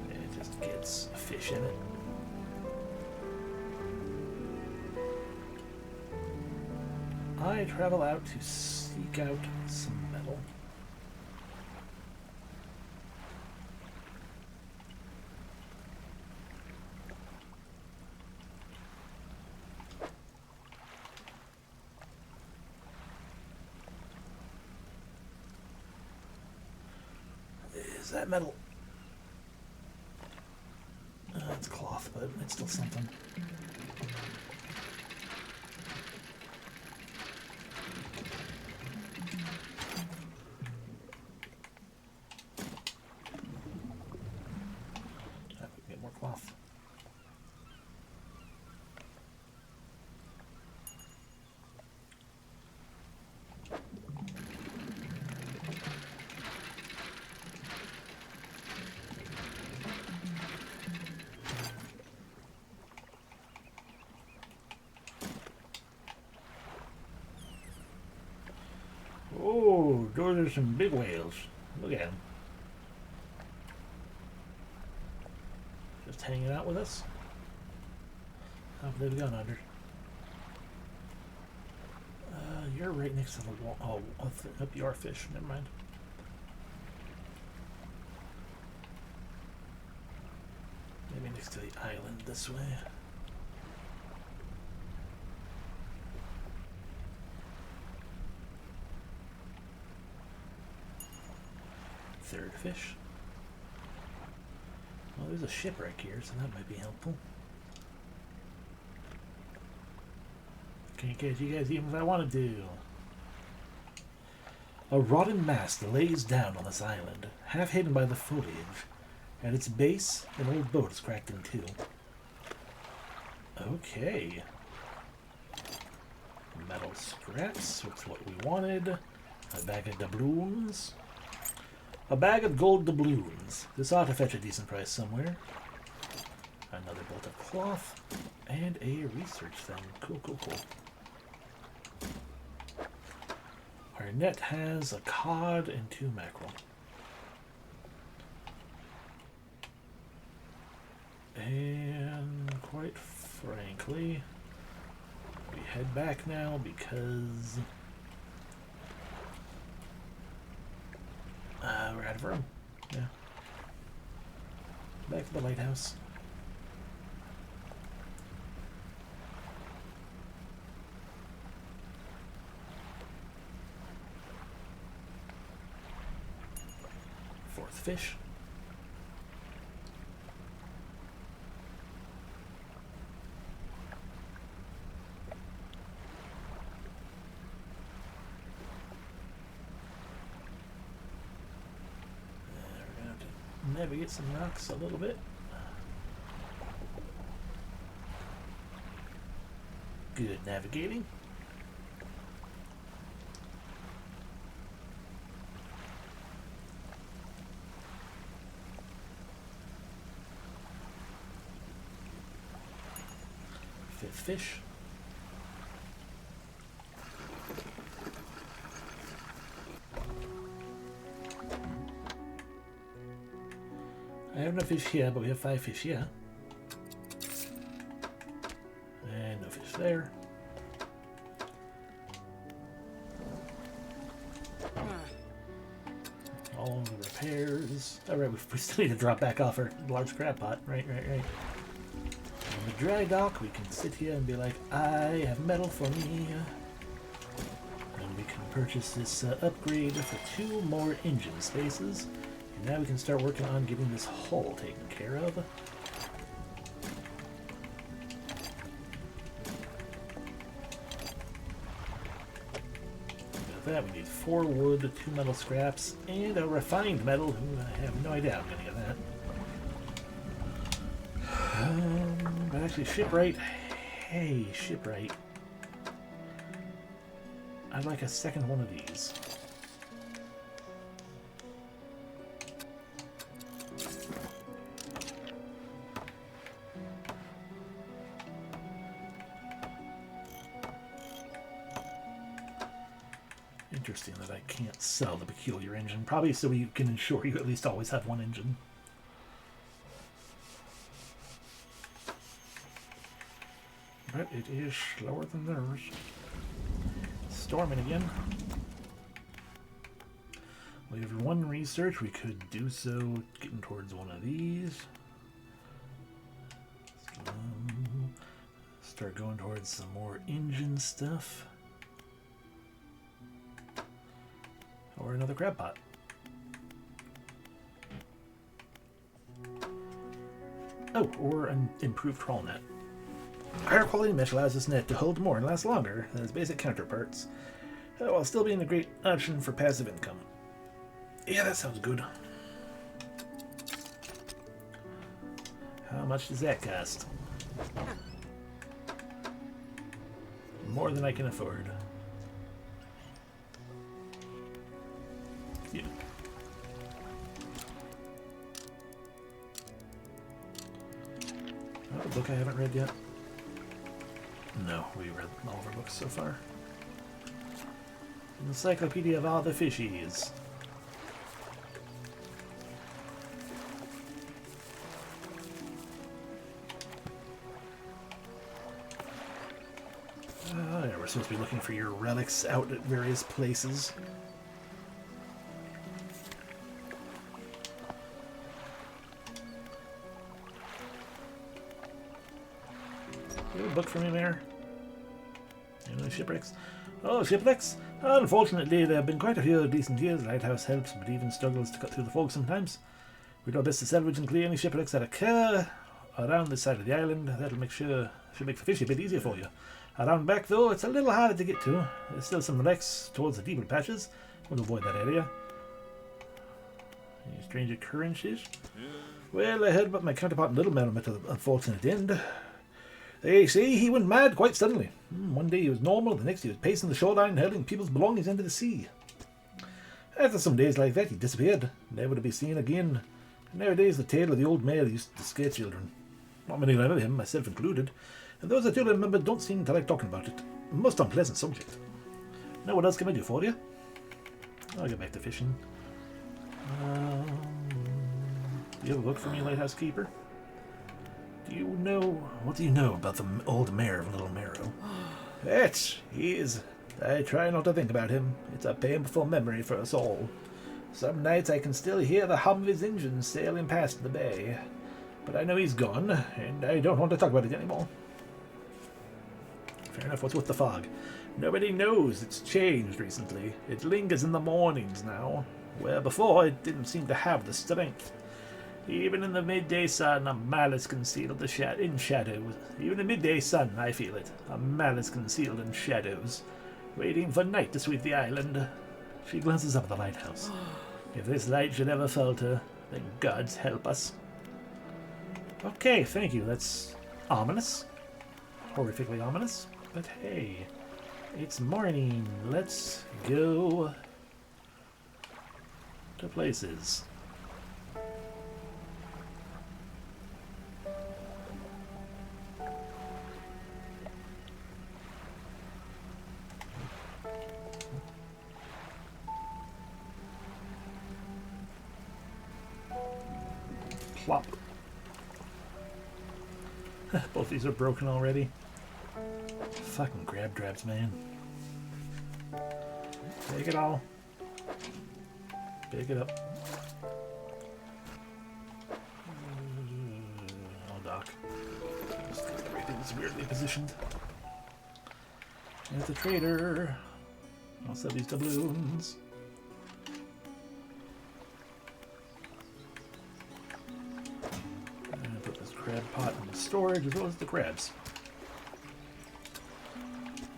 It just gets a fish in it. I travel out to seek out some metal. Is that metal? It's cloth, but it's still something. I could get more cloth. Oh, those are some big whales. Look at them. Just hanging out with us. How have they gone under? you're right next to the wall. Oh, up you are fish. Never mind. Maybe next to the island this way. Third fish. Well, there's a shipwreck here, so that might be helpful. Can't catch you guys even if I wanted to. A rotten mast lays down on this island, half hidden by the foliage. At its base, an old boat is cracked in two. Okay. Metal scraps, that's what we wanted. A bag of doubloons. A bag of gold doubloons. This ought to fetch a decent price somewhere. Another bolt of cloth. And a research thing. Cool, cool, cool. Our net has a cod and 2 mackerel. And quite frankly, we head back now because we're out of room. Yeah. Back to the lighthouse. Fourth fish. Navigate some rocks a little bit. Good navigating. Fifth fish. I have no fish here, but we have 5 fish here. And no fish there. All the repairs. Alright, we still need to drop back off our large crab pot. Right. On the dry dock, we can sit here and be like, I have metal for me. And we can purchase this upgrade for 2 more engine spaces. And now we can start working on getting this hull taken care of. With that, we need 4 wood, 2 metal scraps, and a refined metal, who I have no idea how I'm going to get that. But actually, shipwright. Hey, shipwright. I'd like a second one of these. Interesting that I can't sell the peculiar engine. Probably so we can ensure you at least always have 1 engine. But it is slower than theirs. Storming again. We have 1 research. We could do so getting towards one of these. Start going towards some more engine stuff. Or another crab pot. Oh, or an improved trawl net. Higher quality mesh allows this net to hold more and last longer than its basic counterparts, while still being a great option for passive income. Yeah, that sounds good. How much does that cost? More than I can afford. Yeah. Oh, a book I haven't read yet. No, we read all of our books so far. Encyclopedia of all the fishies. Yeah, we're supposed to be looking for your relics out at various places. You have a book for me, Mayor? Any shipwrecks? Oh, shipwrecks? Unfortunately, there have been quite a few decent years. The lighthouse helps, but even struggles to cut through the fog sometimes. We do our best to salvage and clear any shipwrecks that occur around this side of the island. That'll make should make the fish a bit easier for you. Around back, though, it's a little harder to get to. There's still some wrecks towards the deeper patches. We'll avoid that area. Any strange occurrences? Well, I heard about my counterpart in Little Meadow met an unfortunate end. They say he went mad quite suddenly. One day he was normal, the next he was pacing the shoreline, hurling people's belongings into the sea. After some days like that, he disappeared, never to be seen again. Nowadays, the tale of the old mare used to scare children. Not many remember him, myself included, and those that do remember don't seem to like talking about it. A most unpleasant subject. Now, what else can I do for you? I'll get back to fishing. Do you have a book for me, Lighthouse Keeper? What do you know about the old mayor of Little Marrow? He is. I try not to think about him. It's a painful memory for us all. Some nights I can still hear the hum of his engines sailing past the bay. But I know he's gone, and I don't want to talk about it anymore. Fair enough, what's with the fog? Nobody knows. It's changed recently. It lingers in the mornings now, where before it didn't seem to have the strength. Even in the midday sun, a malice concealed in shadows. Even the midday sun, I feel it. A malice concealed in shadows, waiting for night to sweep the island. She glances up at the lighthouse. If this light should ever falter, then gods help us. Okay, thank you. That's ominous. Horrifically ominous. But hey, it's morning. Let's go to places. Plop. Both these are broken already. Fucking grab drabs, man. Take it all. Pick it up. I'll dock. Everything's weirdly positioned. There's the trader. I'll sell these doubloons. Crab pot in storage as well as the crabs.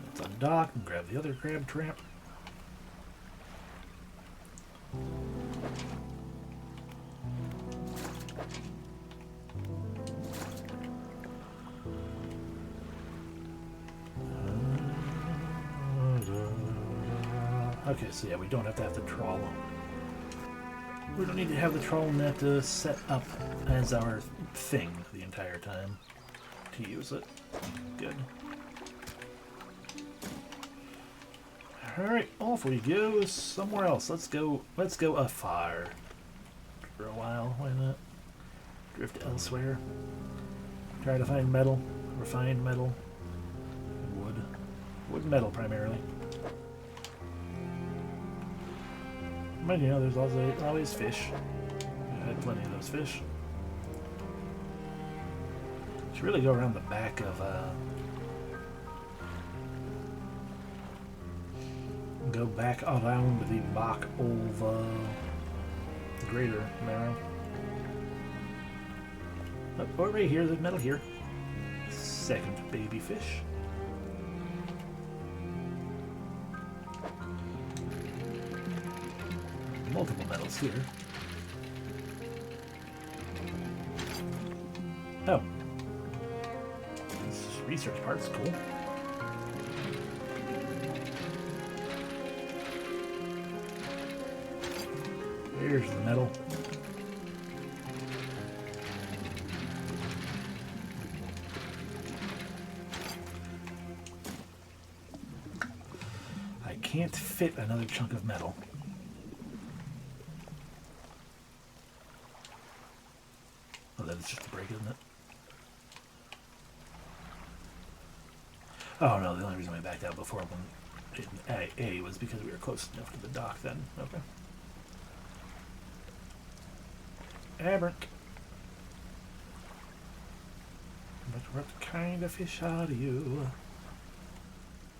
Let's undock and grab the other crab tramp. Okay, so yeah, we don't have to have the trawl. We don't need to have the trawl net set up as our thing the entire time to use it. Good. Alright, off we go somewhere else. Let's go afar for a while. Why not? Drift elsewhere. Try to find metal, refined metal, wood. Wood and metal primarily. But you know, there's always fish. I had plenty of those fish. Should really go around the back of go back around the back of Greater Marrow. Oh, right here, there's metal here. Second baby fish. Multiple metals here. Oh. This research part's cool. Here's the metal. I can't fit another chunk of metal. Oh, that is just a break, isn't it? Oh no, the only reason we backed out before when A was because we were close enough to the dock then. Okay. Aberrant. But what kind of fish are you?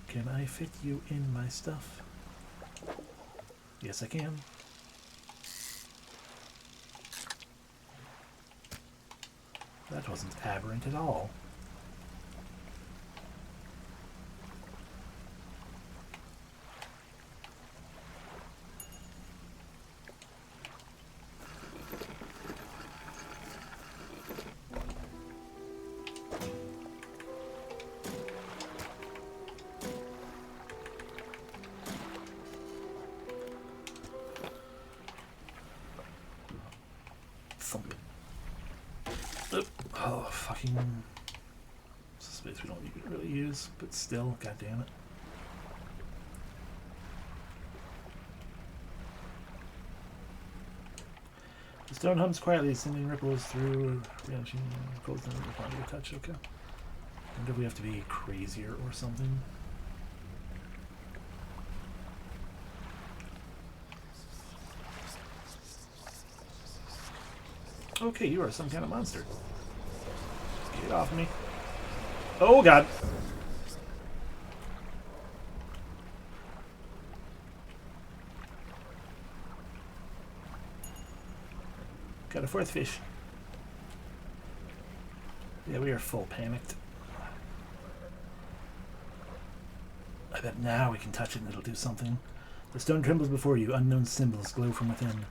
Can I fit you in my stuff? Yes, I can. That wasn't aberrant at all. Thump. Oh, fucking... It's a space we don't even really use, but still, god damn it. The stone hums quietly, sending ripples through reaction. Pulls them upon your touch. Okay. Wonder if we have to be crazier or something. Okay, you are some kind of monster. Get off me. Oh god. Got a fourth fish. Yeah, we are full panicked. I bet now we can touch it and it'll do something. The stone trembles before you. Unknown symbols glow from within.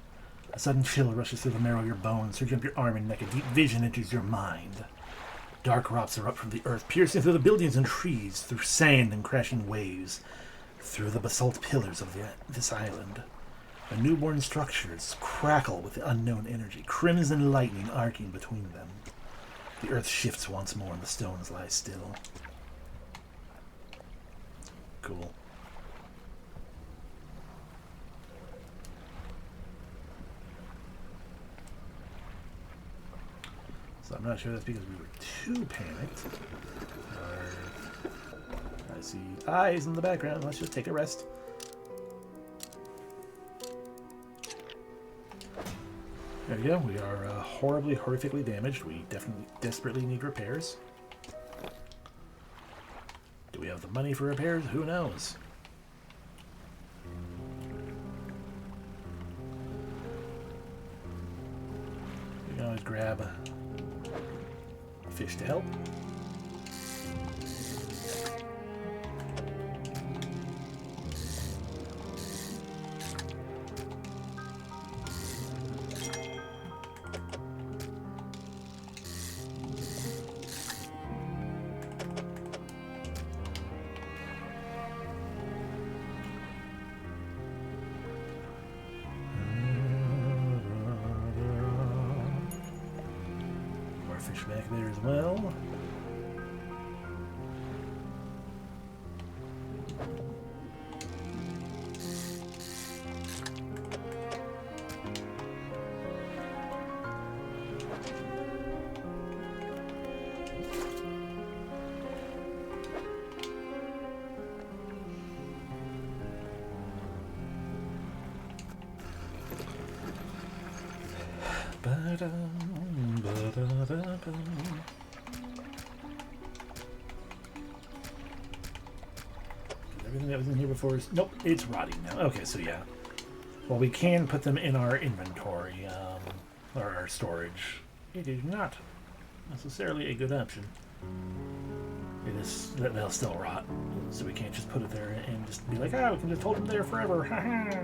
A sudden chill rushes through the marrow of your bones, surging up your arm and neck. A deep vision enters your mind. Dark rocks erupt from the earth, piercing through the buildings and trees, through sand and crashing waves, through the basalt pillars of this island. The newborn structures crackle with the unknown energy, crimson lightning arcing between them. The earth shifts once more and the stones lie still. Cool. So I'm not sure that's because we were too panicked. Or I see eyes in the background. Let's just take a rest. There we go. We are horribly, horrifically damaged. We definitely, desperately need repairs. Do we have the money for repairs? Who knows? We can always grab a fish to help. Fish back there as well. Everything that was in here before is... Nope, it's rotting now. Okay, so yeah. Well, we can put them in our inventory, or our storage. It is not necessarily a good option. It is... They'll still rot. So we can't just put it there and just be like, we can just hold them there forever. Ha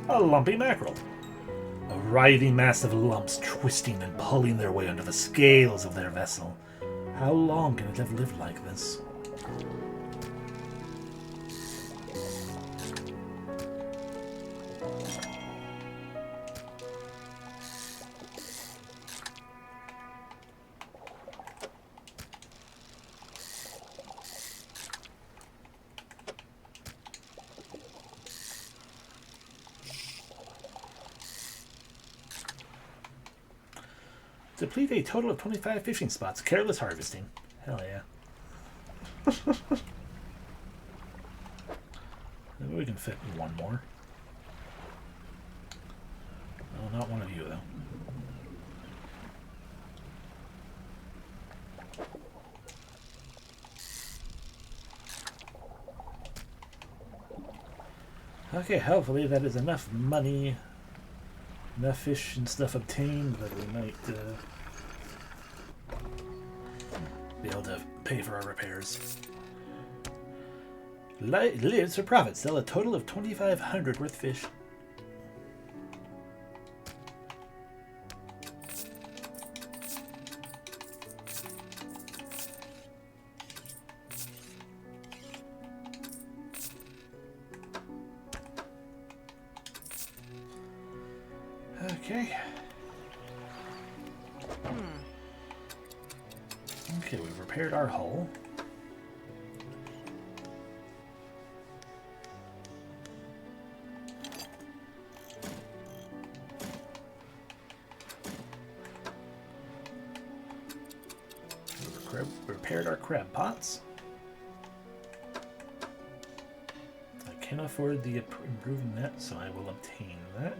A lumpy mackerel. A writhing mass of lumps twisting and pulling their way under the scales of their vessel. How long can it have lived like this? Deplete a total of 25 fishing spots. Careless harvesting. Hell yeah. Maybe we can fit one more. No, not one of you, though. Okay, hopefully that is enough money, enough fish and stuff obtained that we might be able to pay for our repairs. Lives for profit. Sell a total of 2,500 worth of fish. Okay. Okay, we've repaired our hull. Repaired our crab pots. I can afford the improving that, so I will obtain that.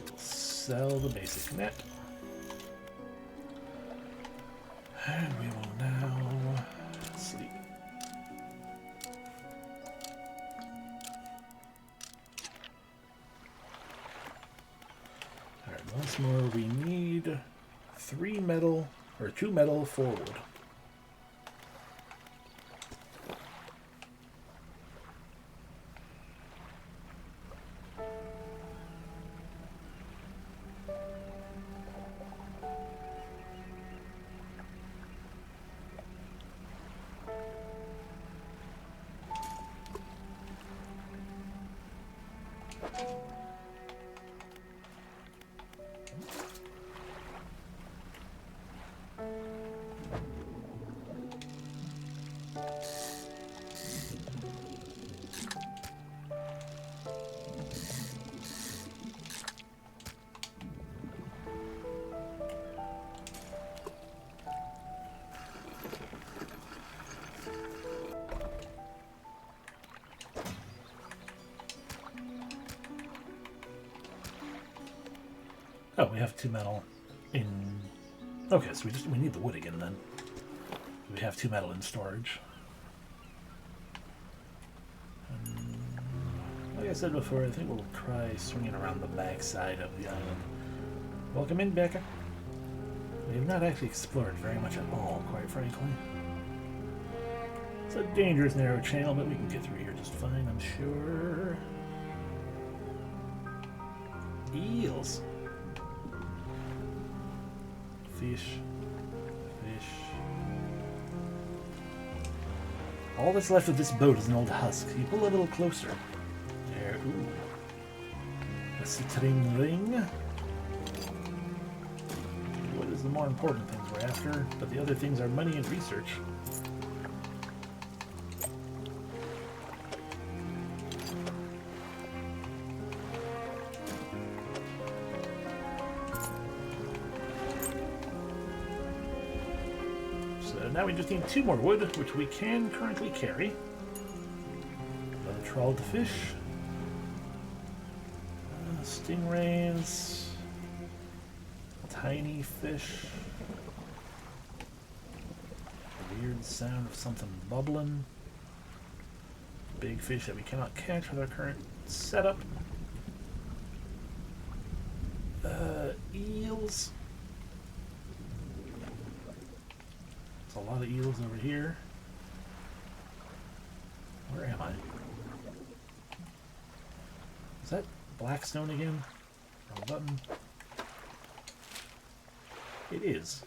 We'll sell the basic net. And we will now sleep. Alright, once more we need 3 metal, or 2 metal, 4 wood. Oh, we have 2 metal in... Okay, so we need the wood again then. We have 2 metal in storage. Like I said before, I think we'll try swinging around the back side of the island. Welcome in, Becca. We have not actually explored very much at all, quite frankly. It's a dangerous narrow channel, but we can get through here just fine, I'm sure. Eels. Fish. Fish. All that's left of this boat is an old husk. You pull a little closer. There. Ooh. A citrine ring. What is the more important things we're after? But the other things are money and research. Now we just need 2 more wood, which we can currently carry. Another trawled fish. Stingrays. Tiny fish. A weird sound of something bubbling. Big fish that we cannot catch with our current setup. Eels. There's a lot of eels over here. Where am I? Is that Blackstone again? Wrong button. It is.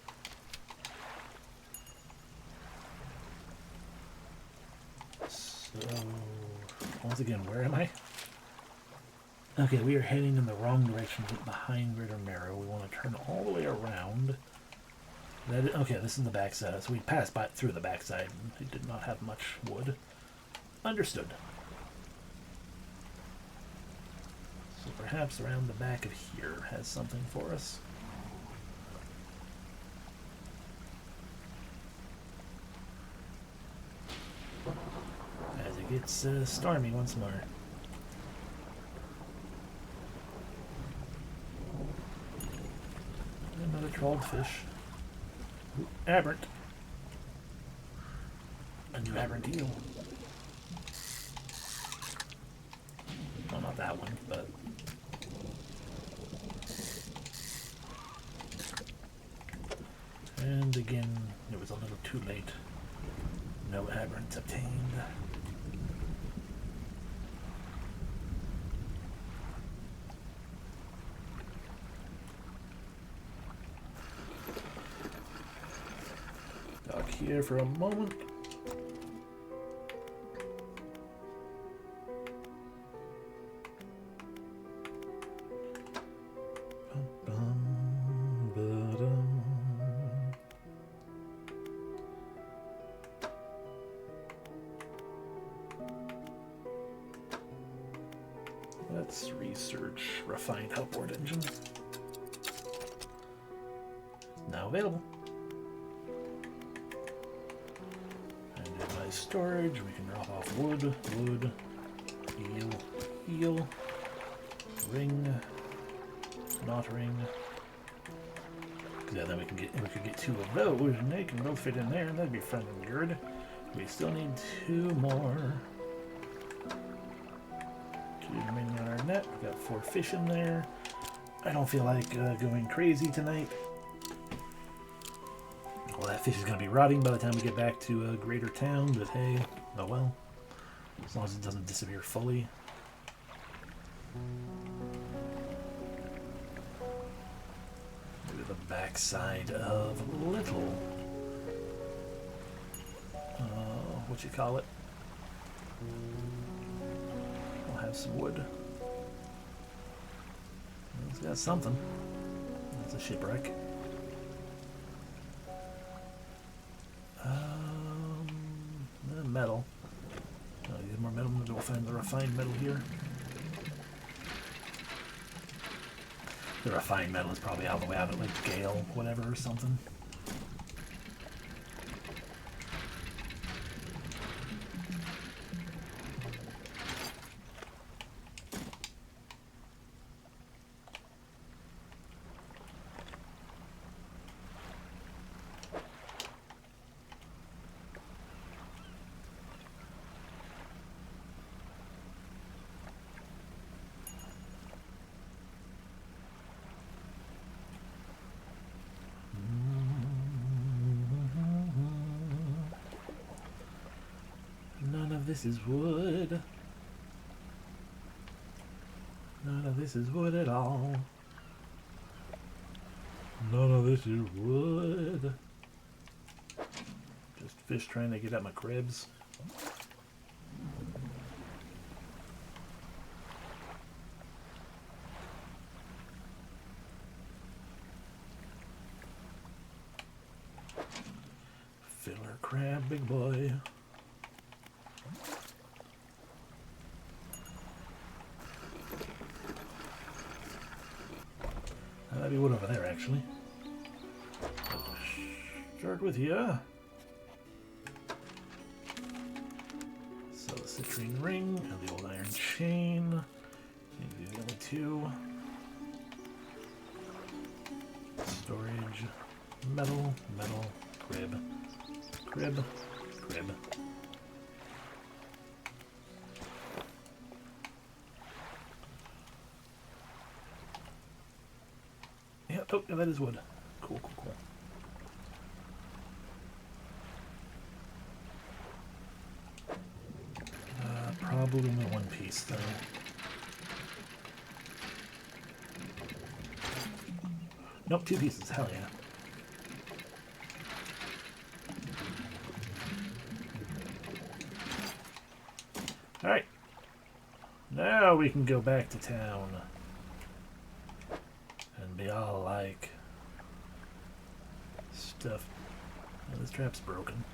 So, once again, where am I? Okay, we are heading in the wrong direction behind Greater Marrow. We want to turn all the way around. Okay, this is the backside. So we passed through the backside. It did not have much wood. Understood. perhaps around the back of here has something for us. As it gets stormy once more. Another trolled fish. Ooh, aberrant. A new aberrant eel. Well, not that one, but... And again, it was a little too late. No aberrants obtained. Dock here for a moment. Let's research refined outboard engine. Now available. And in my storage, we can drop off wood, eel, ring, not ring. Yeah, then we could get 2 of those, and they can both fit in there, and that'd be fun and good. We still need 2 more. 2 remaining on our net. We've got 4 fish in there. I don't feel like going crazy tonight. Well, that fish is going to be rotting by the time we get back to a greater town, but hey, oh well. As long as it doesn't disappear fully. Maybe the backside of Little. What you call it? We'll have some wood. It's got something. It's a shipwreck. Metal. Oh, you get more metal. We'll find the refined metal here. The refined metal is probably out of the way out of like Gale, whatever, or something. This is wood. None of this is wood at all. None of this is wood. Just fish trying to get at my cribs. Filler crab, big boy. That'd be wood over there, actually. Start with you. So the citrine ring and the old iron chain. These are the only 2. Storage. Metal, crib, crib. Yeah, oh, that is wood. Cool. Probably only 1 piece, though. Nope, 2 pieces. Hell yeah. Alright. Now we can go back to town. And be all like... stuff. Oh, this trap's broken.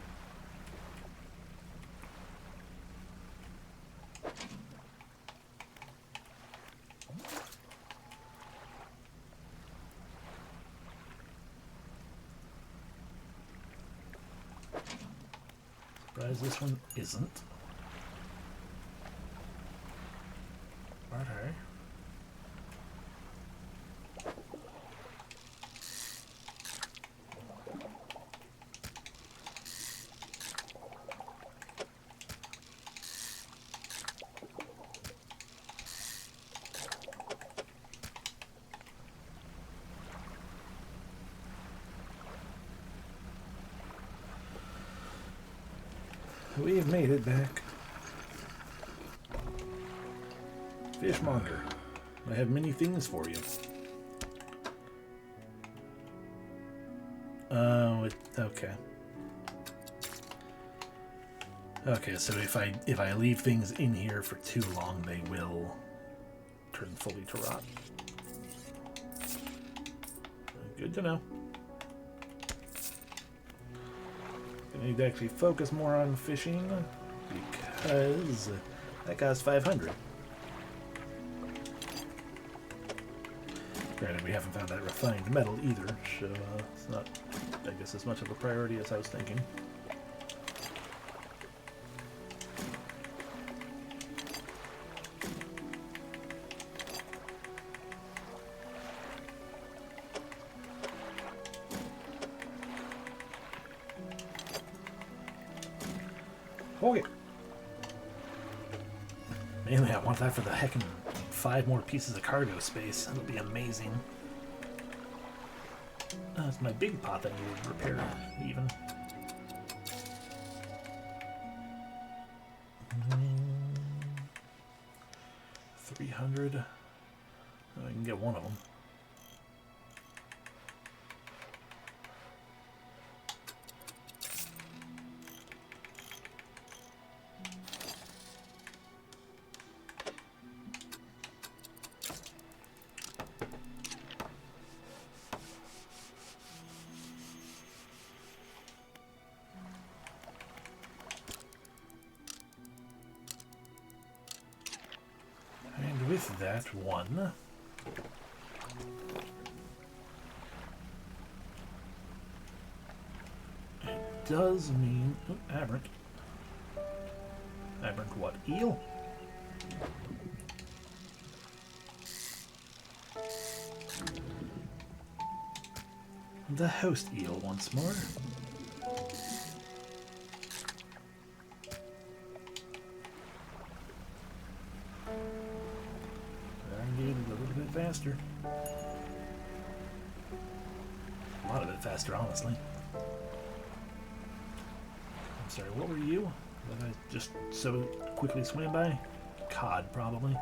Whereas this one isn't. Okay. We've made it back. Fishmonger, I have many things for you. Oh, okay. Okay, so if I leave things in here for too long, they will turn fully to rot. Good to know. I need to actually focus more on fishing because that costs 500. Granted, we haven't found that refined metal either, so it's not, I guess, as much of a priority as I was thinking. Okay. Mainly, I want that for the heckin' 5 more pieces of cargo space. That'll be amazing. That's my big pot that needed repair, even. 300. Oh, I can get one of them. With that one, it does mean aberrant. Aberrant what? Eel? The host eel once more. Faster. A lot of it faster, honestly. I'm sorry, what were you? That I just so quickly swam by? Cod, probably.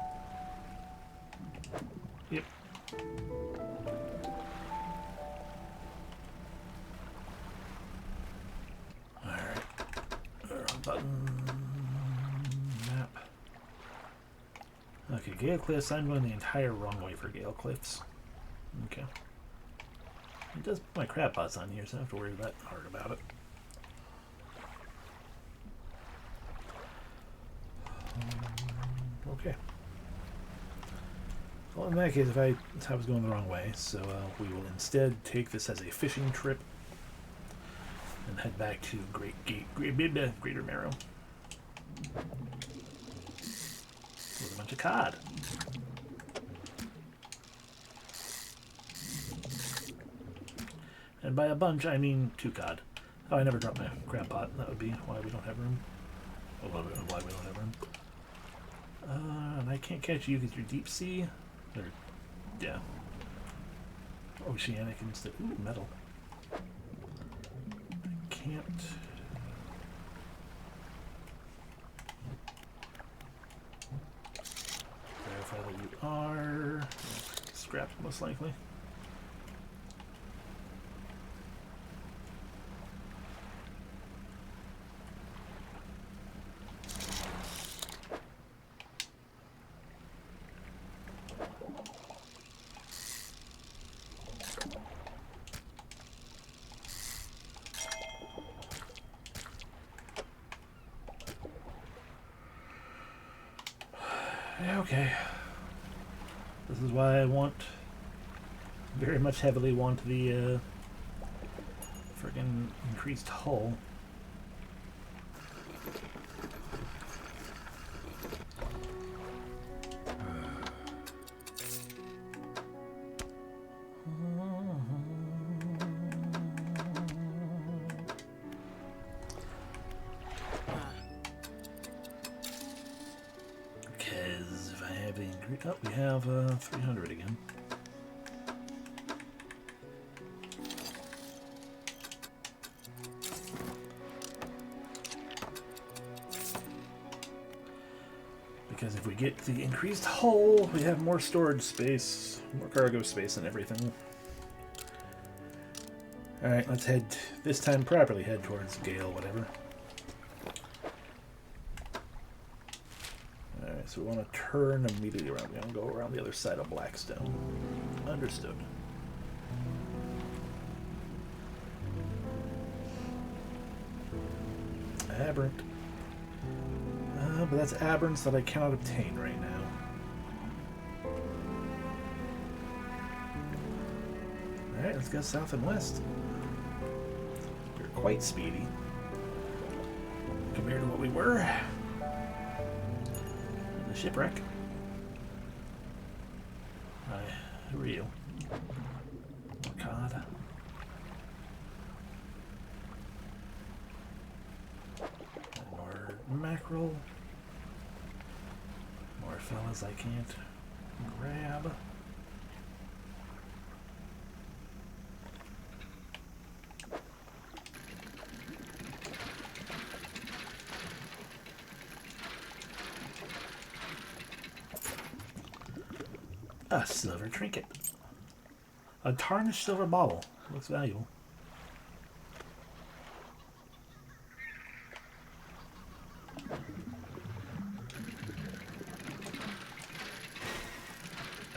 Yep. Alright. Button. Map. Okay, Gale Cliffs. I'm going the entire wrong way for Gale Cliffs. Okay. It does put my crab pots on here, so I don't have to worry that hard about it. Okay. Well, in that case, I was going the wrong way, so we will instead take this as a fishing trip and head back to Greater Marrow. With a bunch of cod. And by a bunch, I mean 2 cod. Oh, I never dropped my crab pot. That would be why we don't have room. A little bit of why we don't have room. And I can't catch you because you're deep sea. Or, yeah. Oceanic instead. Ooh, metal. I can't. Verify that you are. Scrapped, most likely. Okay. This is why I very much heavily want the friggin' increased hull. have the ingredient. Oh, we have 300 again. Because if we get the increased hull, we have more storage space, more cargo space and everything. Alright, let's head, this time properly head towards Gale, whatever. Alright, so we want to turn immediately around. We want to go around the other side of Blackstone. Understood. Aberrant. But that's aberrants that I cannot obtain right now. Alright, let's go south and west. We're quite speedy compared to what we were in the shipwreck. Who are you? Oh, God. More mackerel. More fellas I can't grab. A silver trinket. A tarnished silver bottle. Looks valuable.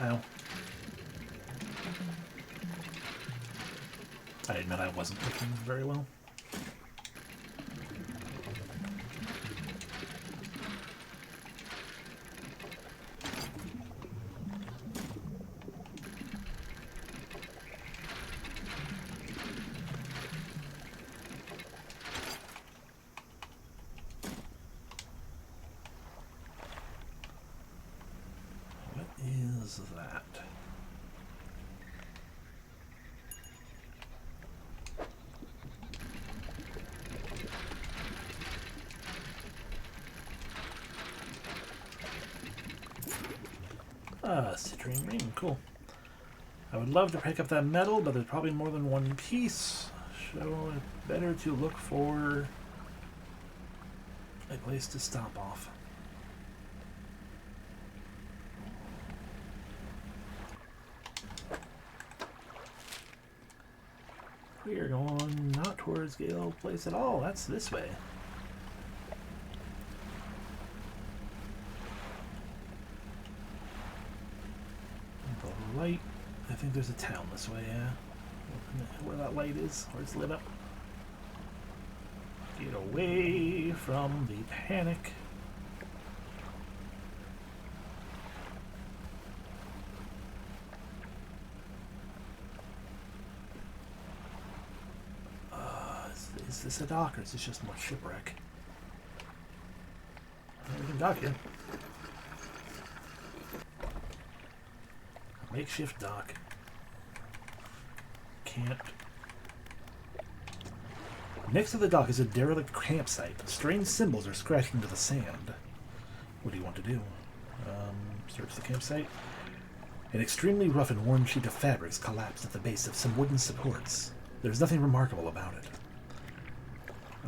Ow. I admit I wasn't looking very well. That. Citrine ring, cool. I would love to pick up that metal, but there's probably more than one piece, so it's better to look for a place to stop off. We are going not towards Gale Place at all. That's this way. The light. I think there's a town this way, yeah. Where that light is, where it's lit up. Get away from the panic. Is this a dock, or is this just more shipwreck? We can dock here. Makeshift dock. Can't. Next to the dock is a derelict campsite. Strange symbols are scratched into the sand. What do you want to do? Search the campsite. An extremely rough and worn sheet of fabrics collapsed at the base of some wooden supports. There's nothing remarkable about it.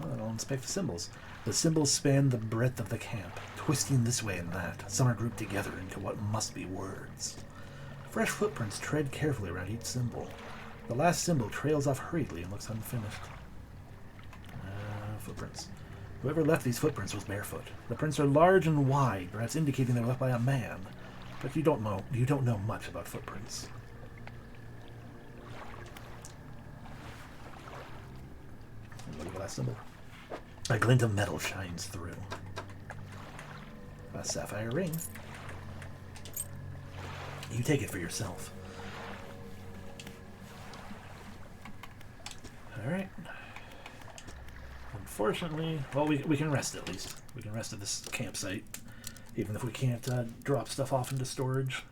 Well, I'll inspect the symbols. The symbols span the breadth of the camp, twisting this way and that. Some are grouped together into what must be words. Fresh footprints tread carefully around each symbol. The last symbol trails off hurriedly and looks unfinished. Footprints. Whoever left these footprints was barefoot. The prints are large and wide, perhaps indicating they were left by a man. But you don't know much about footprints. Look at the last symbol. A glint of metal shines through. A sapphire ring. You take it for yourself. Alright. Unfortunately, well, we can rest at least. We can rest at this campsite, even if we can't drop stuff off into storage.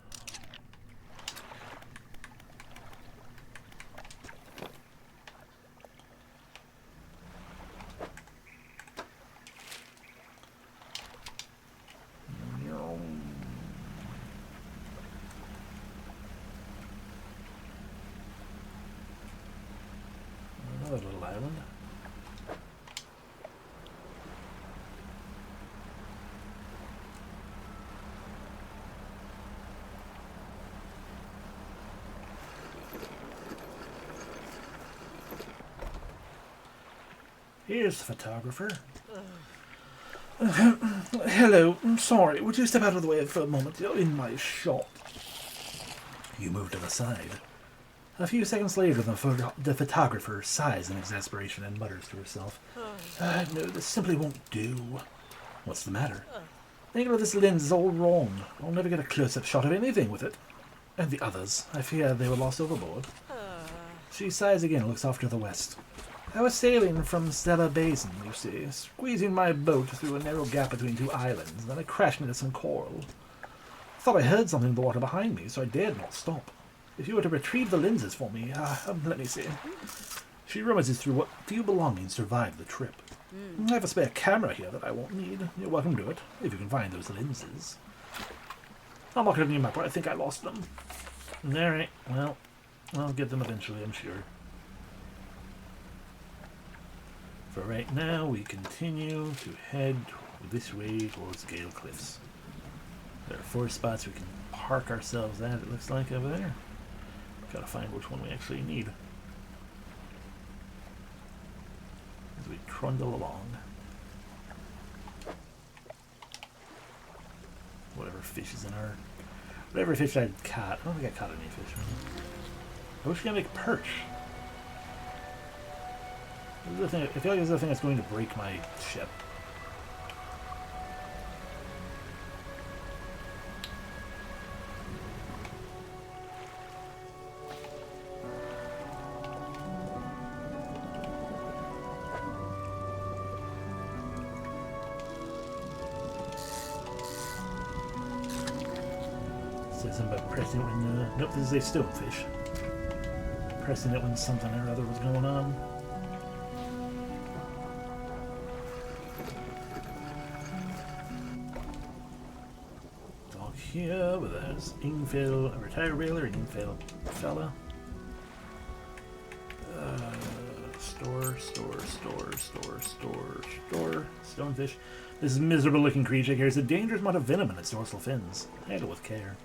island. Here's the photographer. Hello, I'm sorry. Would you step out of the way for a moment? You're in my shot. You move to the side. A few seconds later, the photographer sighs in exasperation and mutters to herself, no, this simply won't do. What's the matter? The angle of this lens is all wrong. I'll never get a close-up shot of anything with it. And the others, I fear they were lost overboard. She sighs again and looks off to the west. I was sailing from Stella Basin, you see, squeezing my boat through a narrow gap between two islands, then I crashed into some coral. I thought I heard something in the water behind me, so I dared not stop. If you were to retrieve the lenses for me, let me see. She rummaged through what few belongings survived the trip. I have a spare camera here that I won't need. You're welcome to it, if you can find those lenses. I'm not going to need my part. I think I lost them. Alright, well, I'll get them eventually, I'm sure. For right now, we continue to head this way towards Gale Cliffs. There are 4 spots we can park ourselves at, it looks like, over there. Gotta find which one we actually need. As we trundle along. Whatever fish is in our... Whatever fish I caught. I don't think I caught any fish. I wish we could make perch. I feel like this is the thing that's going to break my ship. Says something about pressing it when... nope, this is a stonefish. Pressing it when something or other was going on. Here, but there's infill, a retired whaler, an infill fella. Store, stonefish. This miserable looking creature carries a dangerous amount of venom in its dorsal fins. Handle with care.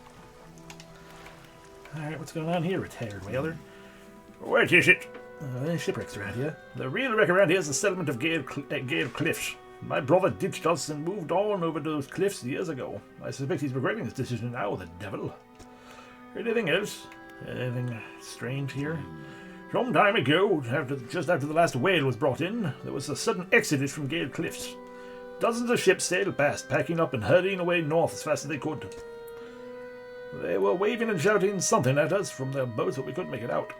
Alright, what's going on here, retired whaler? What is it? Shipwrecks around here. The real wreck around here is the settlement of Gale Cliffs. My brother ditched us and moved on over to those cliffs years ago. I suspect he's regretting his decision now, the devil. Anything else? Anything strange here? Some time ago, just after the last whale was brought in, there was a sudden exodus from Gale Cliffs. Dozens of ships sailed past, packing up and hurrying away north as fast as they could. They were waving and shouting something at us from their boats, but we couldn't make it out.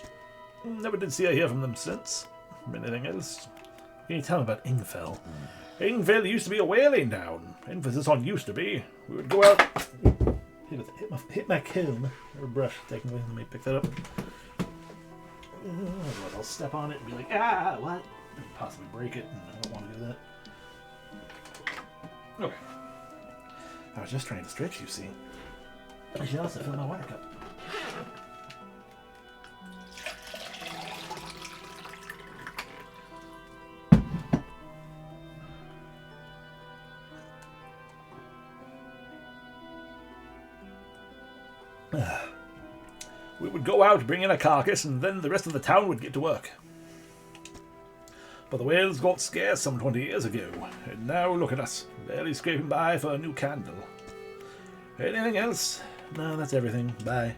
Never did see or hear from them since. Anything else? Can you tell me about Ingfell? Ingfell used to be a whaling town. Emphasis on used to be. We would go out... Hit my comb. Or brush, technically. Let me pick that up. I'll step on it and be like, what? And possibly break it, and I don't want to do that. Okay. I was just trying to stretch, you see. I should also fill my water cup. We would go out, bring in a carcass, and then the rest of the town would get to work. But the whales got scarce some 20 years ago, and now look at us, barely scraping by for a new candle. Anything else? No, that's everything. Bye.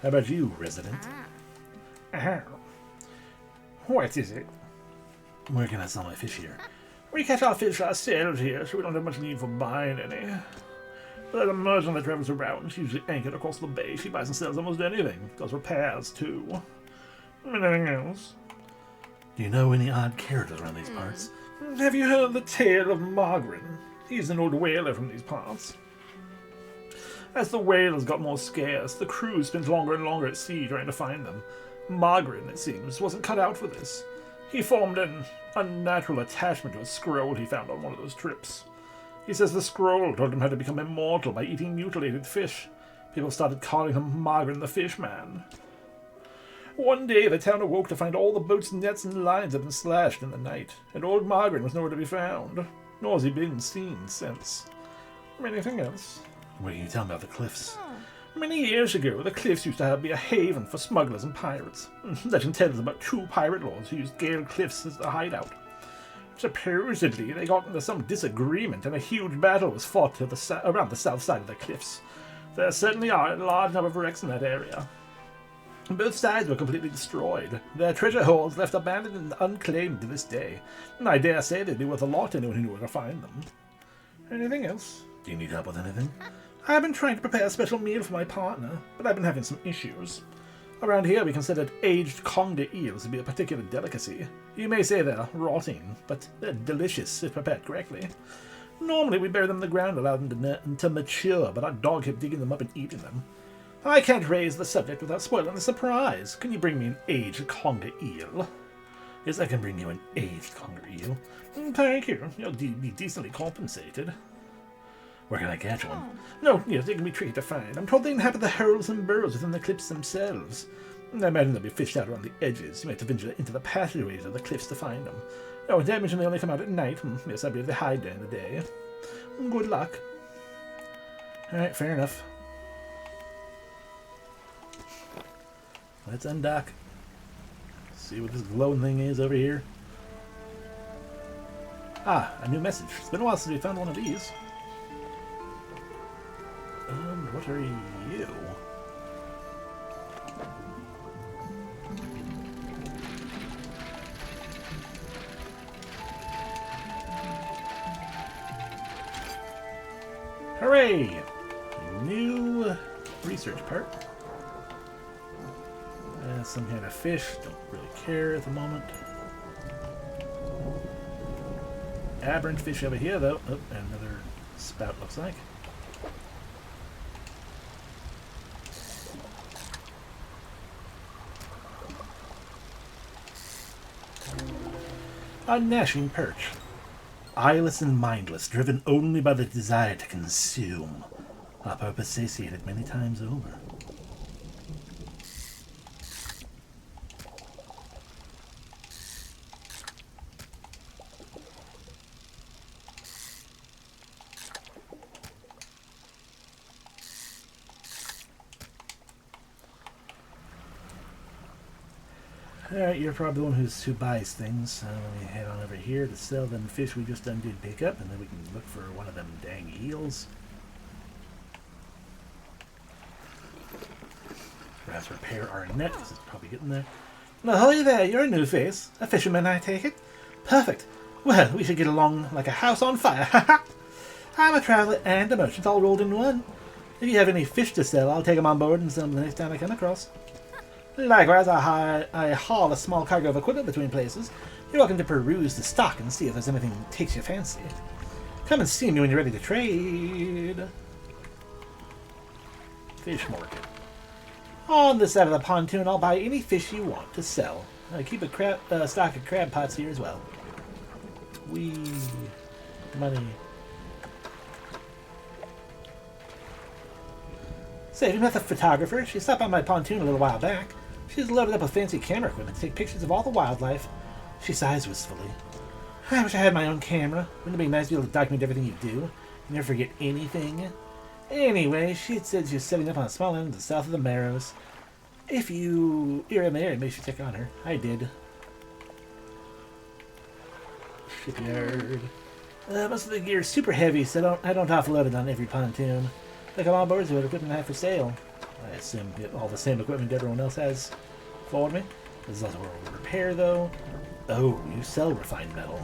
How about you, resident? What is it? Where can I sell my fish here? We catch our fish ourselves here, so we don't have much need for buying any. There's a merchant that travels around. She's usually anchored across the bay. She buys and sells almost anything. Does repairs, too. Anything else? Do you know any odd characters around these parts? Have you heard the tale of Margarin? He's an old whaler from these parts. As the whales got more scarce, the crew spent longer and longer at sea trying to find them. Margarin, it seems, wasn't cut out for this. He formed an unnatural attachment to a scroll he found on one of those trips. He says the scroll told him how to become immortal by eating mutilated fish. People started calling him Margarin the Fish Man. One day the town awoke to find all the boats, nets, and lines had been slashed in the night, and old Margaret was nowhere to be found, nor has he been seen since. Anything else? What are you telling about the cliffs? Many years ago, the cliffs used to be a haven for smugglers and pirates. Legend tells about 2 pirate lords who used Gale Cliffs as their hideout. Supposedly, they got into some disagreement and a huge battle was fought around the south side of the cliffs. There certainly are a large number of wrecks in that area. Both sides were completely destroyed. Their treasure hoards left abandoned and unclaimed to this day, and I dare say they'd be worth a lot to anyone who knew where to find them. Anything else? Do you need help with anything? I've been trying to prepare a special meal for my partner, but I've been having some issues. Around here we considered aged conger eels to be a particular delicacy. You may say they're rotting, but they're delicious if prepared correctly. Normally we bury them in the ground, allow them to mature, but our dog kept digging them up and eating them. I can't raise the subject without spoiling the surprise. Can you bring me an aged conger eel? Yes, I can bring you an aged conger eel. Thank you. You'll be decently compensated. Where can I catch one? No, yes, they can be tricky to find. I'm told they inhabit the holes and burrows within the cliffs themselves. I imagine they'll be fished out around the edges. You may have to venture into the passageways of the cliffs to find them. Oh, and Damien they only come out at night. Yes, I believe they hide during the day. Good luck. Alright, fair enough. Let's undock. See what this glowing thing is over here. Ah, a new message. It's been a while since we found one of these. What are you? Hooray! New research part. Some kind of fish. Don't really care at the moment. Aberrant fish over here, though. Oh, and another spout, looks like. A gnashing perch. Eyeless and mindless, driven only by the desire to consume. A purpose satiated many times over. Alright, you're probably the one who buys things. Let me head on over here to sell them fish we just done did pick up, and then we can look for one of them dang eels. Perhaps repair our net, because it's probably getting there. Ahoy there, you're a new face. A fisherman, I take it? Perfect. Well, we should get along like a house on fire. I'm a traveler and a merchant all rolled in one. If you have any fish to sell, I'll take them on board and sell them the next time I come across. Likewise, I haul a small cargo of equipment between places. You're welcome to peruse the stock and see if there's anything that takes your fancy. Come and see me when you're ready to trade. Fish market. On this side of the pontoon, I'll buy any fish you want to sell. I keep a stock of crab pots here as well. Money. Say, we met the photographer. She stopped by my pontoon a little while back. She's loaded up with fancy camera equipment to take pictures of all the wildlife. She sighs wistfully. I wish I had my own camera. Wouldn't it be nice to be able to document everything you do? You never forget anything. Anyway, she had said she was setting up on a small island to the south of the Marrows. If you're in the area, make sure you check on her. I did. Shipyard. Most of the gear is super heavy, so I don't offload it on every pontoon. They come on board with equipment I have for sale. I assume get all the same equipment everyone else has for me. This is also where we repair, though. Oh, you sell refined metal.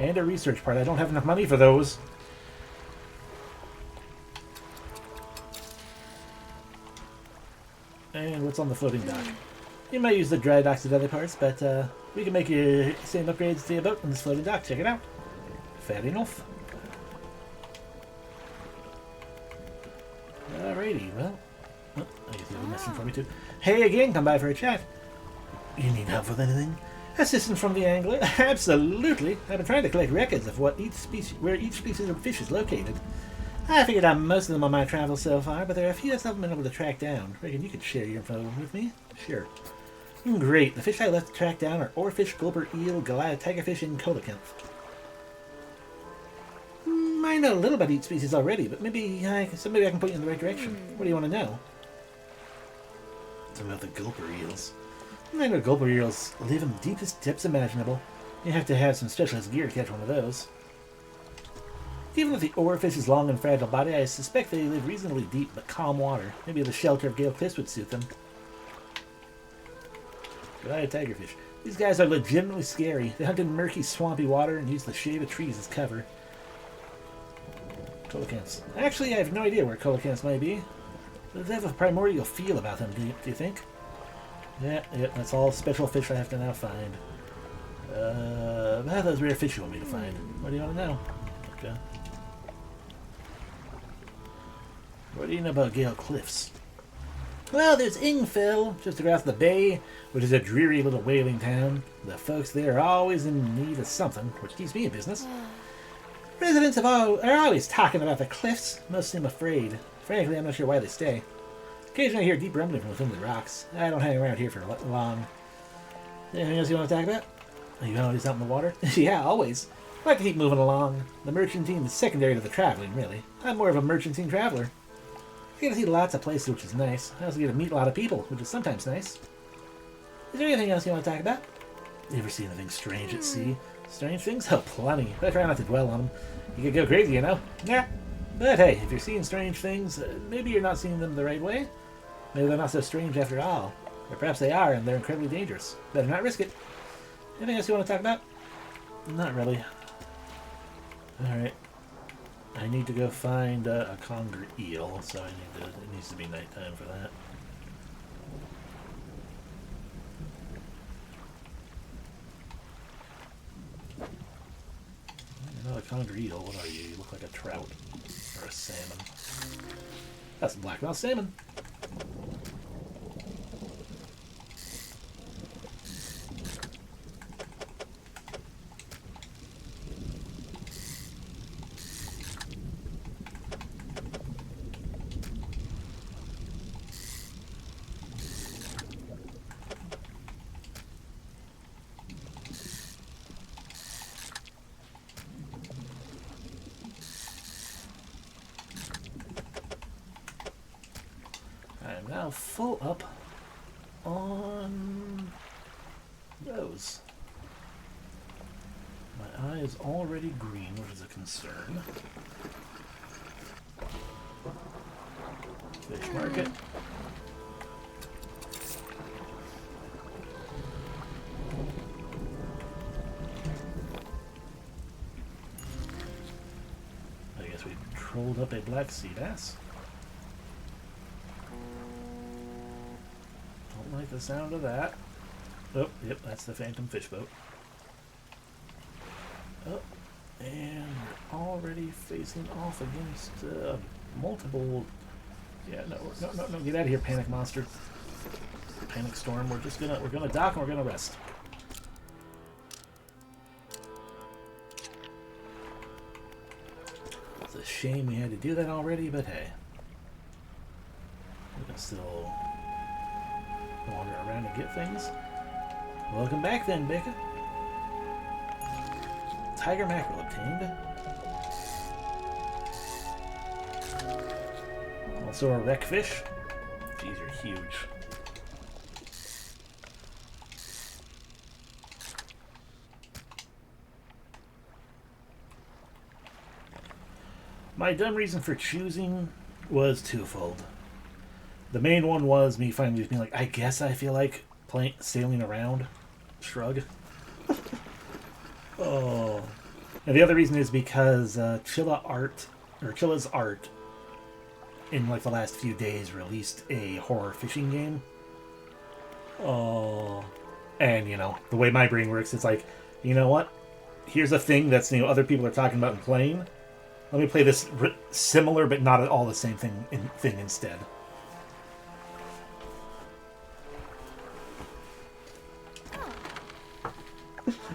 And a research part. I don't have enough money for those. And what's on the floating dock? You might use the dry docks at other parts, but we can make you same upgrades to your boat on this floating dock. Check it out. Fair enough. Alrighty, well. Oh, I guess you have a message for me too. Hey again, come by for a chat. You need help with anything? Assistance from the angler? Absolutely. I've been trying to collect records of where each species of fish is located. I figured out most of them on my travels so far, but there are a few I haven't been able to track down. Reckon you could share your info with me? Sure. Great. The fish I left to track down are oarfish, gulper, eel, Goliath, tigerfish, and coelacanth. I know a little about each species already, but maybe I can point you in the right direction. What do you want to know? It's about the gulper eels. I know gulper eels live in the deepest depths imaginable. You have to have some specialized gear to catch one of those. Even if the oarfish's long and fragile body, I suspect they live reasonably deep but calm water. Maybe the shelter of Gale Cliffs would suit them. Goliath tigerfish. These guys are legitimately scary. They hunt in murky, swampy water and use the shade of trees as cover. Coelacanths. Actually, I have no idea where coelacanths might be. Does they have a primordial feel about them, do you think? Yeah, that's all special fish I have to now find. How are those rare fish you want me to find? What do you want to know? Okay. What do you know about Gale Cliffs? Well, there's Ingfell, just across the bay, which is a dreary little whaling town. The folks there are always in need of something, which keeps me in business. Residents are always talking about the cliffs. Most seem afraid. Frankly, I'm not sure why they stay. Occasionally I hear deep rumbling from within the rocks. I don't hang around here for long. Anything else you want to talk about? Are you always out in the water? Yeah, always. I like to keep moving along. The merchantine is secondary to the traveling, really. I'm more of a merchantine traveler. I get to see lots of places, which is nice. I also get to meet a lot of people, which is sometimes nice. Is there anything else you want to talk about? You ever see anything strange at sea? Strange things? Oh, plenty. But I try not to dwell on them. You could go crazy, you know? Yeah. But hey, if you're seeing strange things, maybe you're not seeing them the right way. Maybe they're not so strange after all. Or perhaps they are, and they're incredibly dangerous. Better not risk it. Anything else you want to talk about? Not really. Alright. I need to go find a conger eel, so it needs to be nighttime for that. You're not a conger eel, what are you? You look like a trout. Or a salmon. That's a blackmouth salmon. Now full up on those. My eye is already green, which is a concern. Fish market. I guess we trolled up a black sea bass. Like the sound of that. Oh, yep, that's the phantom fish boat. Oh, and we're already facing off against multiple. Yeah, no, get out of here, panic monster, panic storm. We're gonna dock and we're gonna rest. It's a shame we had to do that already, but hey, we can still wander around and get things. Welcome back then, Becca. Tiger mackerel obtained. Also a wreck fish. These are huge. My dumb reason for choosing was twofold. The main one was me finally just being like, I guess I feel like sailing around. Shrug. Oh. And the other reason is because Chilla's art in like the last few days released a horror fishing game. Oh. And you know, the way my brain works, it's like, you know what? Here's a thing that's, you know, other people are talking about and playing. Let me play this similar but not at all the same thing instead.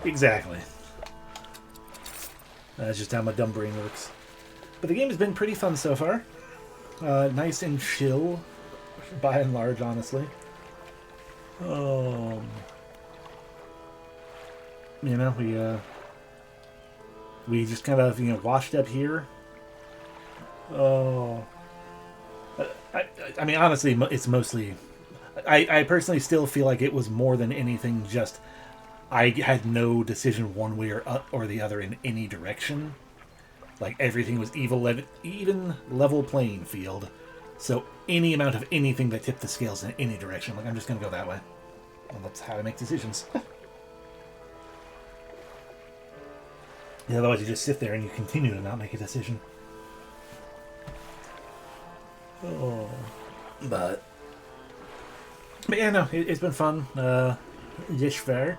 Exactly. That's just how my dumb brain works. But the game has been pretty fun so far. Nice and chill, by and large, honestly. Um, you know, we just kind of, washed up here. Oh, I mean, honestly, it's mostly. I personally still feel like it was more than anything just I had no decision one way or the other in any direction. Like everything was even level playing field. So any amount of anything that tipped the scales in any direction, like I'm just gonna go that way. And that's how I make decisions. Yeah, otherwise you just sit there and you continue to not make a decision. Oh, but yeah, no, it's been fun. Dish fair.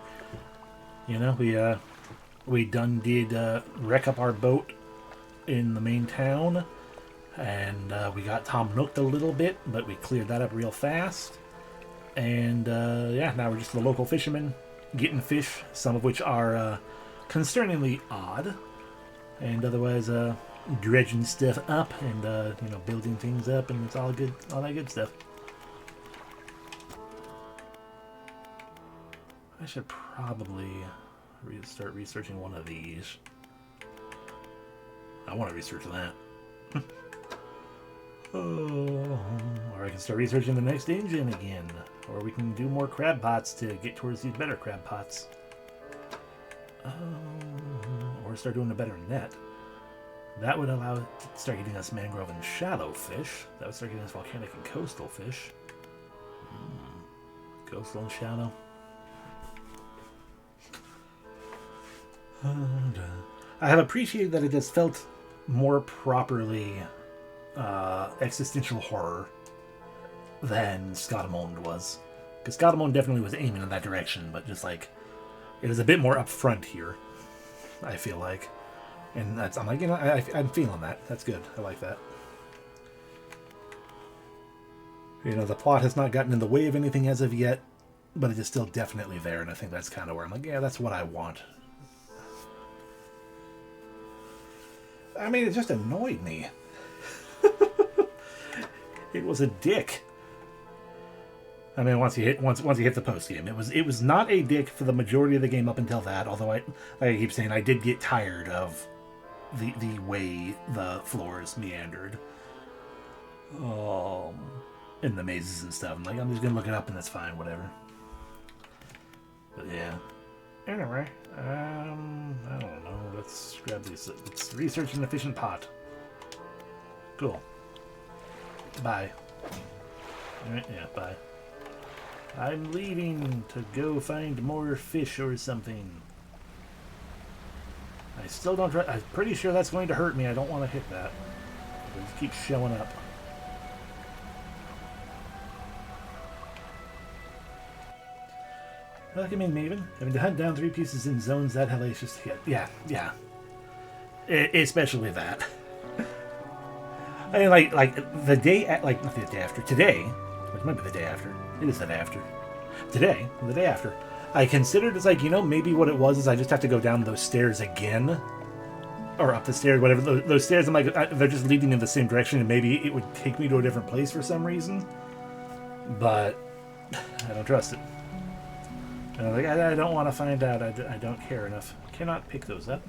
We done did wreck up our boat in the main town, and we got Tom Nooked a little bit, but we cleared that up real fast. And yeah, now we're just the local fishermen getting fish, some of which are concerningly odd, and otherwise dredging stuff up and building things up, and it's all good, all that good stuff. I should probably start researching one of these. I want to research that. Oh, or I can start researching the next engine again. Or we can do more crab pots to get towards these better crab pots. Or start doing a better net. That would allow it to start getting us mangrove and shallow fish. That would start getting us volcanic and coastal fish. Coastal and shallow. I have appreciated that it has felt more properly existential horror than Scottamond was. Because Scottamond definitely was aiming in that direction, but just like, it is a bit more upfront here, I feel like. And that's, I'm like, I'm feeling that. That's good. I like that. The plot has not gotten in the way of anything as of yet, but it is still definitely there, and I think that's kind of where I'm like, yeah, that's what I want. I mean, it just annoyed me. It was a dick. I mean, once you hit the post game, it was not a dick for the majority of the game up until that. Although I keep saying I did get tired of the way the floors meandered, in the mazes and stuff. I'm like, I'm just gonna look it up and that's fine, whatever. But yeah. Anyway, I don't know. Let's grab these. Let's research an efficient pot. Cool. Bye. Alright, yeah, bye. I'm leaving to go find more fish or something. I still don't try. I'm pretty sure that's going to hurt me. I don't want to hit that. It just keeps showing up. Welcome in, Maven. Having to hunt down 3 pieces in zones that hellacious hit. Yeah. Especially that. I mean, like the day, not the day after. Today, which might be the day after. It is the day after. Today, the day after. I considered it's like, maybe what it was is I just have to go down those stairs again. Or up the stairs, whatever. Those stairs, I'm like, they're just leading in the same direction, and maybe it would take me to a different place for some reason. But I don't trust it. And I'm like, I don't want to find out. I don't care enough. Cannot pick those up.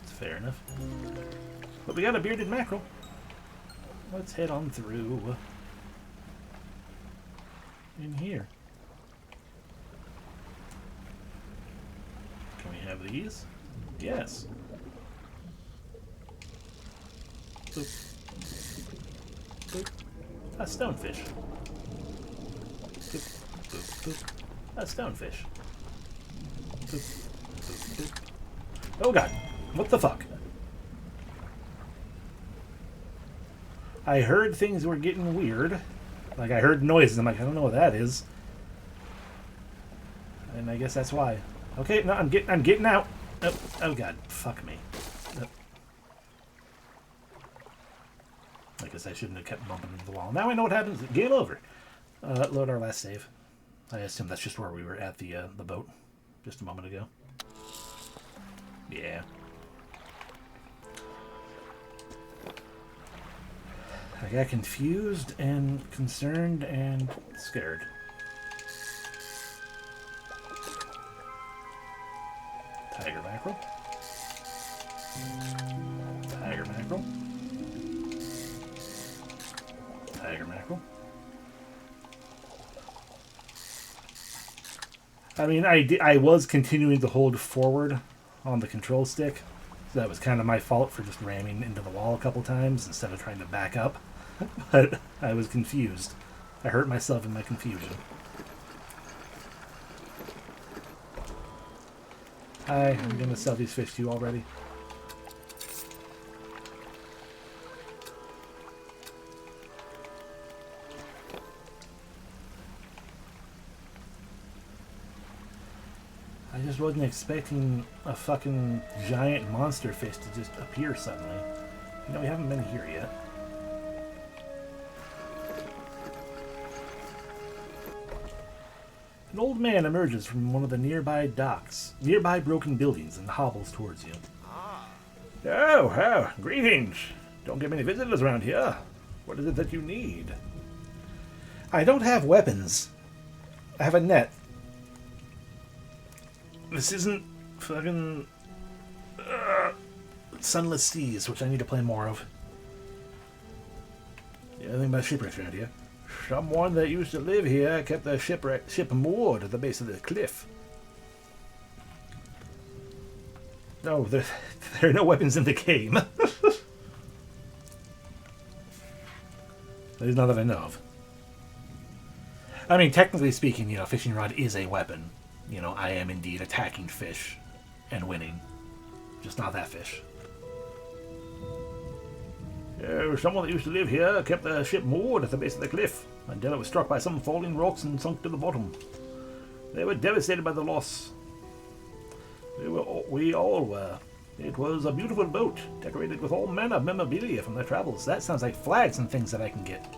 It's fair enough. But we got a bearded mackerel. Let's head on through. In here. Can we have these? Yes. Boop. Boop. A stonefish. Boop. Boop. Boop. A stonefish. Boop. Boop. Boop. Oh god. What the fuck? I heard things were getting weird. Like, I heard noises. I'm like, I don't know what that is. And I guess that's why. Okay, no, I'm getting out. Oh god, fuck me. Oh. I guess I shouldn't have kept bumping into the wall. Now I know what happens. Game over. Load our last save. I assume that's just where we were at the boat just a moment ago. Yeah. I got confused and concerned and scared. Tiger mackerel. Tiger mackerel. Tiger mackerel. I mean, I was continuing to hold forward on the control stick. So that was kind of my fault for just ramming into the wall a couple times instead of trying to back up. But I was confused. I hurt myself in my confusion. Hi, I'm going to sell these fish to you already. I just wasn't expecting a fucking giant monster fish to just appear suddenly. You know, we haven't been here yet. An old man emerges from one of the nearby broken buildings, and hobbles towards you. Oh, greetings. Don't get many visitors around here. What is it that you need? I don't have weapons. I have a net. This isn't fucking Sunless Seas, which I need to play more of. Yeah, anything about shipwrecks around here? Someone that used to live here kept their ship moored at the base of the cliff. No, there are no weapons in the game. There's none that I know of. I mean, technically speaking, you know, fishing rod is a weapon. You know, I am indeed attacking fish and winning. Just not that fish. Someone that used to live here kept their ship moored at the base of the cliff until it was struck by some falling rocks and sunk to the bottom. They were devastated by the loss. We all were. It was a beautiful boat, decorated with all manner of memorabilia from their travels. That sounds like flags and things that I can get.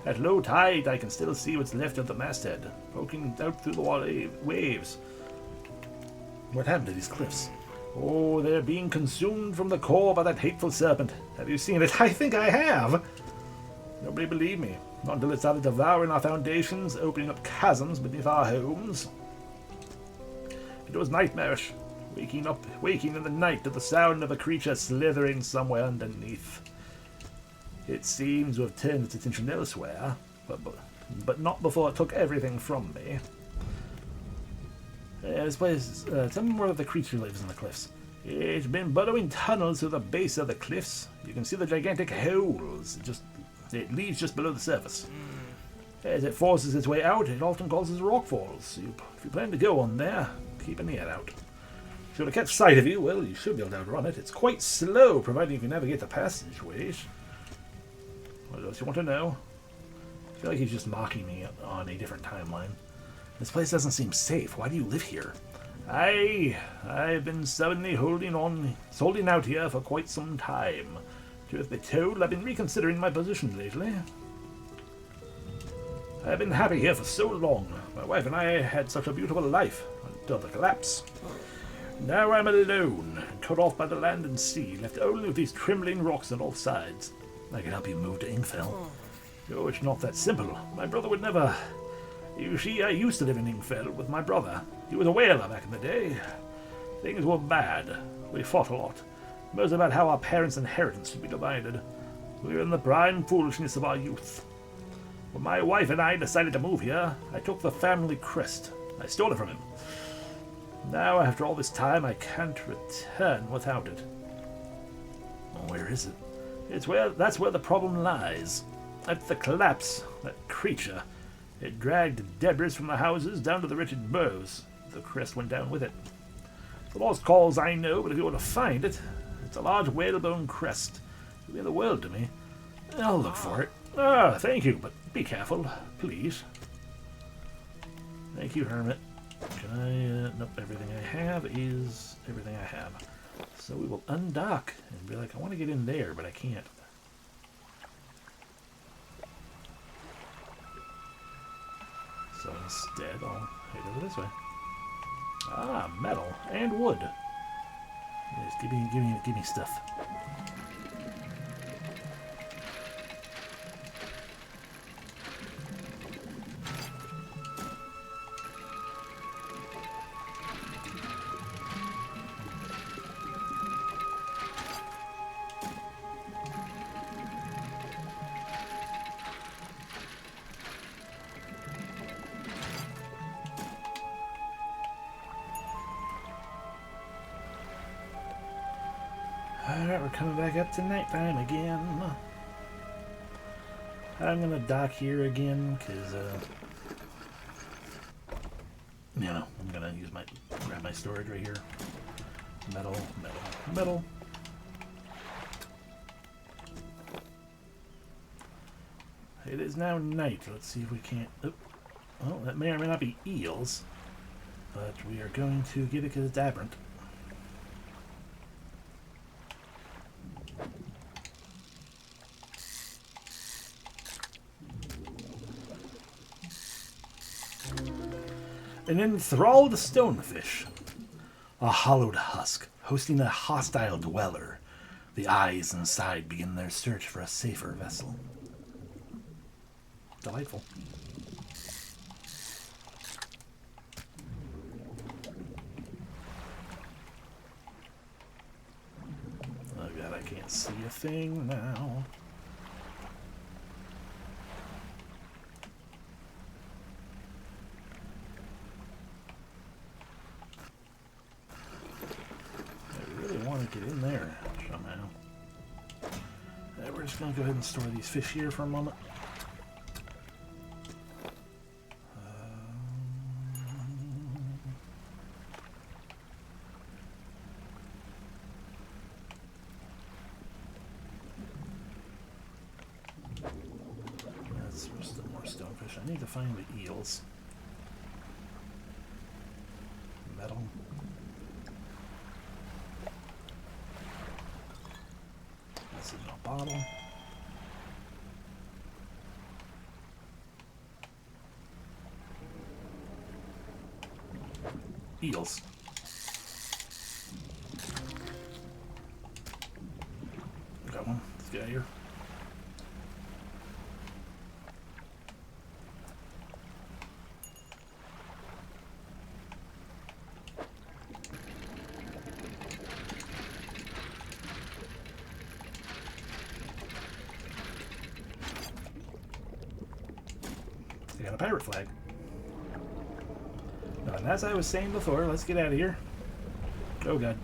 At low tide, I can still see what's left of the masthead, poking out through the waves. What happened to these cliffs? Oh, they're being consumed from the core by that hateful serpent. Have you seen it? I think I have. Nobody believed me. Not until it started devouring our foundations, opening up chasms beneath our homes. It was nightmarish. Waking in the night to the sound of a creature slithering somewhere underneath. It seems to have turned its attention elsewhere, but not before it took everything from me. This place, tell me where the creature lives in the cliffs. It's been burrowing tunnels through the base of the cliffs. You can see the gigantic holes. It leads just below the surface. As it forces its way out, it often causes rockfalls. If you plan to go on there, keep an ear out. Should it catch sight of you, well, you should be able to outrun it. It's quite slow, providing you can navigate the passageways. What else you want to know? I feel like he's just mocking me on a different timeline. This place doesn't seem safe. Why do you live here? I've been stubbornly holding out here for quite some time. Truth be told, I've been reconsidering my position lately. I've been happy here for so long. My wife and I had such a beautiful life until the collapse. Now I'm alone, cut off by the land and sea, left only with these trembling rocks on all sides. I can help you move to Ingfell. Oh, it's not that simple. My brother would never... You see, I used to live in Ingfell with my brother. He was a whaler back in the day. Things were bad. We fought a lot. Most about how our parents' inheritance should be divided. We were in the prime foolishness of our youth. When my wife and I decided to move here, I took the family crest. I stole it from him. Now, after all this time, I can't return without it. Well, where is it? That's where the problem lies. At the collapse, that creature, it dragged debris from the houses down to the wretched burrows. The crest went down with it. The lost cause I know, but if you want to find it, it's a large whalebone crest. It'll mean the world to me. I'll look for it. Thank you, but be careful, please. Thank you, Hermit. Can I... nope, everything I have is everything I have. So we will undock and be like, I want to get in there, but I can't. So instead, I'll head over this way. Ah, metal and wood. Yes, give me stuff. we're coming back up to nighttime again. I'm gonna dock here again, because, you know, I'm gonna grab my storage right here. Metal, metal, metal. It is now night. Let's see if we can't... Oh, well, that may or may not be eels. But we are going to get it because it's aberrant. An enthralled stonefish. A hollowed husk, hosting a hostile dweller. The eyes inside begin their search for a safer vessel. Delightful. Oh god, I can't see a thing now. Get in there somehow. We're just going to go ahead and store these fish here for a moment. That's still more stonefish. I need to find the eels. Metal. Bottle. Eels. Got one. Let's get out of here. Got a pirate flag. And as I was saying before, let's get out of here. Oh god.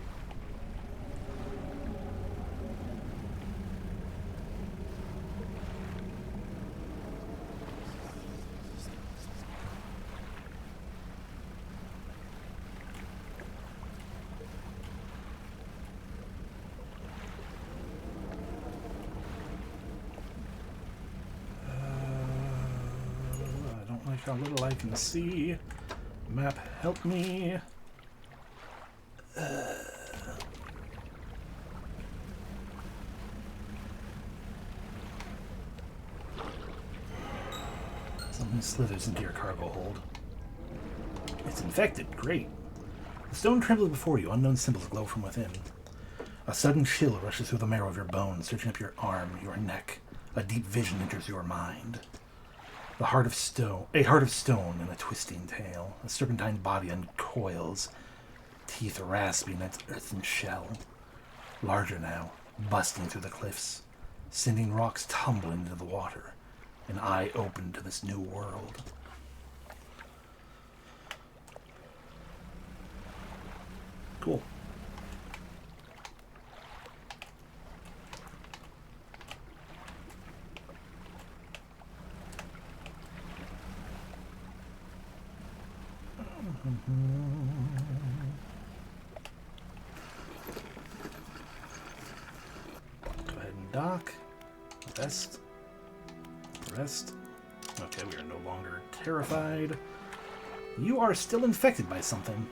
How little I can see. Map, help me. Something slithers into your cargo hold. It's infected. Great. The stone trembles before you. Unknown symbols glow from within. A sudden chill rushes through the marrow of your bones, searching up your arm, your neck. A deep vision enters your mind. A heart of stone and a twisting tail. A serpentine body uncoils, teeth rasping its earthen shell. Larger now, busting through the cliffs, sending rocks tumbling into the water. An eye open to this new world. Cool. Go ahead and dock. Rest. Rest. Okay, we are no longer terrified. You are still infected by something.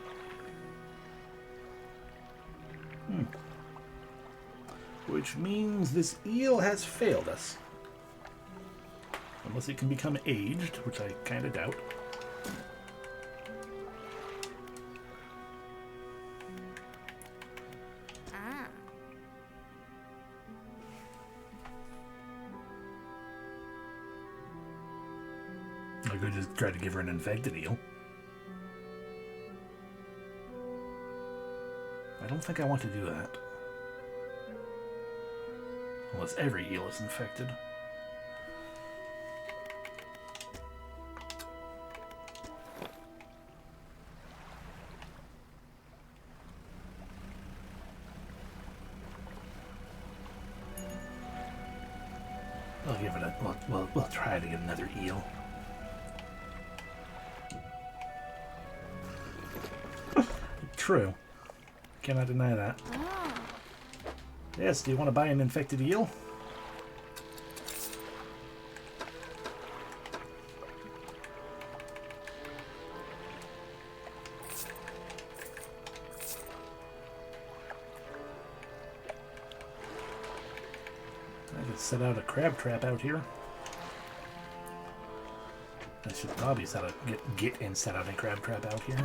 Which means this eel has failed us. Unless it can become aged, which I kind of doubt. I could just try to give her an infected eel. I don't think I want to do that. Unless every eel is infected. try to get another eel. True. Cannot deny that. Yes, do you want to buy an infected eel? I could set out a crab trap out here. I should probably get and set out a crab trap out here.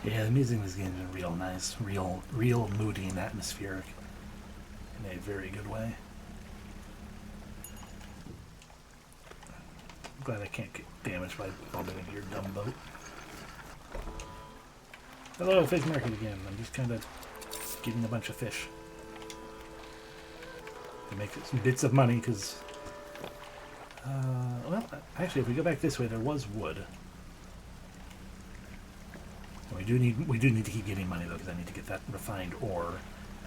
Yeah, the music in this game has been real nice, real moody and atmospheric in a very good way. I'm glad I can't get damaged by bumping into your dumb boat. Hello, fish market again. I'm just kind of getting a bunch of fish to make some bits of money because, well, actually, if we go back this way, there was wood. We do need to keep getting money though, because I need to get that refined ore,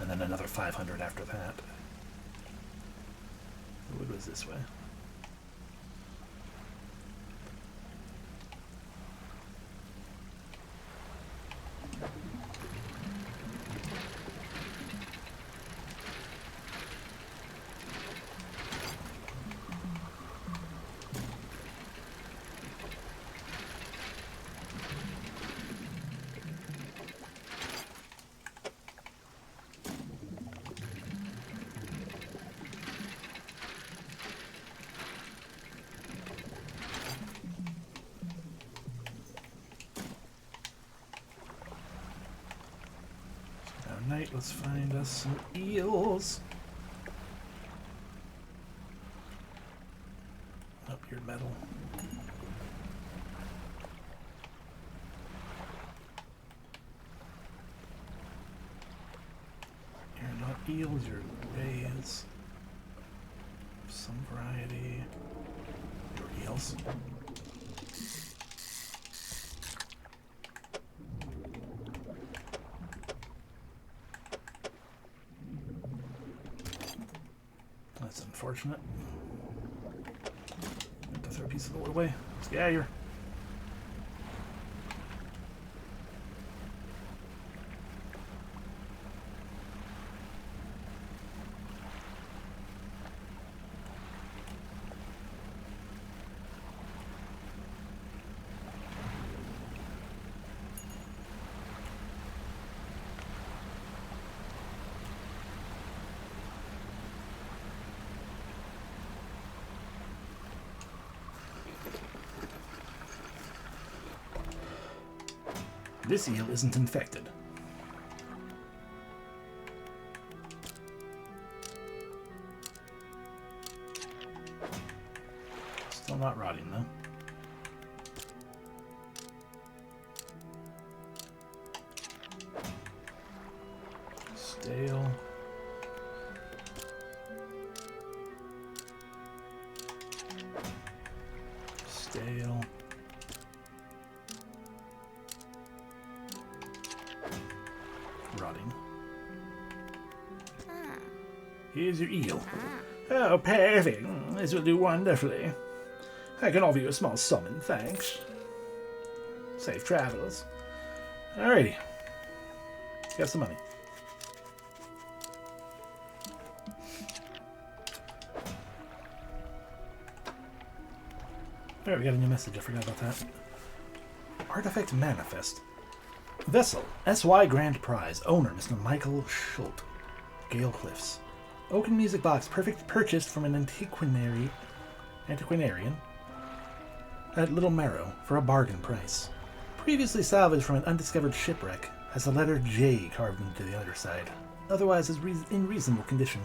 and then another 500 after that. The wood was this way. Night, let's find us some eels. Up your metal. You're not eels, you're rays. Some variety. You're eels. That's unfortunate. I have to throw a piece of the wood away. Let's get out of here. This eel isn't infected. Still not rotting though. Stale. Stale. Rotting. Here's your eel. Oh, perfect. This will do wonderfully. I can offer you a small sum in thanks. Safe travels. Alrighty. Got some money. Alright, we got a new message. I forgot about that. Artifact Manifest. Vessel. SY Grand Prize. Owner, Mr. Michael Schult. Gale Cliffs. Oaken music box. Perfect purchased from an antiquarian at Little Marrow for a bargain price. Previously salvaged from an undiscovered shipwreck. Has the letter J carved into the underside. Otherwise is in reasonable condition.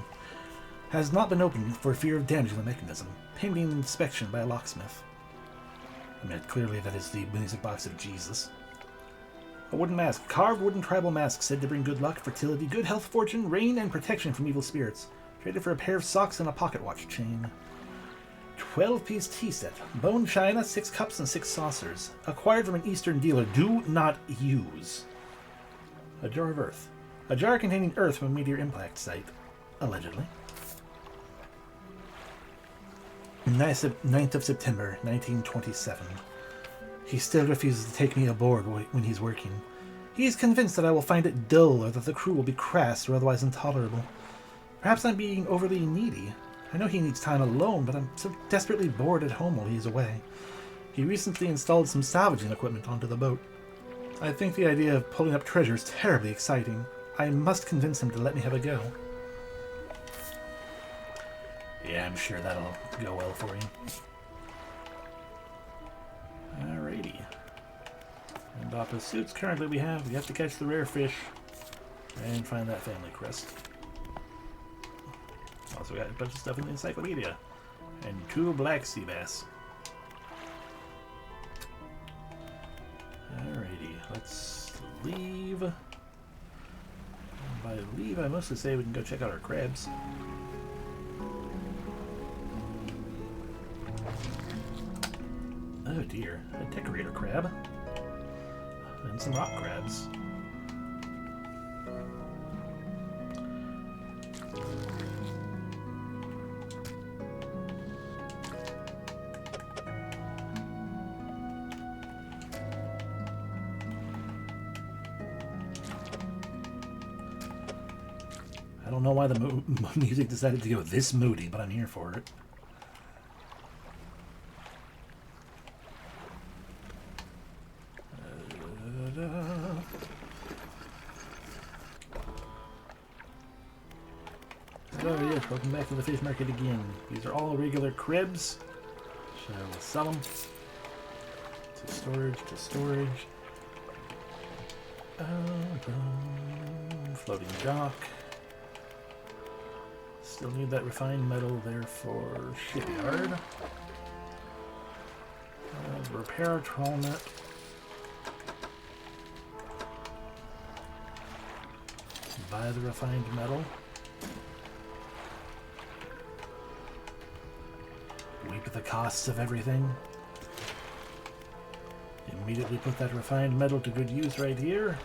Has not been opened for fear of damaging the mechanism. Pending inspection by a locksmith. I mean, clearly that is the music box of Jesus. A wooden mask. Carved wooden tribal mask said to bring good luck, fertility, good health, fortune, rain, and protection from evil spirits. Traded for a pair of socks and a pocket watch chain. 12-piece tea set. Bone china, 6 cups, and 6 saucers. Acquired from an Eastern dealer. Do not use. A jar of earth. A jar containing earth from a meteor impact site. Allegedly. 9th of September, 1927. He still refuses to take me aboard when he's working. He is convinced that I will find it dull or that the crew will be crass or otherwise intolerable. Perhaps I'm being overly needy. I know he needs time alone, but I'm so desperately bored at home while he's away. He recently installed some salvaging equipment onto the boat. I think the idea of pulling up treasure is terribly exciting. I must convince him to let me have a go. Yeah, I'm sure that'll go well for you. Alrighty. And Oppa suits currently we have to catch the rare fish and find that family crest. Also got a bunch of stuff in the encyclopedia. And 2 black sea bass. Alrighty, let's leave. And by leave, I mostly say we can go check out our crabs. Oh dear, a decorator crab. And some rock crabs. I don't know why the music decided to go this moody, but I'm here for it. Oh yes, welcome back to the fish market again. These are all regular cribs. So we'll sell them. To storage, to storage. Floating dock. Still need that refined metal there for shipyard. Repair a trawl net. Buy the refined metal. Weep the costs of everything. Immediately put that refined metal to good use right here.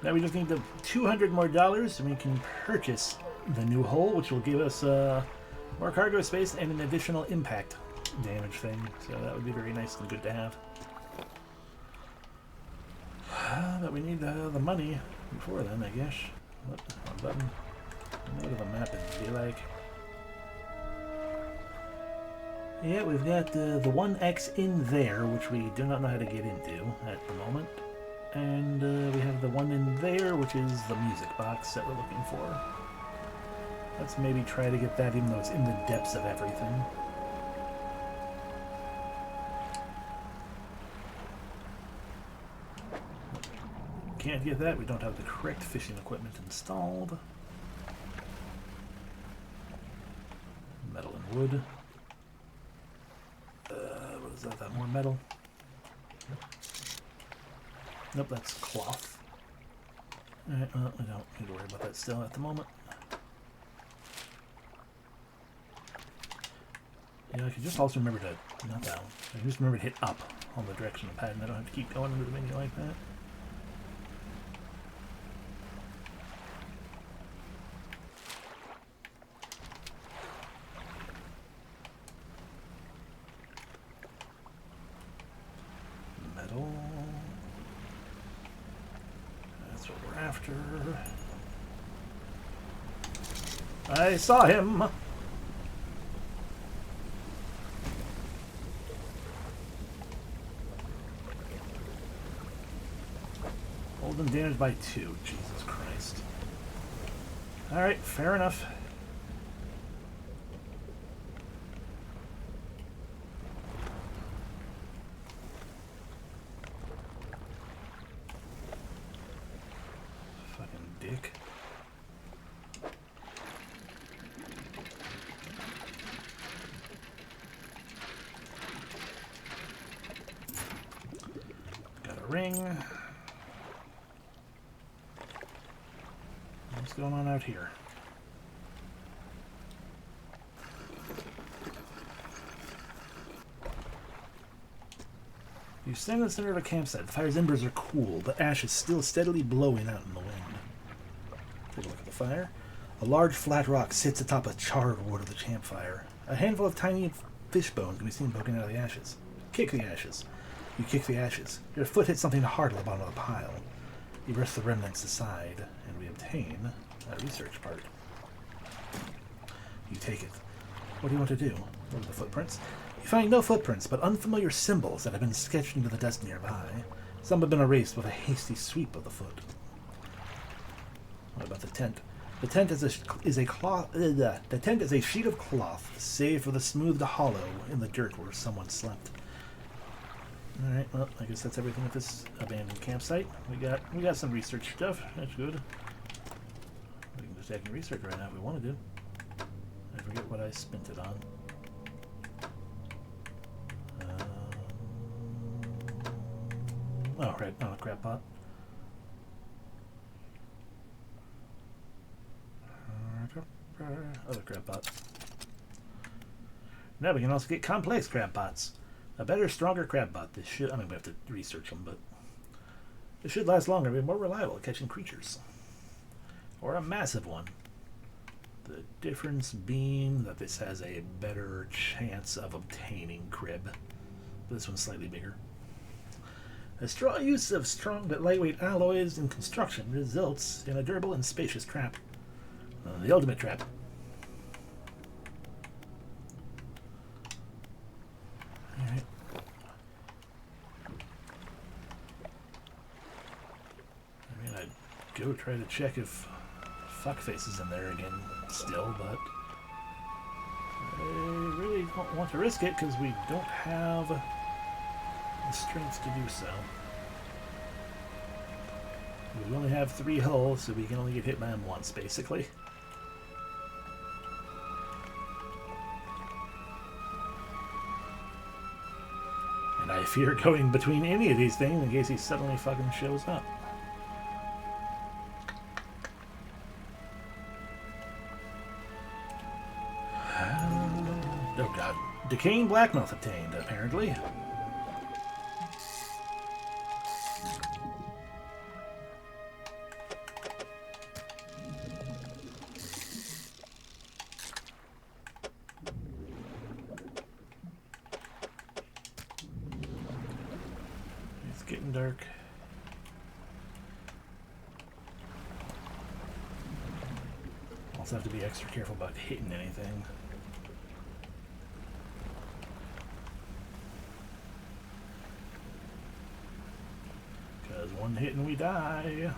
Now we just need the $200 more and we can purchase the new hull, which will give us more cargo space and an additional impact damage thing. So that would be very nice and good to have. But we need the money before then, I guess. What button? What do the map be like? Yeah, we've got the 1X in there, which we do not know how to get into at the moment. And we have the one in there, which is the music box that we're looking for. Let's maybe try to get that, even though it's in the depths of everything. Can't get that, we don't have the correct fishing equipment installed. Metal and wood. What is that more metal? Nope, that's cloth. Alright, well, we don't need to worry about that still at the moment. Yeah, I could just also remember to, not down, I can just remember to hit up on the direction of the pad and I don't have to keep going into the menu like that. Metal. after. I saw him! Hold them damaged by 2. Jesus Christ. Alright, fair enough. Fucking dick. Got a ring. What's going on out here? You stand in the center of a campsite. The fire's embers are cool, but ash is still steadily blowing out in the wind. Take a look at the fire. A large flat rock sits atop a charred wood of the campfire. A handful of tiny fish bones can be seen poking out of the ashes. Kick the ashes. You kick the ashes. Your foot hits something hard at the bottom of the pile. You brush the remnants aside, and we obtain a research part. You take it. What do you want to do? Look at the footprints. You find no footprints, but unfamiliar symbols that have been sketched into the dust nearby. Some have been erased with a hasty sweep of the foot. What about the tent? The tent is a cloth. The tent is a sheet of cloth, save for the smoothed hollow in the dirt where someone slept. All right. Well, I guess that's everything at this abandoned campsite. We got some research stuff. That's good. We can just add research right now if we want to do. I forget what I spent it on. Oh, right, on a crab pot. Other crab pot. Now we can also get complex crab pots. A better, stronger crab pot. This should, I mean, we have to research them, but it should last longer and be more reliable at catching creatures. Or a massive one. The difference being that this has a better chance of obtaining crib. This one's slightly bigger. A strong use of strong but lightweight alloys in construction results in a durable and spacious trap. The ultimate trap. Alright. I mean, I'd go try to check if Fuckface is in there again still, but I really don't want to risk it because we don't have the strength to do so. We only have 3 hulls, so we can only get hit by them once, basically. And I fear going between any of these things in case he suddenly fucking shows up. Oh god. Decaying blackmouth obtained, apparently. It's getting dark. Also have to be extra careful about hitting anything. Because one hit and we die.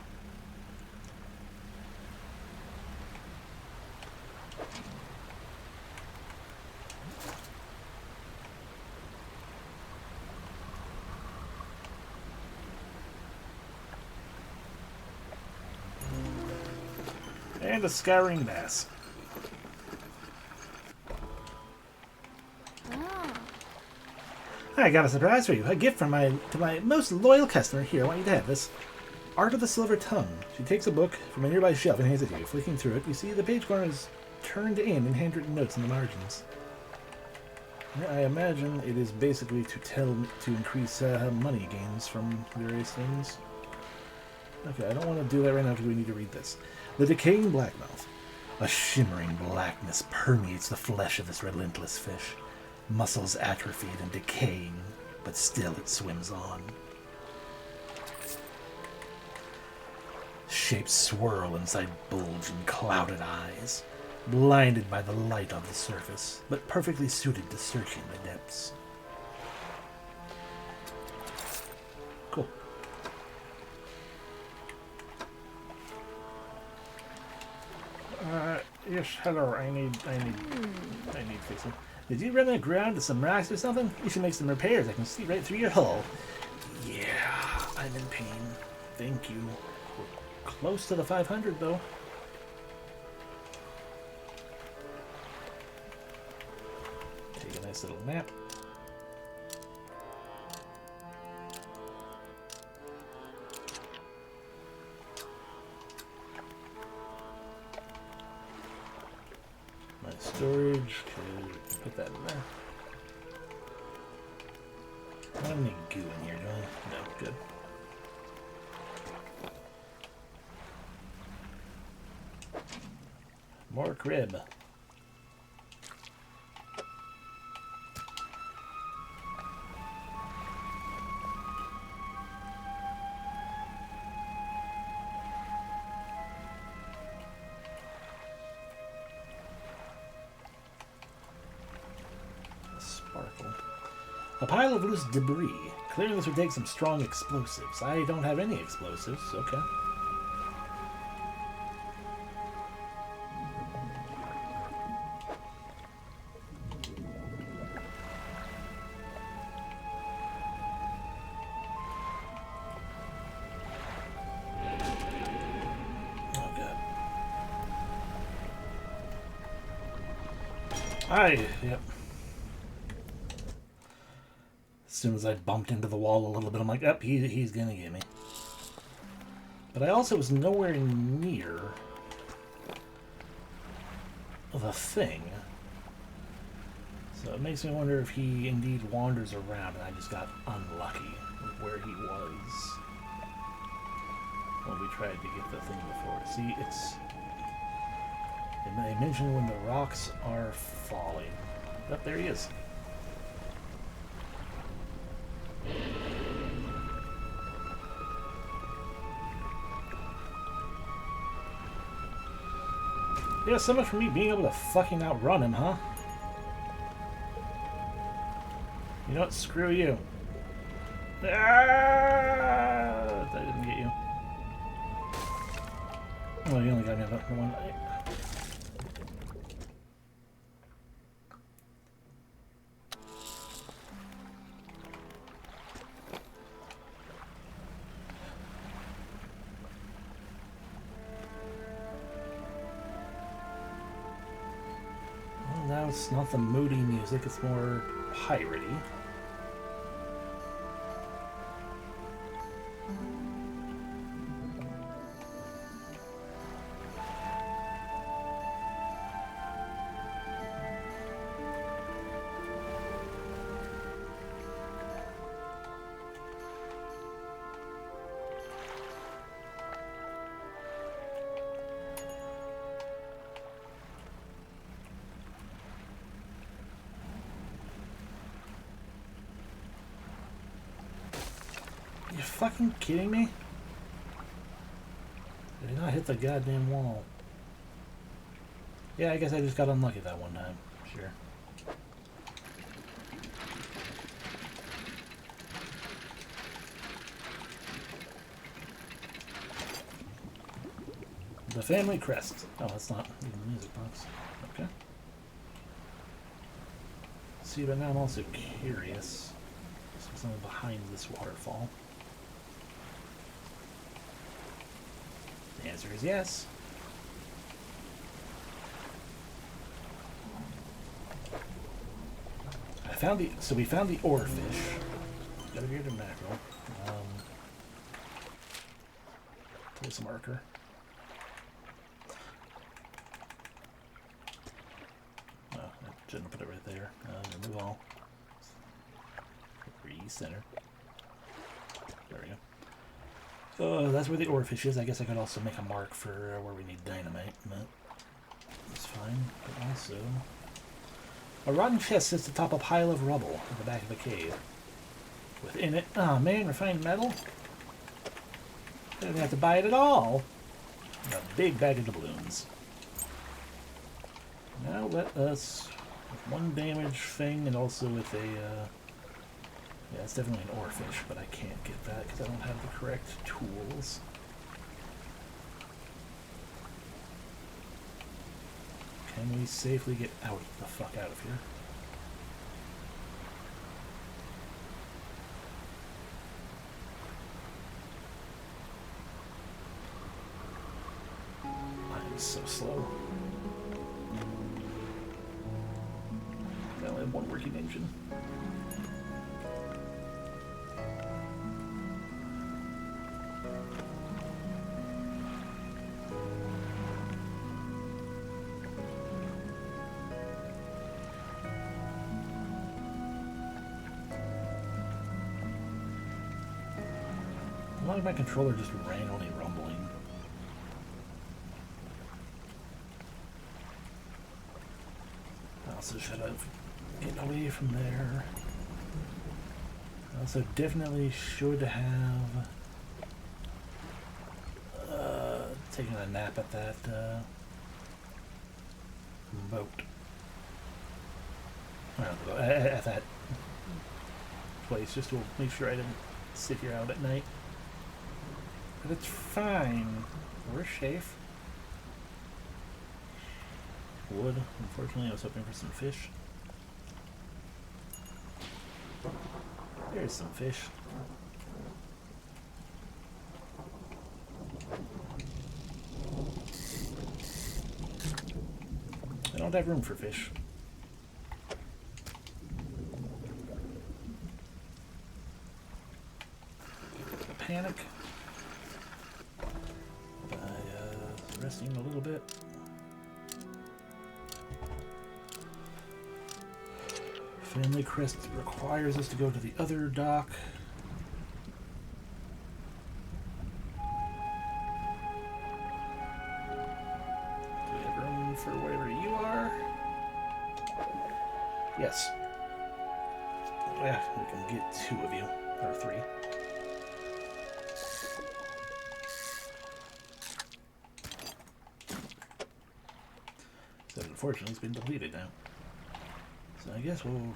And a scouring bass. I got a surprise for you. A gift from my most loyal customer. Here, I want you to have this. Art of the Silver Tongue. She takes a book from a nearby shelf and hands it to you. Flicking through it, you see the page corner is turned in and handwritten notes in the margins. I imagine it is basically to increase money gains from various things. Okay, I don't want to do that right now because we need to read this. The decaying blackmouth. A shimmering blackness permeates the flesh of this relentless fish. Muscles atrophied and decaying, but still it swims on. shapes swirl inside bulging, clouded eyes, blinded by the light on the surface, but perfectly suited to searching the depths. Cool. Yes, hello. I need fixing. Did you run aground to some rocks or something? You should make some repairs. I can see right through your hull. Yeah, I'm in pain. Thank you. We're close to the 500, though. Take a nice little nap. My storage, okay, put that in there. I don't need goo in here, do I? No, good. More crib. Sparkle. A pile of loose debris. Clearly this would take some strong explosives. I don't have any explosives. Okay. Yep. As soon as I bumped into the wall a little bit, I'm like, yep, he's gonna get me. But I also was nowhere near the thing. So it makes me wonder if he indeed wanders around and I just got unlucky with where he was when we tried to get the thing before. See, it's... They mentioned when the rocks are falling. Oh, there he is. Yeah, so much for me being able to fucking outrun him, huh? You know what? Screw you. Ah! That didn't get you. Oh, you only got me about one. Now it's not the moody music, it's more piratey. Are you fucking kidding me? I did not hit the goddamn wall. Yeah, I guess I just got unlucky that one time. Sure. The family crest. Oh, that's not even the music box. Okay. See, but now I'm also curious. There's something behind this waterfall. The answer is yes. So we found the oarfish. Got a bearded mackerel. Place a marker. Oh, I shouldn't put it right there. Remove all. Recenter. There we go. So that's where the oarfish is. I guess I could also make a mark for where we need dynamite, but that's fine. But also, a rotten chest sits atop a pile of rubble at the back of the cave. Within it, oh man, refined metal. I didn't have to buy it at all. A big bag of doubloons. Now let us, with one damage thing and also with a, yeah, it's definitely an oarfish, but I can't get that because I don't have the correct tools. Can we safely get the fuck out of here? I am so slow. I only have one working engine. Why my controller just randomly rumbling? I also should have get away from there. I also definitely should have taken a nap at that boat. At that place, just to make sure I didn't sit here out at night. But it's fine. We're safe. Wood. Unfortunately, I was hoping for some fish. There's some fish. I don't have room for fish. Panic. By resting a little bit. Family Crest requires us to go to the other dock. Do we have room for wherever you are? Yes. Yeah, we can get 2 of you, or 3. So unfortunately, it's been deleted now. So I guess we'll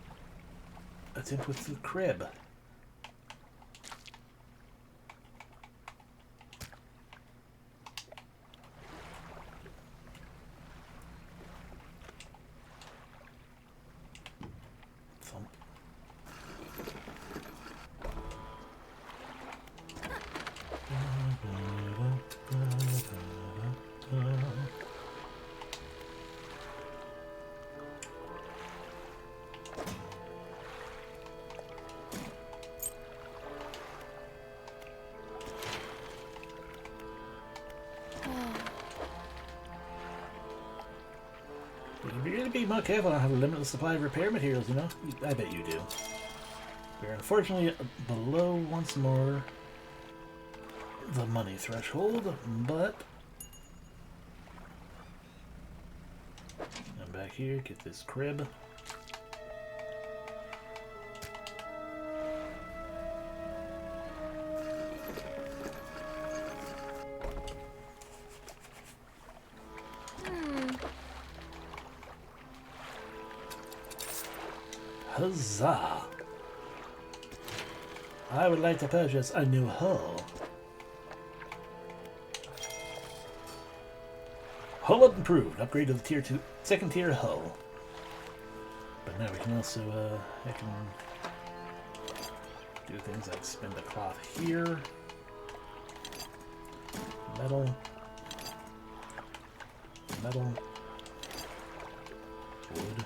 attempt with the crib. Thump. You really be more careful. I have a limitless supply of repair materials, you know? I bet you do. We're unfortunately below once more the money threshold, but I'm back here, get this crib. Huzzah! I would like to purchase a new hull. Hull improved. Upgrade to the tier 2, second tier hull. But now we can also, I can do things like spend a cloth here. Metal. Metal. Wood.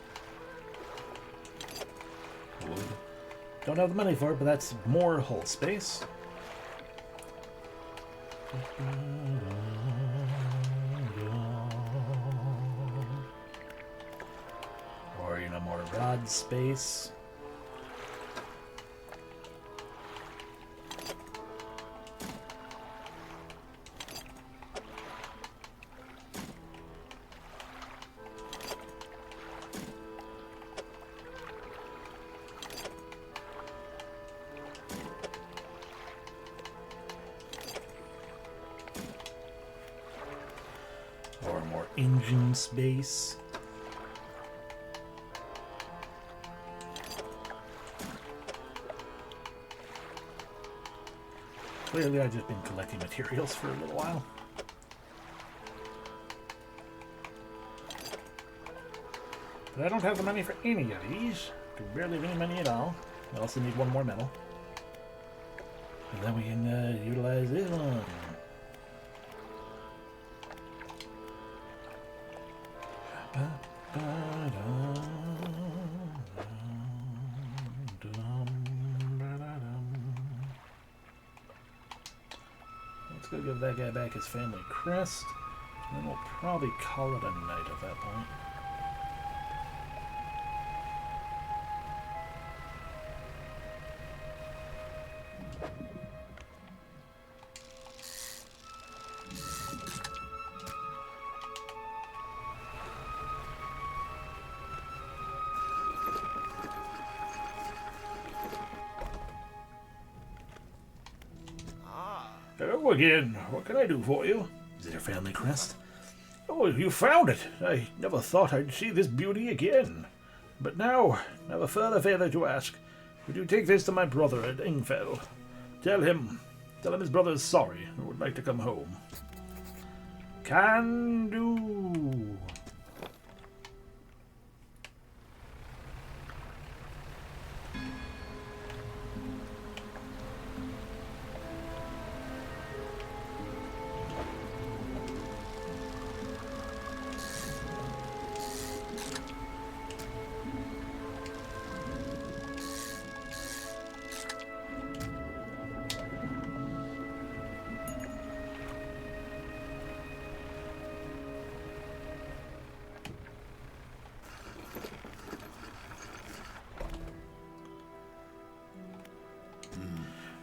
Wood. Don't have the money for it, but that's more hull space. Or, you know, more rod space. more engine space. Clearly, I've just been collecting materials for a little while. But I don't have the money for any of these. I barely have any money at all. I also need one more metal. And then we can utilize this one. Let's go give that guy back his family crest. And then we'll probably call it a night at that point. Hello again. What can I do for you? Is it your family crest? Oh, you found it. I never thought I'd see this beauty again. But now, I have a further favor to ask. Would you take this to my brother at Ingfell? Tell him his brother is sorry and would like to come home. Can do.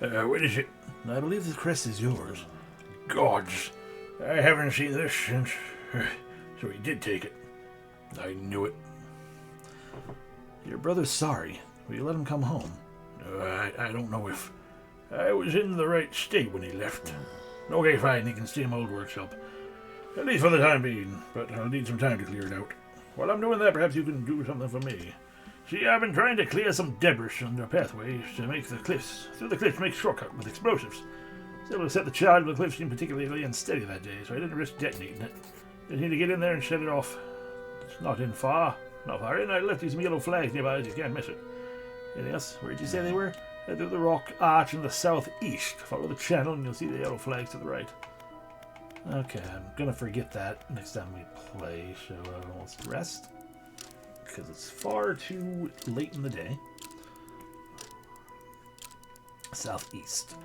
What is it? I believe the crest is yours. Gods, I haven't seen this since... So he did take it. I knew it. Your brother's sorry. Will you let him come home? I don't know if I was in the right state when he left. Okay, fine, he can stay in my old workshop. At least for the time being, but I'll need some time to clear it out. While I'm doing that, perhaps you can do something for me. See, I've been trying to clear some debris on the pathways to make the cliffs, through the cliffs, make shortcut with explosives. Was able to set the charge of the cliff seemed particularly unsteady that day, so I didn't risk detonating it. Just need to get in there and set it off. It's not far in. I left these yellow flags nearby, so you can't miss it. Anything else? Where did you say they were? Head through the rock arch in the southeast. Follow the channel and you'll see the yellow flags to the right. Okay, I'm gonna forget that next time we play, so let's rest. Because it's far too late in the day. Southeast.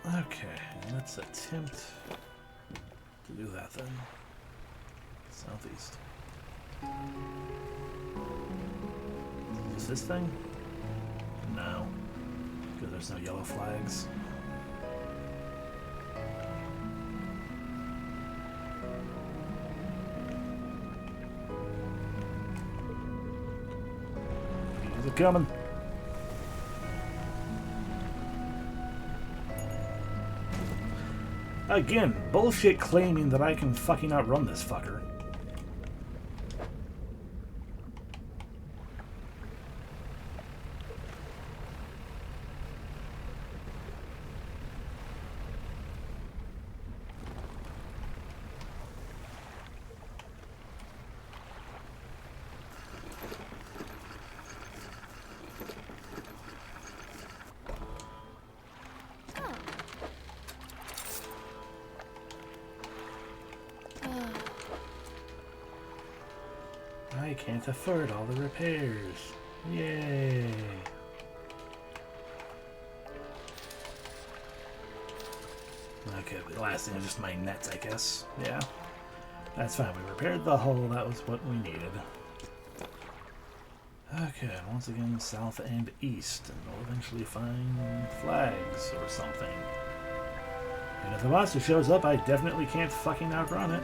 Okay, let's attempt to do that then. Southeast. Is this thing? No. Because there's no yellow flags. Is it coming? Again, bullshit claiming that I can fucking outrun this fucker. I can't afford all the repairs. Yay. Okay, the last thing is just my nets, I guess. Yeah. That's fine. We repaired the hull. That was what we needed. Okay, once again, south and east. And we'll eventually find flags or something. And if the monster shows up, I definitely can't fucking outrun it.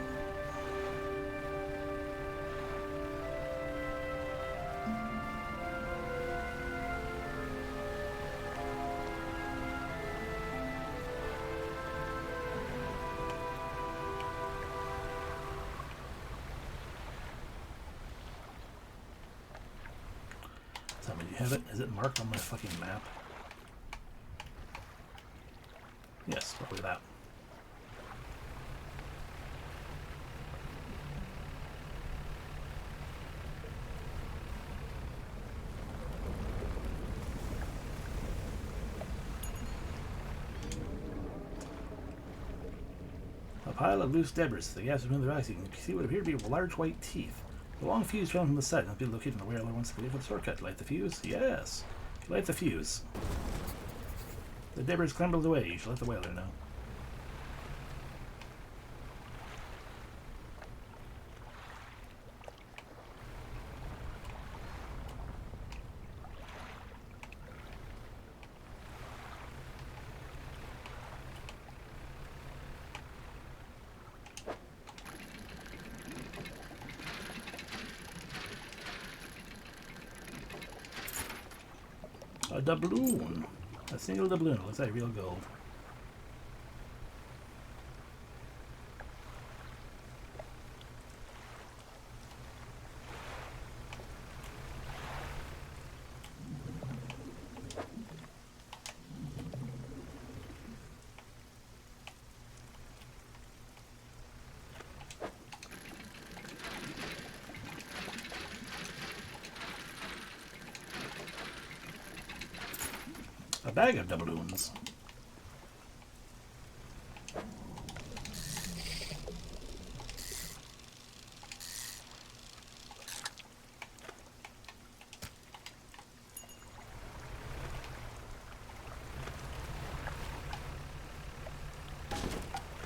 have it? Is it marked on my fucking map? Yes, probably that. A pile of loose debris. The gas between the rocks. You can see what appear to be large white teeth. The long fuse found from the side must be located in the whaler once to leave for the shortcut. Light the fuse? Yes. Light the fuse. The debris crumbled away. You should let the whaler know. A doubloon. A single doubloon. Looks like real gold. A bag of doubloons.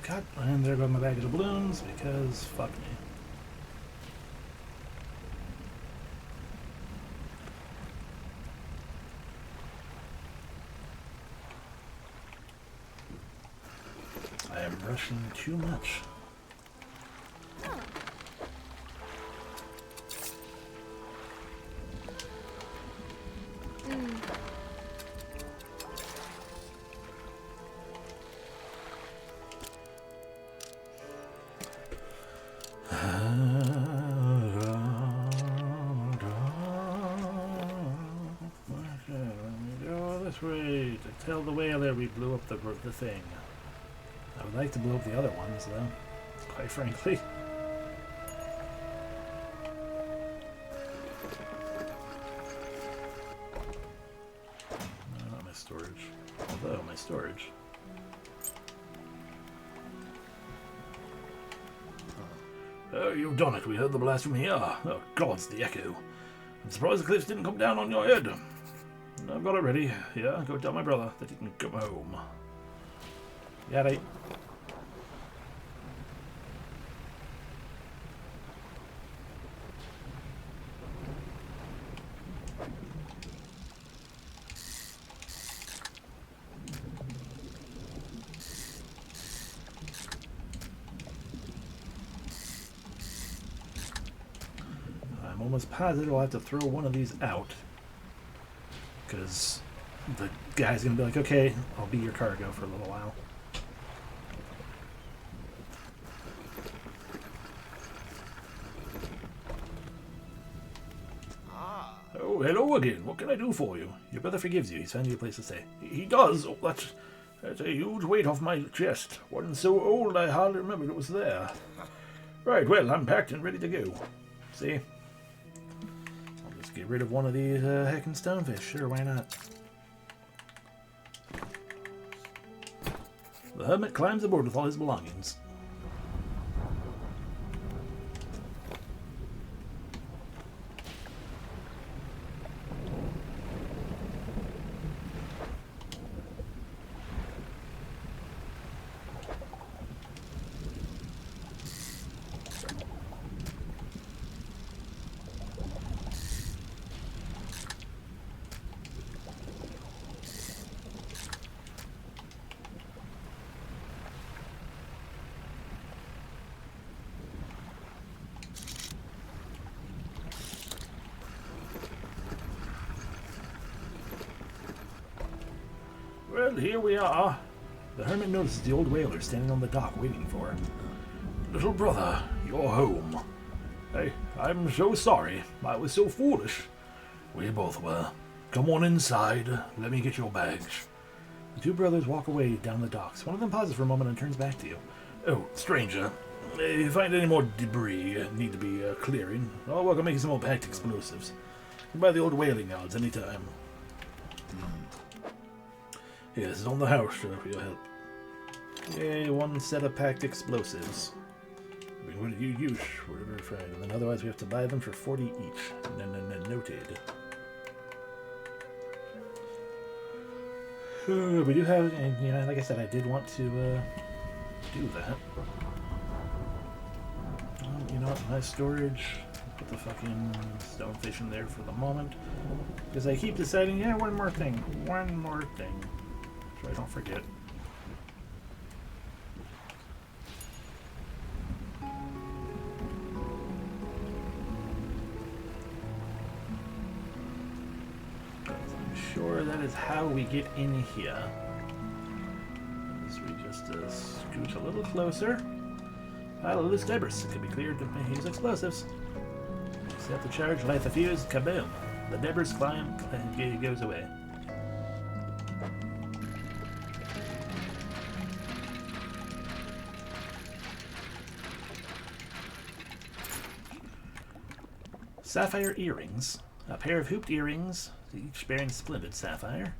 God, and there goes my bag of doubloons because fuck me. I am rushing too much. This way to tell the whaler we blew up the thing. I would like to blow up the other ones, though, quite frankly. No, not my storage. Although, my storage. Oh, you've done it. We heard the blast from here. Oh, God's the echo. I'm surprised the cliffs didn't come down on your head. I've got it ready. Yeah, go tell my brother that he can come home. Yeah, right. I'm almost positive I'll have to throw one of these out. Because the guy's going to be like, okay, I'll be your cargo for a little while. Oh, hello again. What can I do for you? Your brother forgives you. He's found you a place to stay. He does. Oh, that's a huge weight off my chest. Wasn't so old I hardly remembered it was there. Right, well, I'm packed and ready to go. See? I'll just get rid of one of these heckin' stonefish. Sure, why not? The hermit climbs aboard with all his belongings. Well, here we are. The hermit notices the old whaler standing on the dock waiting for him. Little brother, you're home. I'm so sorry. I was so foolish. We both were. Come on inside. Let me get your bags. The two brothers walk away down the docks. One of them pauses for a moment and turns back to you. Oh, stranger. If you find any more debris need to be clearing, I'll work on making some more packed explosives. You can buy the old whaling yards anytime. Yeah, this is on the house for your help. Yay, one set of packed explosives. I mean, what do you use? Whatever you find. And then otherwise we have to buy them for 40 each. Noted. We do have, and you know, like I said, I did want to do that. You know what, my storage, put the fucking stonefish in there for the moment. Because I keep deciding, yeah, one more thing. So I don't forget. I'm sure that is how we get in here. As we just scooch a little closer. Pile of loose debris. It can be cleared to use explosives. Set the charge, light the fuse, kaboom. The debris climb and it goes away. Sapphire earrings. A pair of hooped earrings, each bearing splendid sapphire.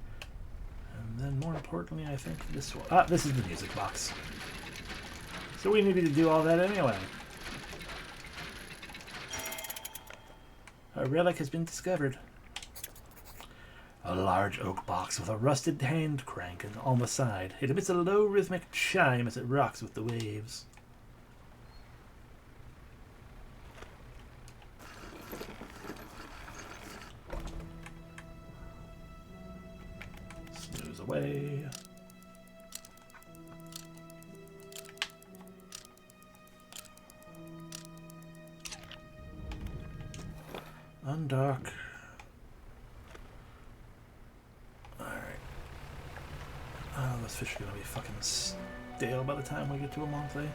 And then more importantly, I think this one. Ah, this is the music box. So we needed to do all that anyway. A relic has been discovered. A large oak box with a rusted hand crank on the side. It emits a low rhythmic chime as it rocks with the waves. Snooze away. Undock. Alright. Oh, those fish are gonna be fucking stale by the time we get to a monthly.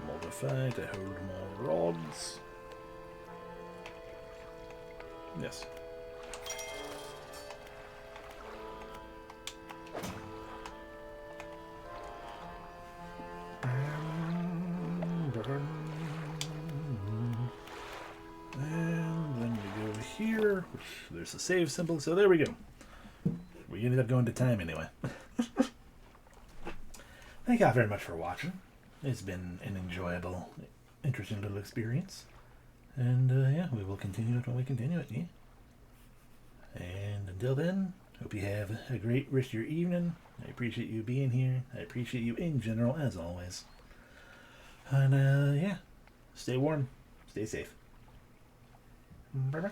Modify to hold more rods. Yes. And then we go here, which there's a save symbol, so there we go. We ended up going to time anyway. Thank you all very much for watching. It's been an enjoyable, interesting little experience. And yeah, we will continue it when we continue it, yeah? And until then, hope you have a great rest of your evening. I appreciate you being here. I appreciate you in general, as always. And yeah, stay warm, stay safe. Bye-bye.